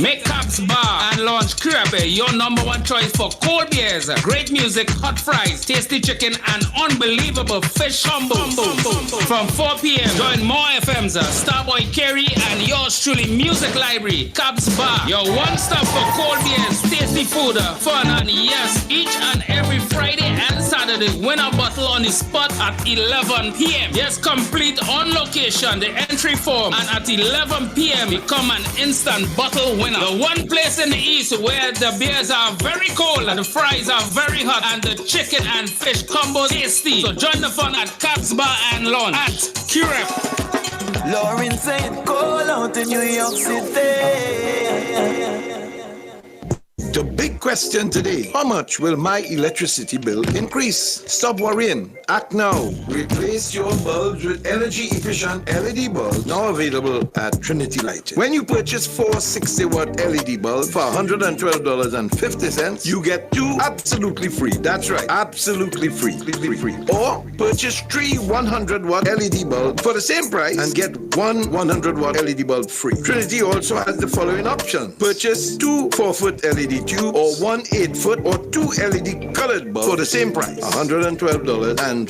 Make Cobb's Bar and Lounge Crabbe your #1 choice for cold beers, great music, hot fries, tasty chicken, and unbelievable fish combos. From 4 p.m., join more FM's Starboy Kerry and yours truly Music Library. Cobb's Bar, your one stop for cold beers, tasty food, fun, and yes, each and every Friday and Saturday, win a bottle on the spot at 11 p.m. Yes, complete on location, the entry form. And at 11 p.m., become an instant bottle winner. The one place in the East where the beers are very cold, and the fries are very hot, and the chicken and fish combo tasty. So join the fun at Cabs Bar and Lawn at Curep. Lauren said, call out in New York City. The big question today, how much will my electricity bill increase? Stop worrying. Act now. Replace your bulbs with energy-efficient LED bulbs now available at Trinity Lighting. When you purchase 4 60-watt LED bulbs for $112.50, you get 2 absolutely free. That's right, absolutely free. Or purchase 3 100-watt LED bulbs for the same price and get 1 100-watt LED bulb free. Trinity also has the following options. Purchase 2 4-foot LED tube or 1 8-foot or 2 LED colored bulbs for the same price, $112.50.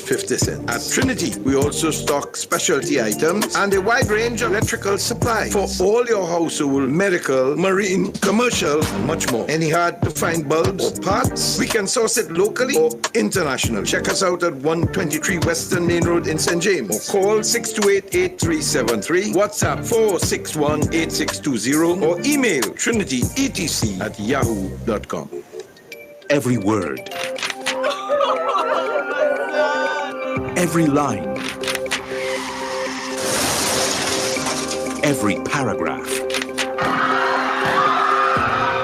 At Trinity, we also stock specialty items and a wide range of electrical supply for all your household, medical, marine, commercial, and much more. Any hard to find bulbs or parts, we can source it locally or internationally. Check us out at 123 Western Main Road in St. James or call 628-8373, WhatsApp 461-8620 or email trinityetc@yahoo.com. Every word, every line, every paragraph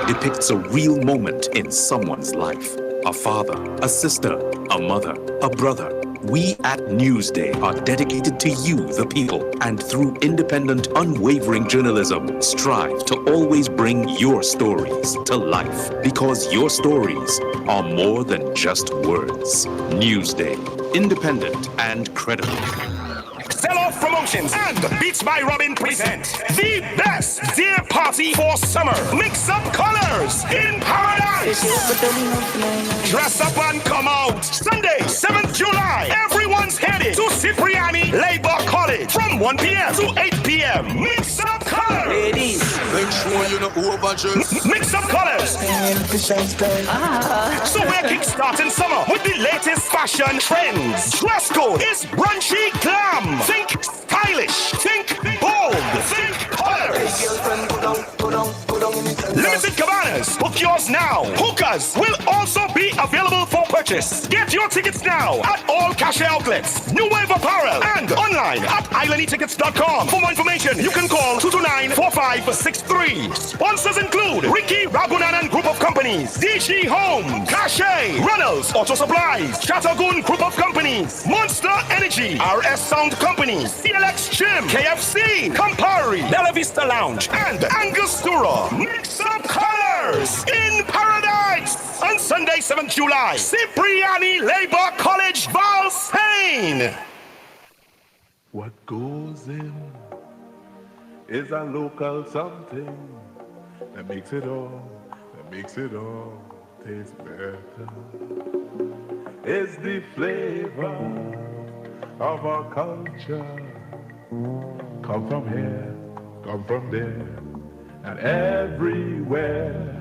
depicts a real moment in someone's life. A father, a sister, a mother, a brother. We at Newsday are dedicated to you, the people, and through independent, unwavering journalism, strive to always bring your stories to life, because your stories are more than just words. Newsday, independent and credible. Sell-off promotion. promotions, and Beats by Robin present the best deer party for summer. Mix up colors in paradise. Dress up and come out. Sunday, 7th July. Everyone's headed to Cipriani Labor College from 1 p.m. to 8 p.m. Mix up colors. Ladies, make sure you know overdress. Mix up colors. So we're kickstarting summer with the latest fashion trends. Dress code is brunchy glam. Think stylish. Think bold. Think colors. Limited cabanas. Book yours now. Hookahs will also be available for purchase. Get your tickets now at all cash outlets, New Wave Apparel, and online at islandetickets.com. For more information, you can call 229-4563. Sponsors include Ricky Ragunan and Group of Companies, DG Home, Cache, Reynolds Auto Supplies, Chattagoon Group of Companies, Monster Energy, RS Sound Company, CLX Gym, KFC, Campari, Bella Vista Lounge, and Angostura. Mix up colors in paradise on Sunday, 7th July. Cipriani Labor College, Val, Spain. What goes in is a local something that makes it all taste better. It's the flavor of our culture. Come from here, come from there, and everywhere.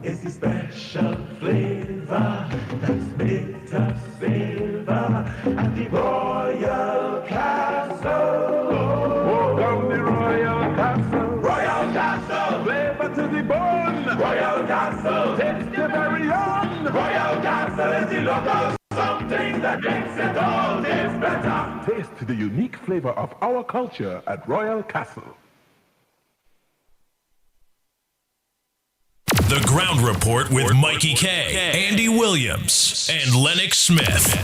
It's the special flavor that's made us savor at the Royal Castle. Oh, come the Royal Castle. Royal Castle. Flavor to the bone. Royal Castle. Taste the very own. Royal Castle is the local something that makes it all taste better. Taste the unique flavor of our culture at Royal Castle. The Ground Report with Mikey K, Andy Williams, and Lennox Smith.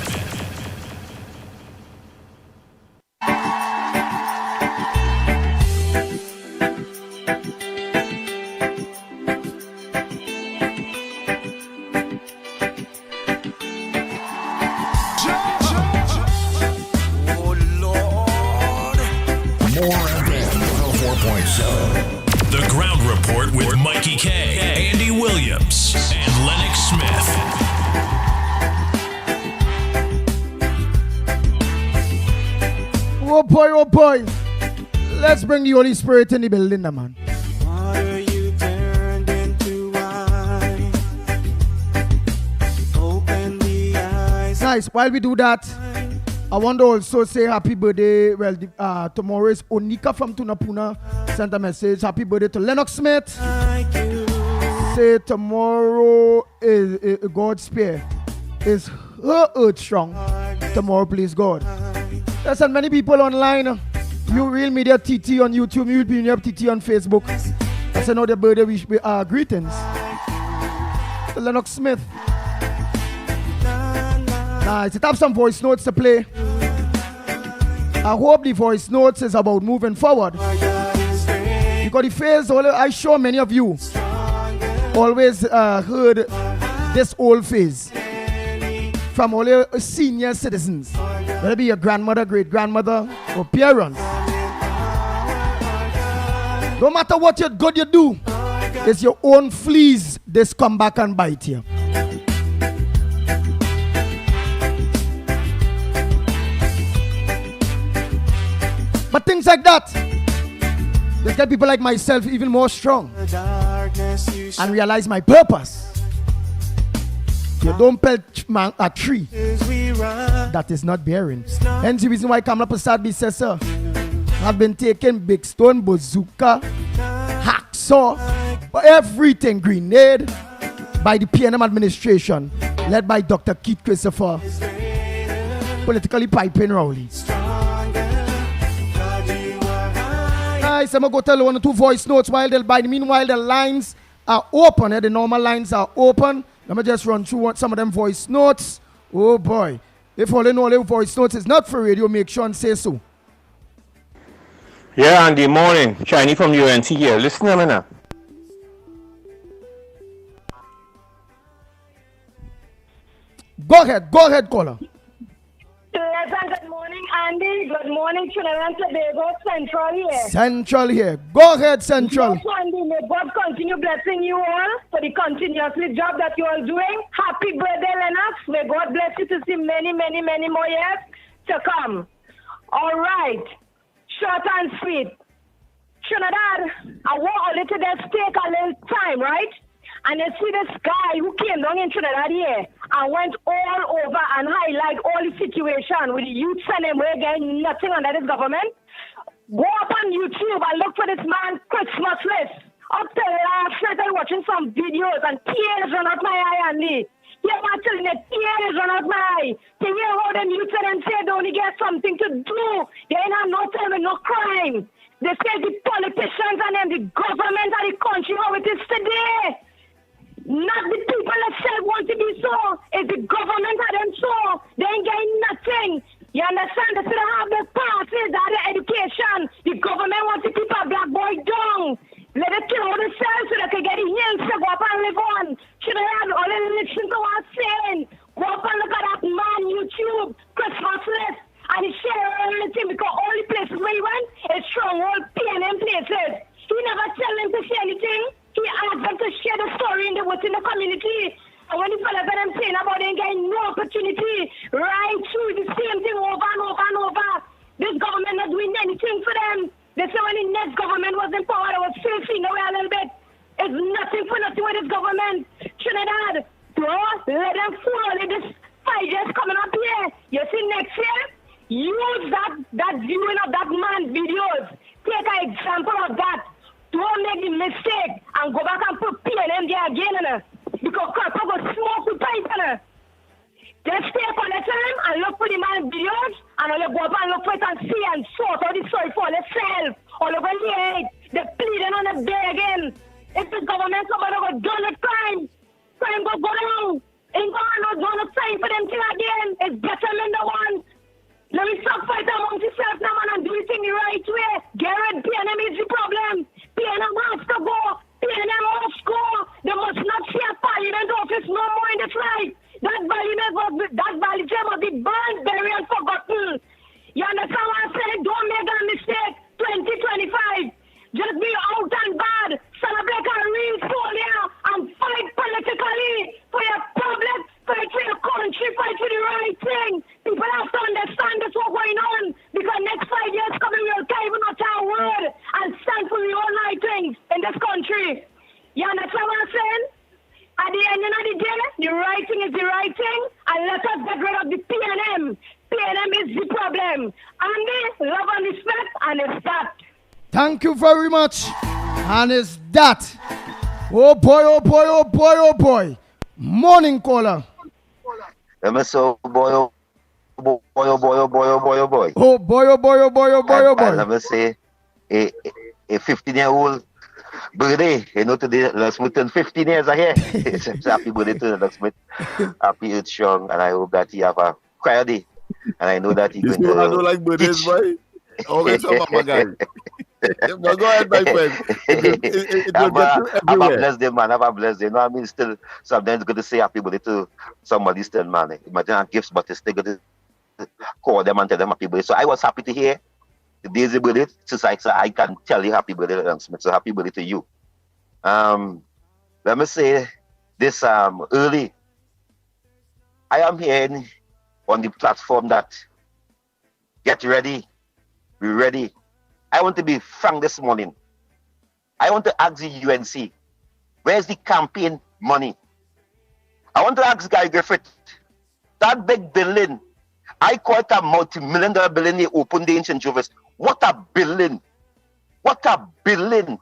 The Ground Report with Mikey K, Andy Williams, and Lennox Smith. Oh boy. Let's bring the Holy Spirit in the building, man. Water you turned into wine. Open the eyes. Nice. While we do that, I want to also say happy birthday. Well, tomorrow is Onika from Tunapuna. Sent a message. Happy birthday to Lennox Smith. Say tomorrow is God's Spear. Is her earth strong. Tomorrow, please God. There's so many people online. You Real Media TT on YouTube. You will be up TT on Facebook. I said, no, the birthday wish greetings to Lennox Smith. Nice. It have some voice notes to play. I hope the voice notes is about moving forward. Because the phase, I sure many of you always heard this old phase from all your senior citizens. Whether it be your grandmother, great-grandmother, or parents. No matter what good you do, it's your own fleas this come back and bite you. But things like that, they get people like myself even more strong and realize my purpose. You don't pelt a tree that is not bearing. Hence the reason why Kamala Prasad B says, sir, have been taking big stone, bazooka, hacksaw, everything, grenade by the PNM administration, led by Dr. Keith Christopher, politically piping Rowley. Nice, I'm going to go tell you 1 or 2 voice notes while they'll buy. Meanwhile, the lines are open. The normal lines are open. Let me just run through some of them voice notes. Oh boy. If all in all, the voice notes is not for radio, make sure and say so. Yeah, Andy, morning. Shiny from UNT here. Listen to me now. Go ahead, caller. Pleasant good morning, Andy. Good morning, Trinidad and Tobago. Central here. Central here. Go ahead, Central. Yes, Andy. May God continue blessing you all for the continuously job that you are doing. Happy birthday, Lennox. May God bless you to see many, many, many more years to come. All right. Short and sweet. Trinidad, I want a little bit take a little time, right? And you see this guy who came down in Trinidad here and went all over and highlight all the situation with the youth and them we're getting nothing under this government. Go up on YouTube and look for this man Christmas list. Up till last night I watching some videos and tears run out my eye, Andy. Yeah, I'm telling you, tears run out my eye. To hear how them youth and them say they only get something to do. They ain't have no time and no crime. They say the politicians and then the government of the country how it is today. Not the people that said want to be so. It's the government of them so. They ain't getting nothing. You understand? They still have the passes, the education. The government wants to keep a black boy down. Let it kill themselves so they can get the hills to go up and live on. Should I have all the listen to what I'm saying? Go up and look at that man YouTube, Christmas list. And he share everything because all the places where he went is stronghold PNM places. He never tell them to say anything. He asked them to share the story within the community. And when the fellas that I'm saying about they ain't getting no opportunity, right through the same thing over and over and over. This government not doing anything for them. They say when the next government was in power, they was filthy away a little bit. It's nothing for nothing with this government. Trinidad, bro, let them fool this 5 years coming up here. You see next year, use that viewing of that man's videos. Take an example of that. Don't make the mistake and go back and put PNM there again, because Corpo go smoke with pipe. Just stay for the time and look for the man's videos, and all you go up and look for it and see and sort out the story for yourself. All you go here, they're pleading on the begging. If the government somebody go do the crime go down. Ain't going no time for them thing again. It's better than the one. Let me stop fighting amongst yourself now, man, and do it in the right way. Garrett, PNM is the problem. PNM has to go. PNM must go. They must not see a parliament office no more in this life. That parliament must be burned, buried, and forgotten. You understand what I'm saying? Don't make a mistake. 2025. Just be out and bad. Celebrate a real soldier and fight politically for your problem, fight for your country, fight for the right thing. People have to understand that's what's going on, because next 5 years coming we'll can't even utter a word and stand for the own right things in this country. You understand what I'm saying? At the end of the day, the right thing is the right thing, and let us get rid of the PNM. PNM is the problem. Andy, love and respect, and it's that. Thank you very much. And it's that. Oh boy, oh boy, oh boy, oh boy. Morning caller. So boy, oh boy, oh boy, oh boy, oh boy, oh boy. Oh boy, oh boy, oh boy, oh boy, oh boy. Let me say, a 15-year-old birthday. You know, today, let's turn 15 years ahead. So happy birthday to Lennox Smith. Happy it's strong, and I hope that he have a quiet day. And I know that he's going to. I don't like birthdays, boy. Always a mama guy. But go ahead, my friend. It will get you everywhere. Have a blessed day, man. Have a blessed day. You know what I mean? Still, sometimes good to say happy birthday to somebody still, man. Imagine have gifts, but it's still good to call them and tell them happy birthday. So I was happy to hear the day's birthday. So I can tell you happy birthday, Lennox Smith. So happy birthday to you. Let me say this early. I am here on the platform that get ready. Be ready. I want to be frank this morning. I want to ask the UNC, where's the campaign money? I want to ask Guy Griffith, that big building, I call it a multi-million-dollar building they opened in St. Jovis. What a building. What a building.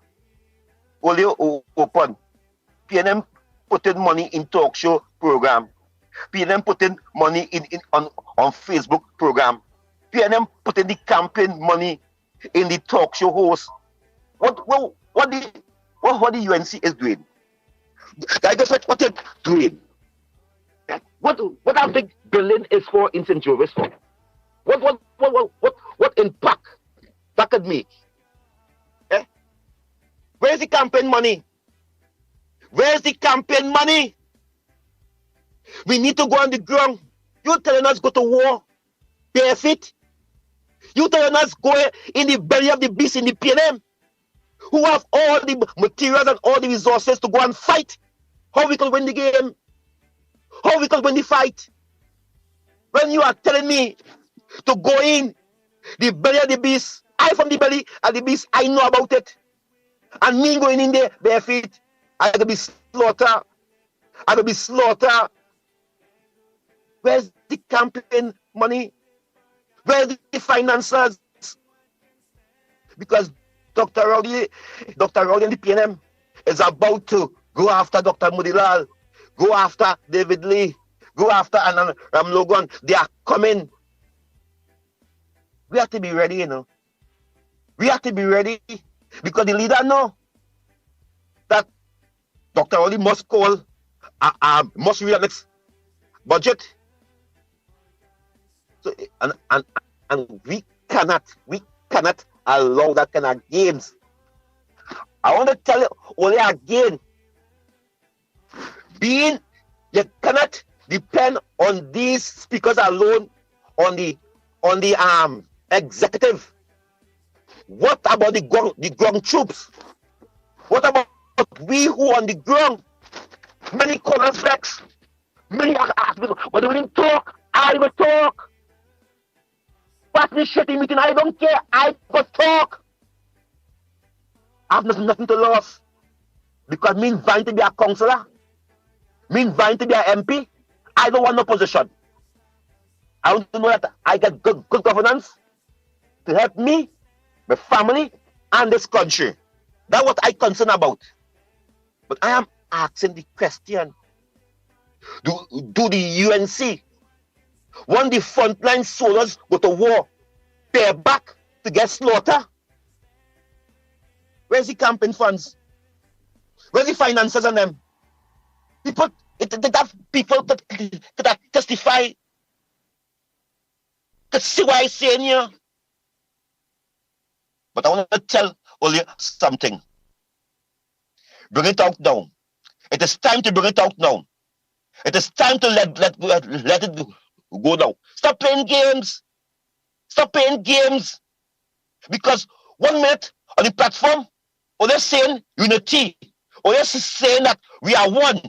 Only open. PNM put in money in talk show program. PNM put in money on Facebook program. PNM put in the campaign money in the talk show host. What the UNC is doing? I guess what they're doing. What a big building is for in St. Jovis for? What impact that could make? Where's the campaign money? Where's the campaign money? We need to go on the ground. You're telling us go to war barefoot? You tell us go in the belly of the beast in the PNM, who have all the materials and all the resources to go and fight. How we can win the game? How we can win the fight? When you are telling me to go in the belly of the beast, I from the belly of the beast, I know about it. And me going in there bare feet, I gotta be slaughtered. I gotta be slaughtered. Where's the campaign money? Where's the financiers? Because Dr. Rowley and the PNM is about to go after Dr. Mudilal, go after David Lee, go after Anand Ram Logan. They are coming. We have to be ready, you know. We have to be ready because the leader know that Dr. Rowley must call, must read next budget. So, and we cannot allow that kind of games. I want to tell you only again, you cannot depend on these speakers alone, on the executive. What about the ground troops? What about we who on the ground? Many callers vex. Many ask me, but they will talk. I will talk. Pass me shitty meeting, I don't care. I will talk. I have nothing to lose. Because me vying to be a councillor, me vying to be an MP, I don't want no position. I want to know that I get good governance to help me, my family, and this country. That's what I'm concerned about. But I am asking the question, do the UNC, when the frontline soldiers go to war, pay back to get slaughter? Where's the campaign funds? Where's the finances on them? People, that people that testify to see what I'm saying here. But I want to tell you something. Bring it out now. It is time to bring it out now. It is time to let it go now. Stop playing games. Stop playing games. Because 1 minute on the platform, or they're saying unity, or they're saying that we are one.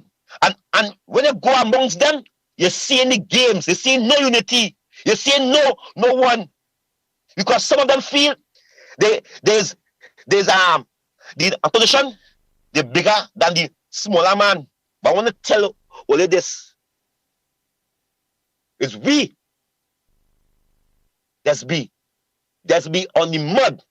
And when you go amongst them, you're seeing the games, you're seeing no unity, you're seeing no one. Because some of them feel there's the opposition, they're bigger than the smaller man. But I want to tell you only this. It's we that's be on the mud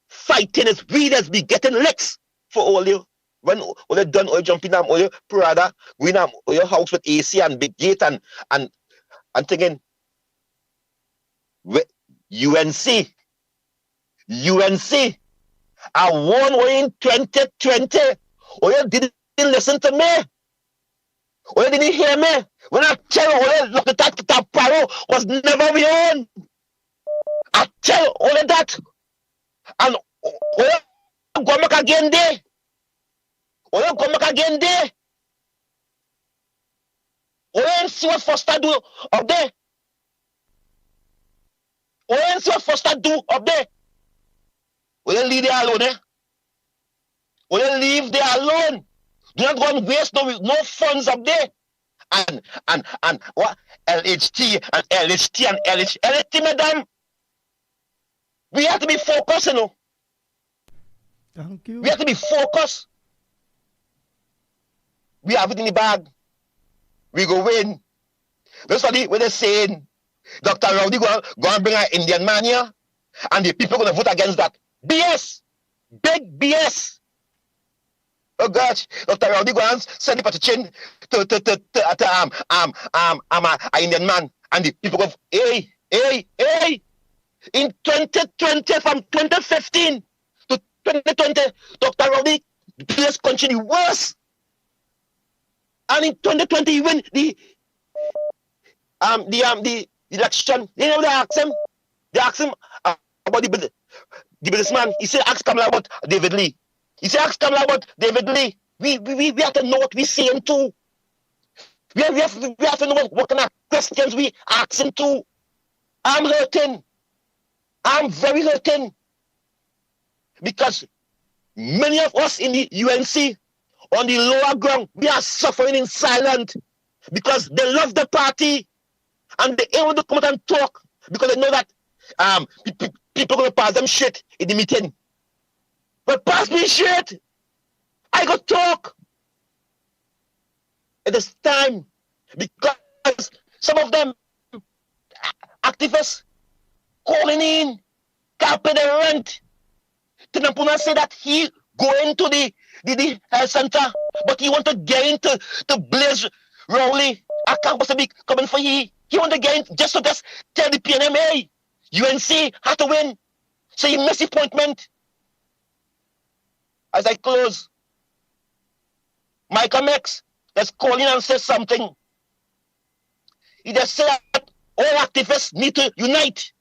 fighting. It's we that's be getting licks for all you. When all you done, all you jumping down, all you Prada, going down all your house with AC and big gate and thinking UNC, I won in 2020. Or you didn't listen to me. Or you didn't hear me. When I tell you, look at that Paro was never my own. I tell all of that. And go back again there. Or you come back again there. Or you see what Foster do up there. Or you see what Foster do up there. Or you leave there alone, eh? Or you leave there alone. Do not go and waste no funds up there. And what? LHT and LHT and LHT, madam. We have to be focused, you know. Thank you. We have to be focused. We have it in the bag. We go win. That's what they're saying. Dr. Rowdy go and bring an Indian man here, and the people going to vote against that. BS. Big BS. Oh gosh, Dr. Rowdy go and send the petition to an Indian man, and the people go, hey. In 2020, from 2015 to 2020, Dr. Rowdy, the place continued worse. And in 2020, he win the election. You know what they asked him? They asked him about the businessman. He said, ask Kamala about David Lee. He said, ask Kamala about David Lee. We have to know what we're saying too. We have to know what kind of questions we asking too. I'm hurting. I'm very hurting because many of us in the UNC on the lower ground, we are suffering in silence because they love the party and they ain't want to come out and talk because they know that people are going to pass them shit in the meeting. But pass me shit. I got talk. It is time because some of them activists calling in, can't pay the rent. Tinapuna said that he going to the health center, but he want to get into the Blaze Rowley. I can't possibly coming for he. He want to get in just to tell the PNMA. UNC had to win. So he missed the appointment. As I close, Michael X just call in and say something. He just said that all activists need to unite.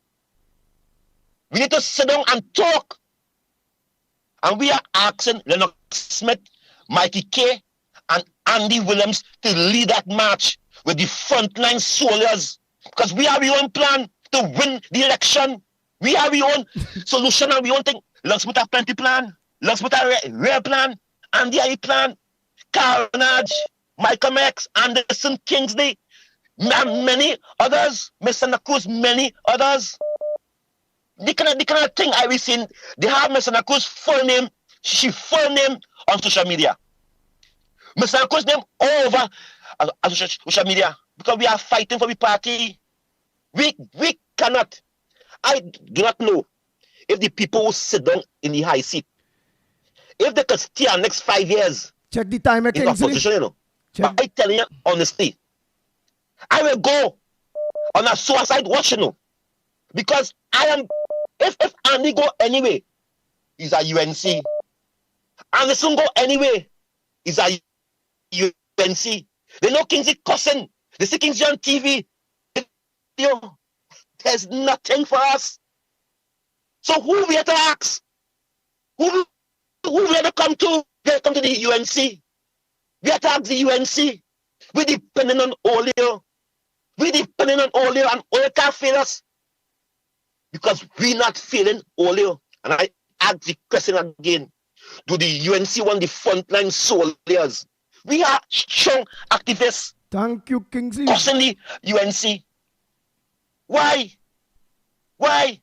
We need to sit down and talk. And we are asking Lennox Smith, Mikey K, and Andy Williams to lead that march with the frontline soldiers. Because we have our own plan to win the election. We have our own solution and we own thing. Lennox Smith have plenty plan. Lennox Smith have rare plan. Andy have a plan. Carnage, Michael X, Anderson, Kingsley, many others. Mr. Nakus, many others. The kind of thing I was seen, they have Mr. Nakus' full name, she full name on social media. Mr. Nakus' name all over on social media because we are fighting for the party. We cannot. I do not know if the people will sit down in the high seat. If they could stay our next 5 years. Check the time, in opposition, you know. But I tell you honestly, I will go on a suicide watch, you know, because I am. If Andy go anyway, he's a UNC. Anderson go anyway, he's a UNC. They know Kingsley cussing. They see Kingsley on TV. There's nothing for us. So who we have to ask? Who we have to come to? We have to come to the UNC. We have to ask the UNC. We're depending on oil. We're depending on oil and oil can't fail us. Because we're not feeling oil. And I ask the question again. Do the UNC want the frontline soldiers? We are strong activists. Thank you, Kingsley. Constantly UNC. Why? Why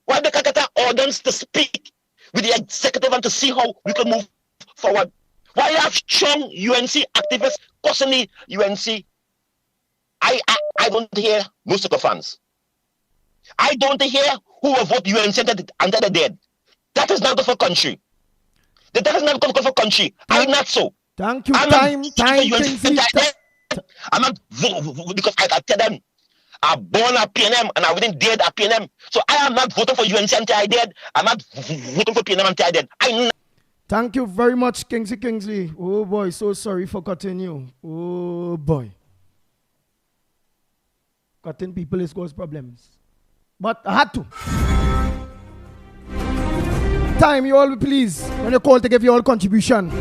they can't get our audience to speak with the executive and to see how we can move forward? Why have strong UNC activists constantly UNC? I don't hear most of the fans. I don't hear who will vote UNC until they're dead. That is not good for country. That is not good for country. I'm not so. Thank you. I'm not because I tell them I'm born at PNM and I wouldn't dead at PNM. So I am not voting for UNC until I dead. I'm not voting for PNM until I dead. Thank you very much, Kingsley. Oh boy, so sorry for cutting you. Oh boy. Cutting people is cause problems. But I had to. Time, you all please. When you call to give your all contribution,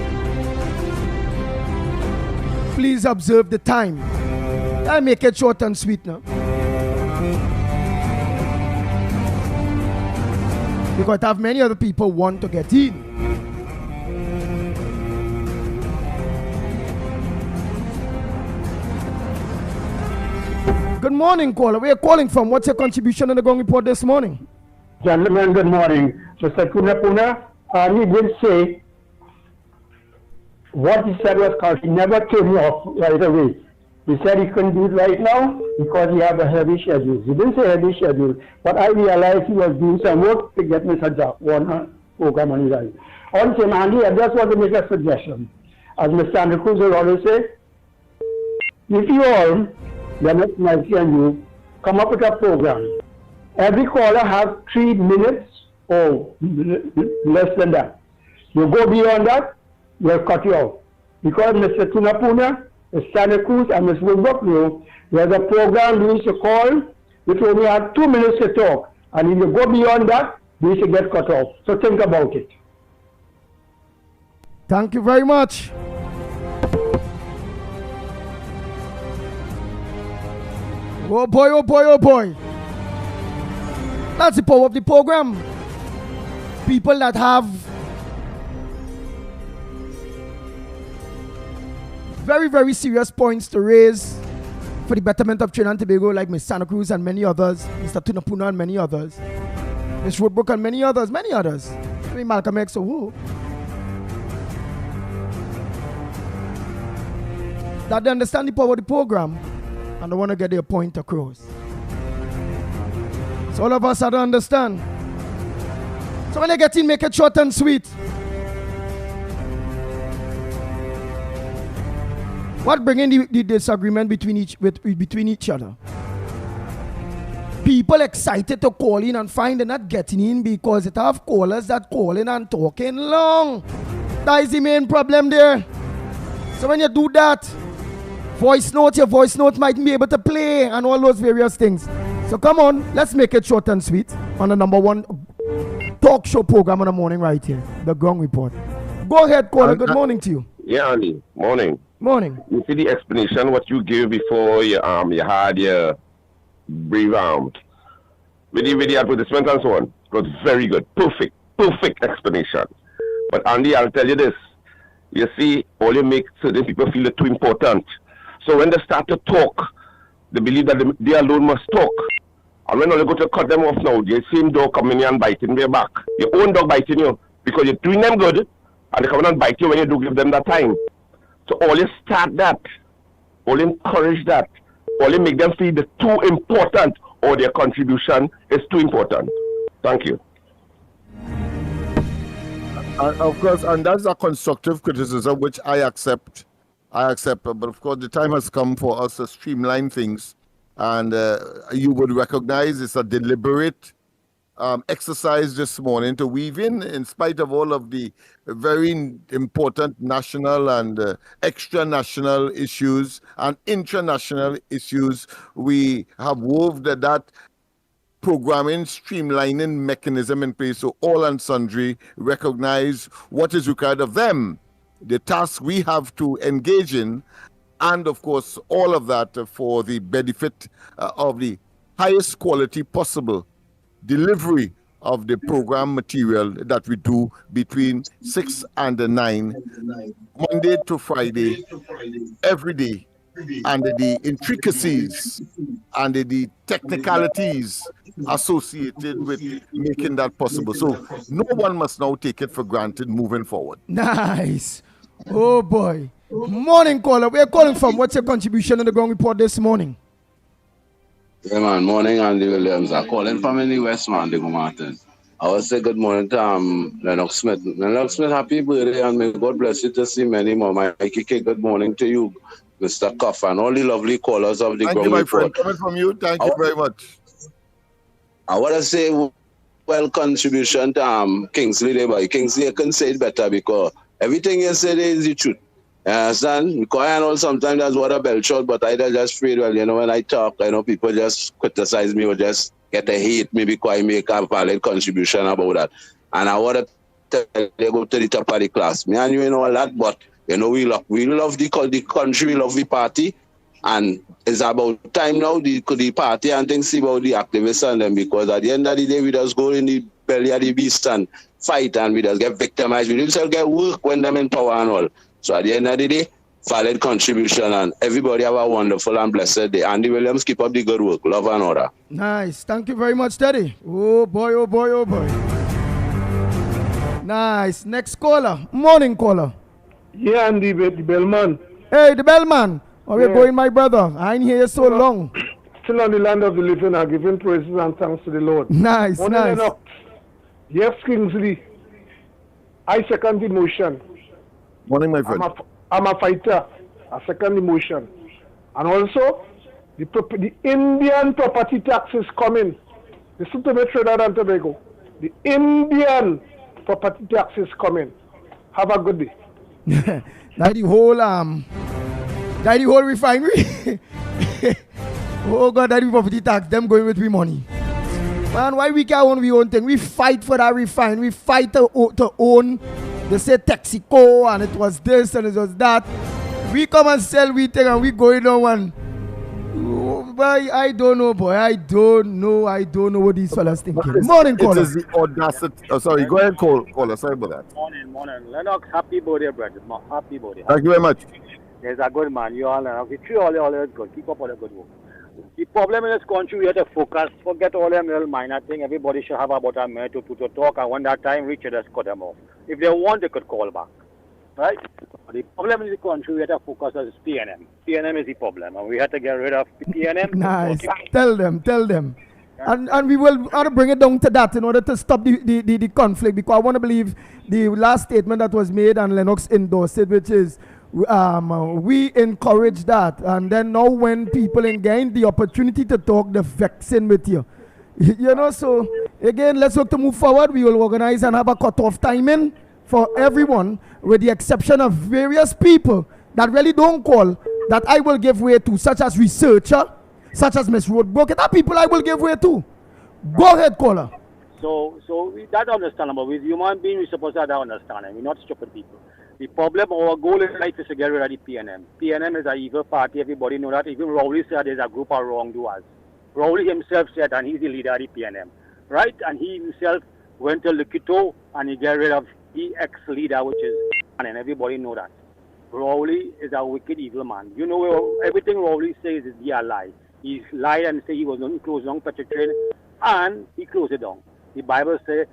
please observe the time. I make it short and sweet now. Because I have many other people want to get in. Good morning, caller. Where are you calling from? What's your contribution on the Gong Report this morning? Gentlemen, good morning. Mr. Puna, he did say what he said was correct. He never turned me off right away. He said he couldn't do it right now because he had a heavy schedule. He didn't say heavy schedule, but I realized he was doing some work to get Mr. Jack one program on his eye. Also, Andy, I just want to make a suggestion. As Mr. Andrew Cruz will always say, if you all, Lennox, Mikey, and you, come up with a program, every caller has 3 minutes or less than that. You go beyond that, we'll cut you off. Because Mr. Tunapuna, Mr. Santa Cruz, and Mr. Woodbucklow, there's a program we used to call, which only had 2 minutes to talk. And if you go beyond that, we should get cut off. So think about it. Thank you very much. Oh boy, oh boy, oh boy. That's the power of the program. People that have very, very serious points to raise for the betterment of Trinidad and Tobago, like Miss Santa Cruz and many others, Mr. Tunapuna and many others, Miss Roadbrook and many others. I mean, Malcolm X, so who? That they understand the power of the program and they want to get their point across. So all of us have to understand. So when they get in, make it short and sweet. What bringing the disagreement between each other? People excited to call in and find they're not getting in because it have callers that calling and talking long. That is the main problem there. So when you do that, your voice note might be able to play and all those various things. So come on, let's make it short and sweet on the number one talk show program in the morning right here, The Ground Report. Go ahead, caller. Good morning to you. Yeah, Andy. Morning. Morning. You see the explanation what you gave before you had your brief with the advertisement and so on. It was very good. Perfect explanation. But Andy, I'll tell you this. You see, all you make certain people feel it too important. So when they start to talk, they believe that they alone must talk. And when you go to cut them off now, the same dog coming in and biting their back. Your own dog biting you because you're doing them good and they come in and bite you when you do give them that time. So all you start that, all encourage that, all you make them feel they're too important or their contribution is too important. Thank you. Of course, and that's a constructive criticism which I accept. But of course, the time has come for us to streamline things. And you would recognize it's a deliberate exercise this morning to weave in spite of all of the very important national and extra-national issues and international issues. We have wove that programming, streamlining mechanism in place so all and sundry recognize what is required of them, the task we have to engage in, and of course, all of that for the benefit of the highest quality possible delivery of the program material that we do between 6 and 9, Monday to Friday, every day, and the intricacies and the technicalities associated with making that possible. So no one must now take it for granted moving forward. Nice. Oh boy. Morning, caller. Where are you calling from? What's your contribution in the Ground Report this morning? Yeah, man. Morning, Andy Williams. I'm calling from in the West, man, Diego Martin. I will say good morning to Lennox Smith. Lennox Smith, happy birthday, and may God bless you to see many more. Mikey K, good morning to you, Mr. Cuff, and all the lovely callers of the Thank Ground you, my Report. friend. Coming from you, thank you very much. I want to say, well, contribution to Kingsley there, but Kingsley, you can say it better because everything you said is the truth. You understand? Because I know sometimes that's what a bell shot, but I just afraid, well, when I talk, people just criticize me or just get to hate me because I make a valid contribution about that. And I want to tell you, go to the top of the class. Me and you know all that, but, we love the country, we love the party. And it's about time now, the party and things about the activists and them, because at the end of the day, we just go in the belly of the beast and fight, and we just get victimized. We just get work when them in power and all. So at the end of the day, valid contribution, and everybody have a wonderful and blessed day. Andy Williams, keep up the good work. Love and order. Nice. Thank you very much, Teddy. Oh boy, oh boy, oh boy. Nice. Next caller. Morning caller. Yeah, Andy, the bellman. Hey, the bellman. Where you going, my brother? I ain't here so long. Still on the land of the living, I'm giving praises and thanks to the Lord. Nice, Morning, nice. Lennox. Yes, Kingsley. I second the motion. Morning, my friend. I'm a fighter. I second the motion. And also, the Indian property tax is coming. Listen to me, Trinidad and Tobago. The Indian property tax is coming. Have a good day. That the whole refinery. Oh God, that the property tax, them going with we money. Man, why we can't own we own thing? We fight for that refinery. We fight to own. They say Texaco and it was this and it was that. We come and sell we thing and we going on one. boy, I don't know, boy. I don't know what these fellas thinking. Morning, It caller. is the audacity. Oh, sorry. Go ahead, caller. Sorry about that. Morning. Lennox, happy birthday, brother. Happy birthday. Thank you very much. Yes, a good man. You all, Lennox. You treat all is good. Keep up all the good work. The problem in this country, we have to focus. Forget all them little minor thing. Everybody should have about a minute or two to talk, and when that time reaches, just cut them off. If they want, they could call back. Right? But the problem in the country, we have to focus on PNM. PNM is the problem, and we have to get rid of PNM. Nice. Tell them. And we will want to bring it down to that in order to stop the conflict, because I want to believe the last statement that was made and Lennox endorsed it, which is we encourage that. And then now when people gain the opportunity to talk, they're vexing with you. You know, so again, let's look to move forward. We will organize and have a cutoff timing for everyone, with the exception of various people that really don't call, that I will give way to, such as researcher, such as Miss Roadbrook. That people I will give way to. Go ahead, caller. So that's understandable. With human beings, we're supposed to have that understanding. We're not stupid people. The problem, our goal in life is to get rid of the PNM. PNM is an evil party. Everybody know that. Even Rowley said there's a group of wrongdoers. Rowley himself said, and he's the leader of the PNM, right? And he himself went to Likito and he got rid of the ex-leader, which is, and everybody know that. Rowley is a wicked, evil man. You know, everything Rowley says is a lie. He lied and said he was going to close down Petro train, and he closed it down. The Bible says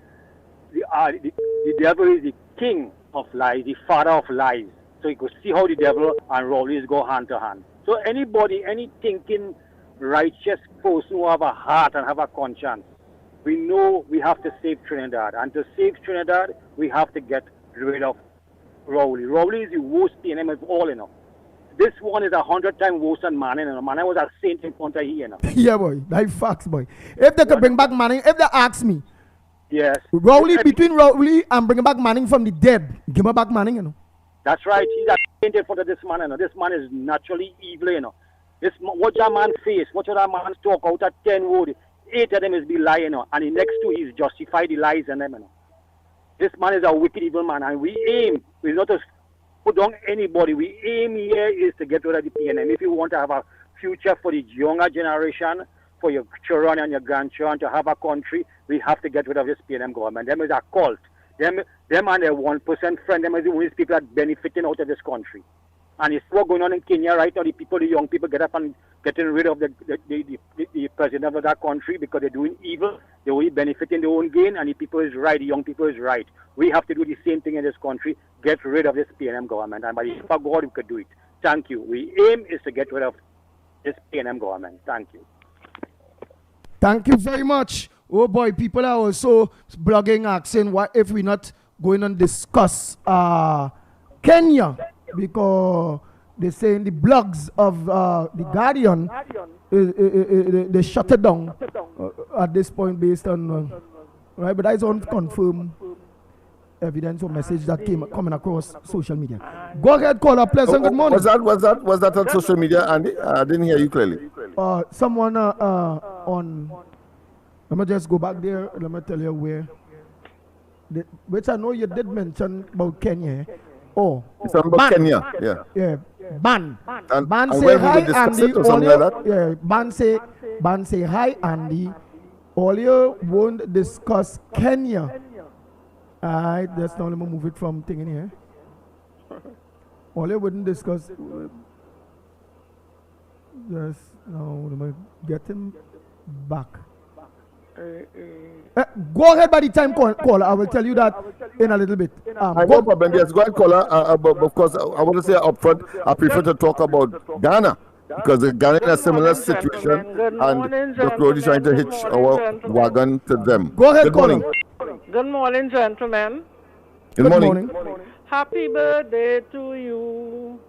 the devil is the king of lies, the father of lies. So you could see how the devil and Rowley go hand to hand. So anybody, any thinking, righteous person who have a heart and have a conscience, we know we have to save Trinidad. And to save Trinidad, we have to get rid of Rowley. Rowley is the worst PNM of all, you know. This one is 100 times worse than Manning, you know. Manning was a saint in front of here, you know. Yeah, boy. That's facts, boy. If they could bring back Manning, if they ask me, yes, Rowley, between Rowley and bringing back Manning from the dead, give me back Manning, you know. That's right. He's a saint in front of this man, you know. This man is naturally evil, you know. What that man face, what that man talk out of 10 words, 8 of them is be lying, you know, and the next 2 he's justify the lies in them, you know. This man is a wicked, evil man, and we aim, we not to put down anybody. We aim here is to get rid of the PNM. If you want to have a future for the younger generation, for your children and your grandchildren to have a country, we have to get rid of this PNM government. Them is a cult. Them and their 1% friend, them is the only people that benefiting out of this country. And it's what's going on in Kenya right now. The young people get up and getting rid of the president of that country because they're doing evil. They're only benefiting their own gain, and the people is right. The young people is right. We have to do the same thing in this country. Get rid of this PNM government, and by the help of God, we could do it. Thank you. We aim is to get rid of this PNM government. Thank you. Thank you very much. Oh boy, people are also blogging, asking what if we're not going and discuss Kenya, because they're saying the blogs of the Guardian, they shut it down at this point based on right, but that's unconfirmed evidence or message that coming across social media. Go ahead, caller. Pleasant good morning. Was that on social media, Andy? I didn't hear you clearly. Someone on. Let me just go back there. Let me tell you where. Which I know you did mention about Kenya. Oh, it's about Kenya. Yeah. Yeah. Ban. And Ban and say when we hi, discuss Andy. it or something like that? Yeah. Ban say hi, Andy. All you won't discuss Kenya. Alright, that's now let me move it from thing in here. All you wouldn't discuss. Just now let me get him back. Go ahead by the time call. I will tell you that in a little bit. No problem. Yes, go ahead, caller. But of course, I want to say up front, I prefer to talk about Ghana because Ghana in a similar situation, and the crowd is trying to hitch our wagon to them. Go ahead, good morning. Good morning, gentlemen. Good morning. Happy birthday to you.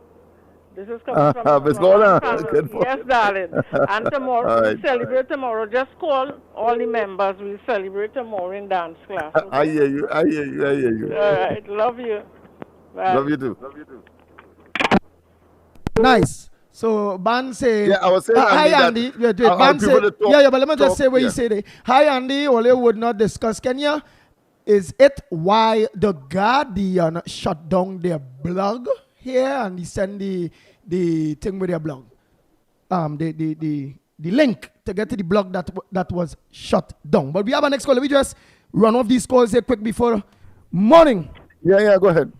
This is coming from Miss Gona. Yes, darling. And tomorrow, right. we celebrate tomorrow. Just call all the members. We'll celebrate tomorrow in dance class. Okay? I hear you. I hear you. I hear you. All right. Love you. Bye. Love you too. Nice. So Ban say, yeah, I was saying, hi Andy. Andy. Ban say, but let me just say what you say there. Hi Andy. Ole would not discuss Kenya. Is it why the Guardian shut down their blog here and he send the thing with their blog? The the link to get to the blog that was shut down. But we have our next call. Let me just run off these calls here quick before morning. Yeah, go ahead.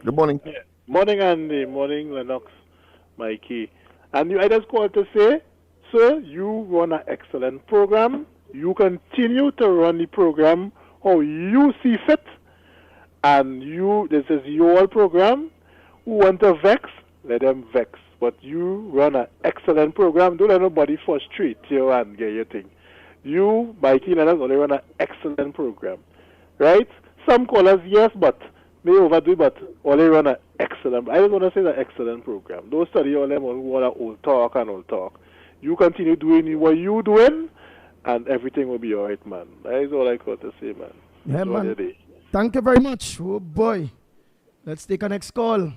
Good morning. Yeah. Morning, Andy. Morning, Lennox, Mikey. And I just called to say, sir, you run an excellent program. You continue to run the program how you see fit. And this is your program. Who want to vex, let them vex. But you run an excellent program. Don't let nobody frustrate you and get your thing. You, Mikey, and us only run an excellent program. Right? Some callers, yes, but may overdo, but only run an excellent. I just want to say an excellent program. Don't study all them who want to old talk. You continue doing what you doing, and everything will be all right, man. That is all I got to say, man. Yeah, man. Thank you very much. Oh, boy. Let's take a next call.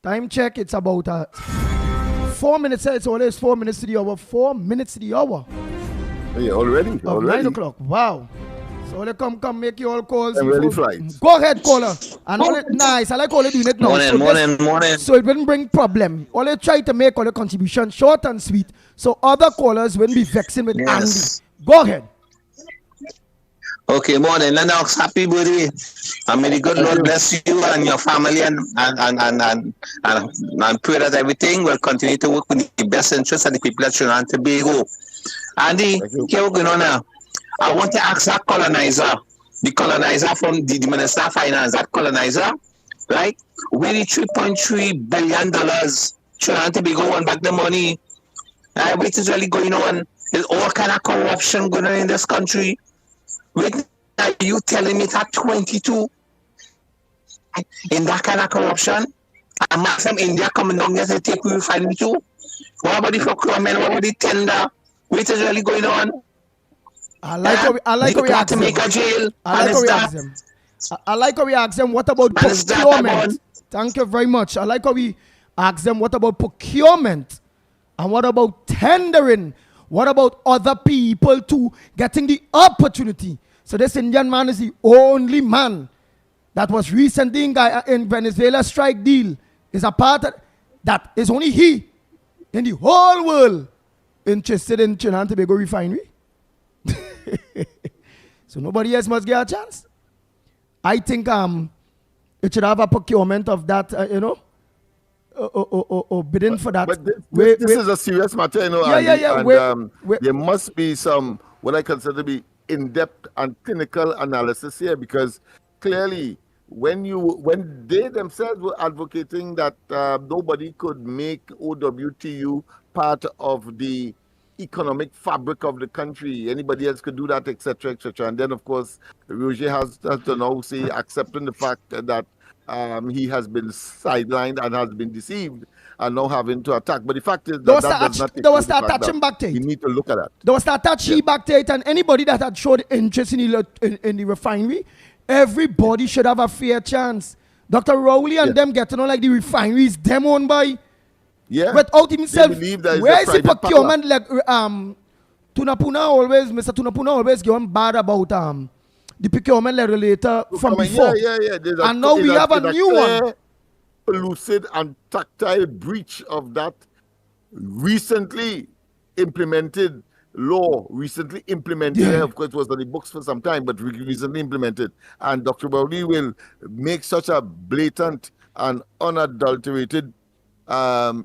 Time check. It's about 4 minutes. It's always 4 minutes to the hour. 4 minutes to the hour. Yeah, already? 9 o'clock. Wow. So they come make you all calls. I'm ready flights. Go ahead, caller. And all it nice. I like all you doing it now. Morning. So it wouldn't bring problem. All you try to make all your contribution short and sweet. So other callers wouldn't be vexing with Andy. Go ahead. Okay, morning, Lennox. Happy birthday. And may the good Lord bless you and your family and pray that everything will continue to work with the best interest of the people of Trinidad and Tobago. Andy, here we're going on now. I want to ask that colonizer, the colonizer from the Minister of Finance, that colonizer, right? Where the $3.3 billion, Trinidad and Tobago want back the money. What is really going on? There's all kind of corruption going on in this country. Wait, are you telling me that 22 in that kind of corruption? And from India coming down here to take we refinery too? What about the procurement? What about the tender? What is really going on? I like how we ask them. I like how we ask them, what about procurement? Thank you very much. I like how we ask them, what about procurement? And what about tendering? What about other people too getting the opportunity? So this Indian man is the only man that was recently in Venezuela strike deal. Is a part of that is only he in the whole world interested in Trinidad and Tobago refinery. So nobody else must get a chance. I think it should have a procurement of that, or bidding for that. But this is a serious matter, Yeah. There must be some, what I consider to be in-depth and clinical analysis here, because clearly when they themselves were advocating that nobody could make OWTU part of the economic fabric of the country, anybody else could do that, etc., etc. And then, of course, Roger has to now say, accepting the fact that he has been sidelined and has been deceived and now having to attack. But the fact is that does not they will start touching back to it. You need to look at that. They will start touching back to it, and anybody that had showed interest in the refinery, everybody should have a fair chance. Dr. Rowley and them getting on like the refineries, them owned by. Yeah. Without himself, where is the procurement? Like Mr. Tunapuna always going bad about the procurement regulator from before. Yeah. And now we have a new one. Lucid and tactile breach of that recently implemented law. Yeah. Of course, it was on the books for some time, but recently implemented. And Dr. Bowley will make such a blatant and unadulterated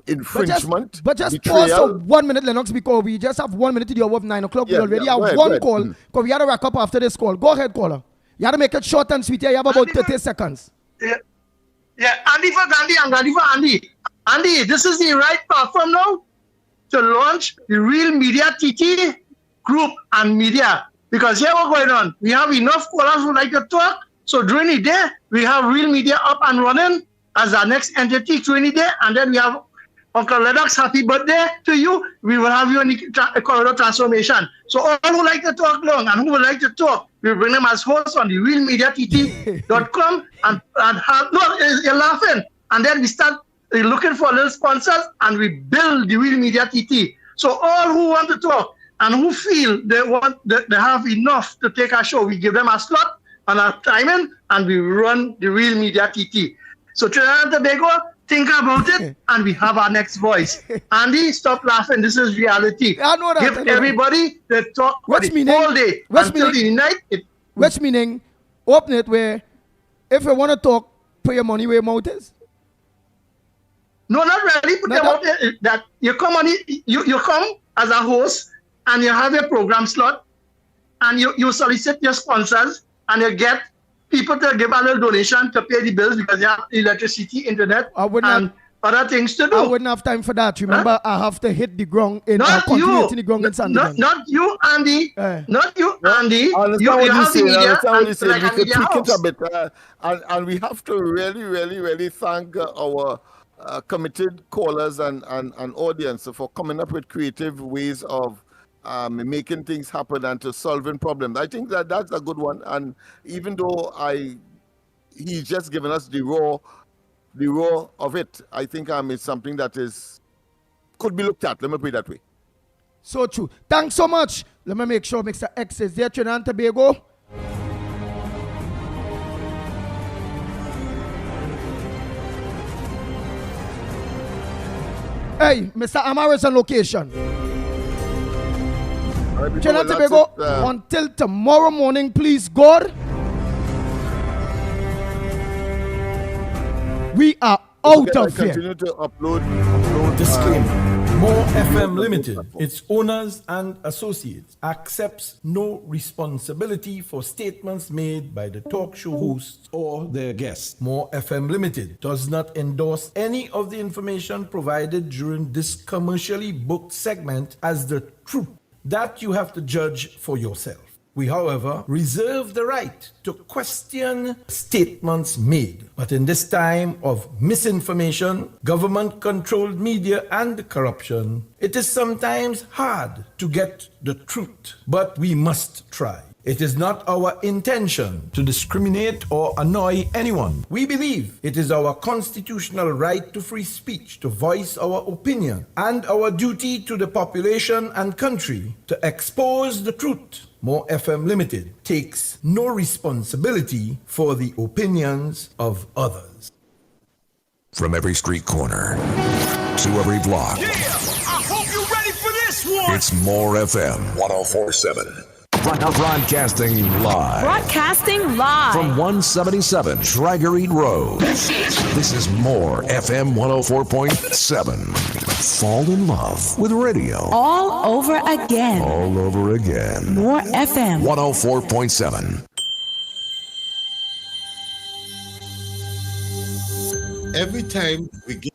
infringement. But just pause for 1 minute, Lennox, because we just have 1 minute to the hour of 9 o'clock. We already have one call, because we had to wrap up after this call. Go ahead, caller. You have to make it short and sweet. You have about 30 seconds. Yeah, Andy for Gandhi and Gandhi for Andy. Andy, this is the right platform now to launch the Real Media TT group and media. Because here what's going on. We have enough callers who like to talk. So during the day, we have Real Media up and running as our next entity during the day. And then we have Uncle Lennox, happy birthday to you. We will have you in the corridor transformation. So all who like to talk long and who would like to talk, we bring them as hosts on the realmediatt.com and have, no, you're laughing. And then we start looking for little sponsors and we build the Real Media TT. So all who want to talk and who feel they have enough to take a show, we give them a slot and a timing and we run the Real Media TT. So Trinidad and Tobago, think about it, and we have our next voice. Andy, stop laughing. This is reality. I know that. Give everybody the talk for the whole day until the night. Which meaning, open it where if you want to talk, put your money where your mouth is. No, not really. Put your mouth that you come on it. You come as a host and you have a program slot and you solicit your sponsors and you get people to give a little donation to pay the bills because you have electricity, internet, and other things to do. I wouldn't have time for that. Remember, I have to hit the ground in the ground in Sunday. Not you, Andy. Not you, Andy. You have the media. We could tweak it a bit, and we have to really thank our committed callers and audience for coming up with creative ways of making things happen and to solving problems. I think that's a good one. And even though he's just given us the raw of it, I think it's something that could be looked at. Let me put it that way. So true. Thanks so much. Let me make sure Mr. X is there, Trinidad and Tobago. Hey, Mr. Amar is on location. Trinidad and Tobago, until tomorrow morning, please, God. We are out of here. Continue to upload. Disclaimer. More FM Limited, its owners and associates, accepts no responsibility for statements made by the talk show hosts or their guests. More FM Limited does not endorse any of the information provided during this commercially booked segment as the truth. That you have to judge for yourself. We, however, reserve the right to question statements made. But in this time of misinformation, government-controlled media, and corruption, it is sometimes hard to get the truth. But we must try. It is not our intention to discriminate or annoy anyone. We believe it is our constitutional right to free speech, to voice our opinion, and our duty to the population and country to expose the truth. More FM Limited takes no responsibility for the opinions of others. From every street corner to every block. Yeah, I hope you're ready for this one. It's More FM 104.7. Broadcasting live. Broadcasting live. From 177 Dragoreed Road. This is More FM 104.7. Fall in love with radio. All over again. All over again. More FM 104.7. Every time we get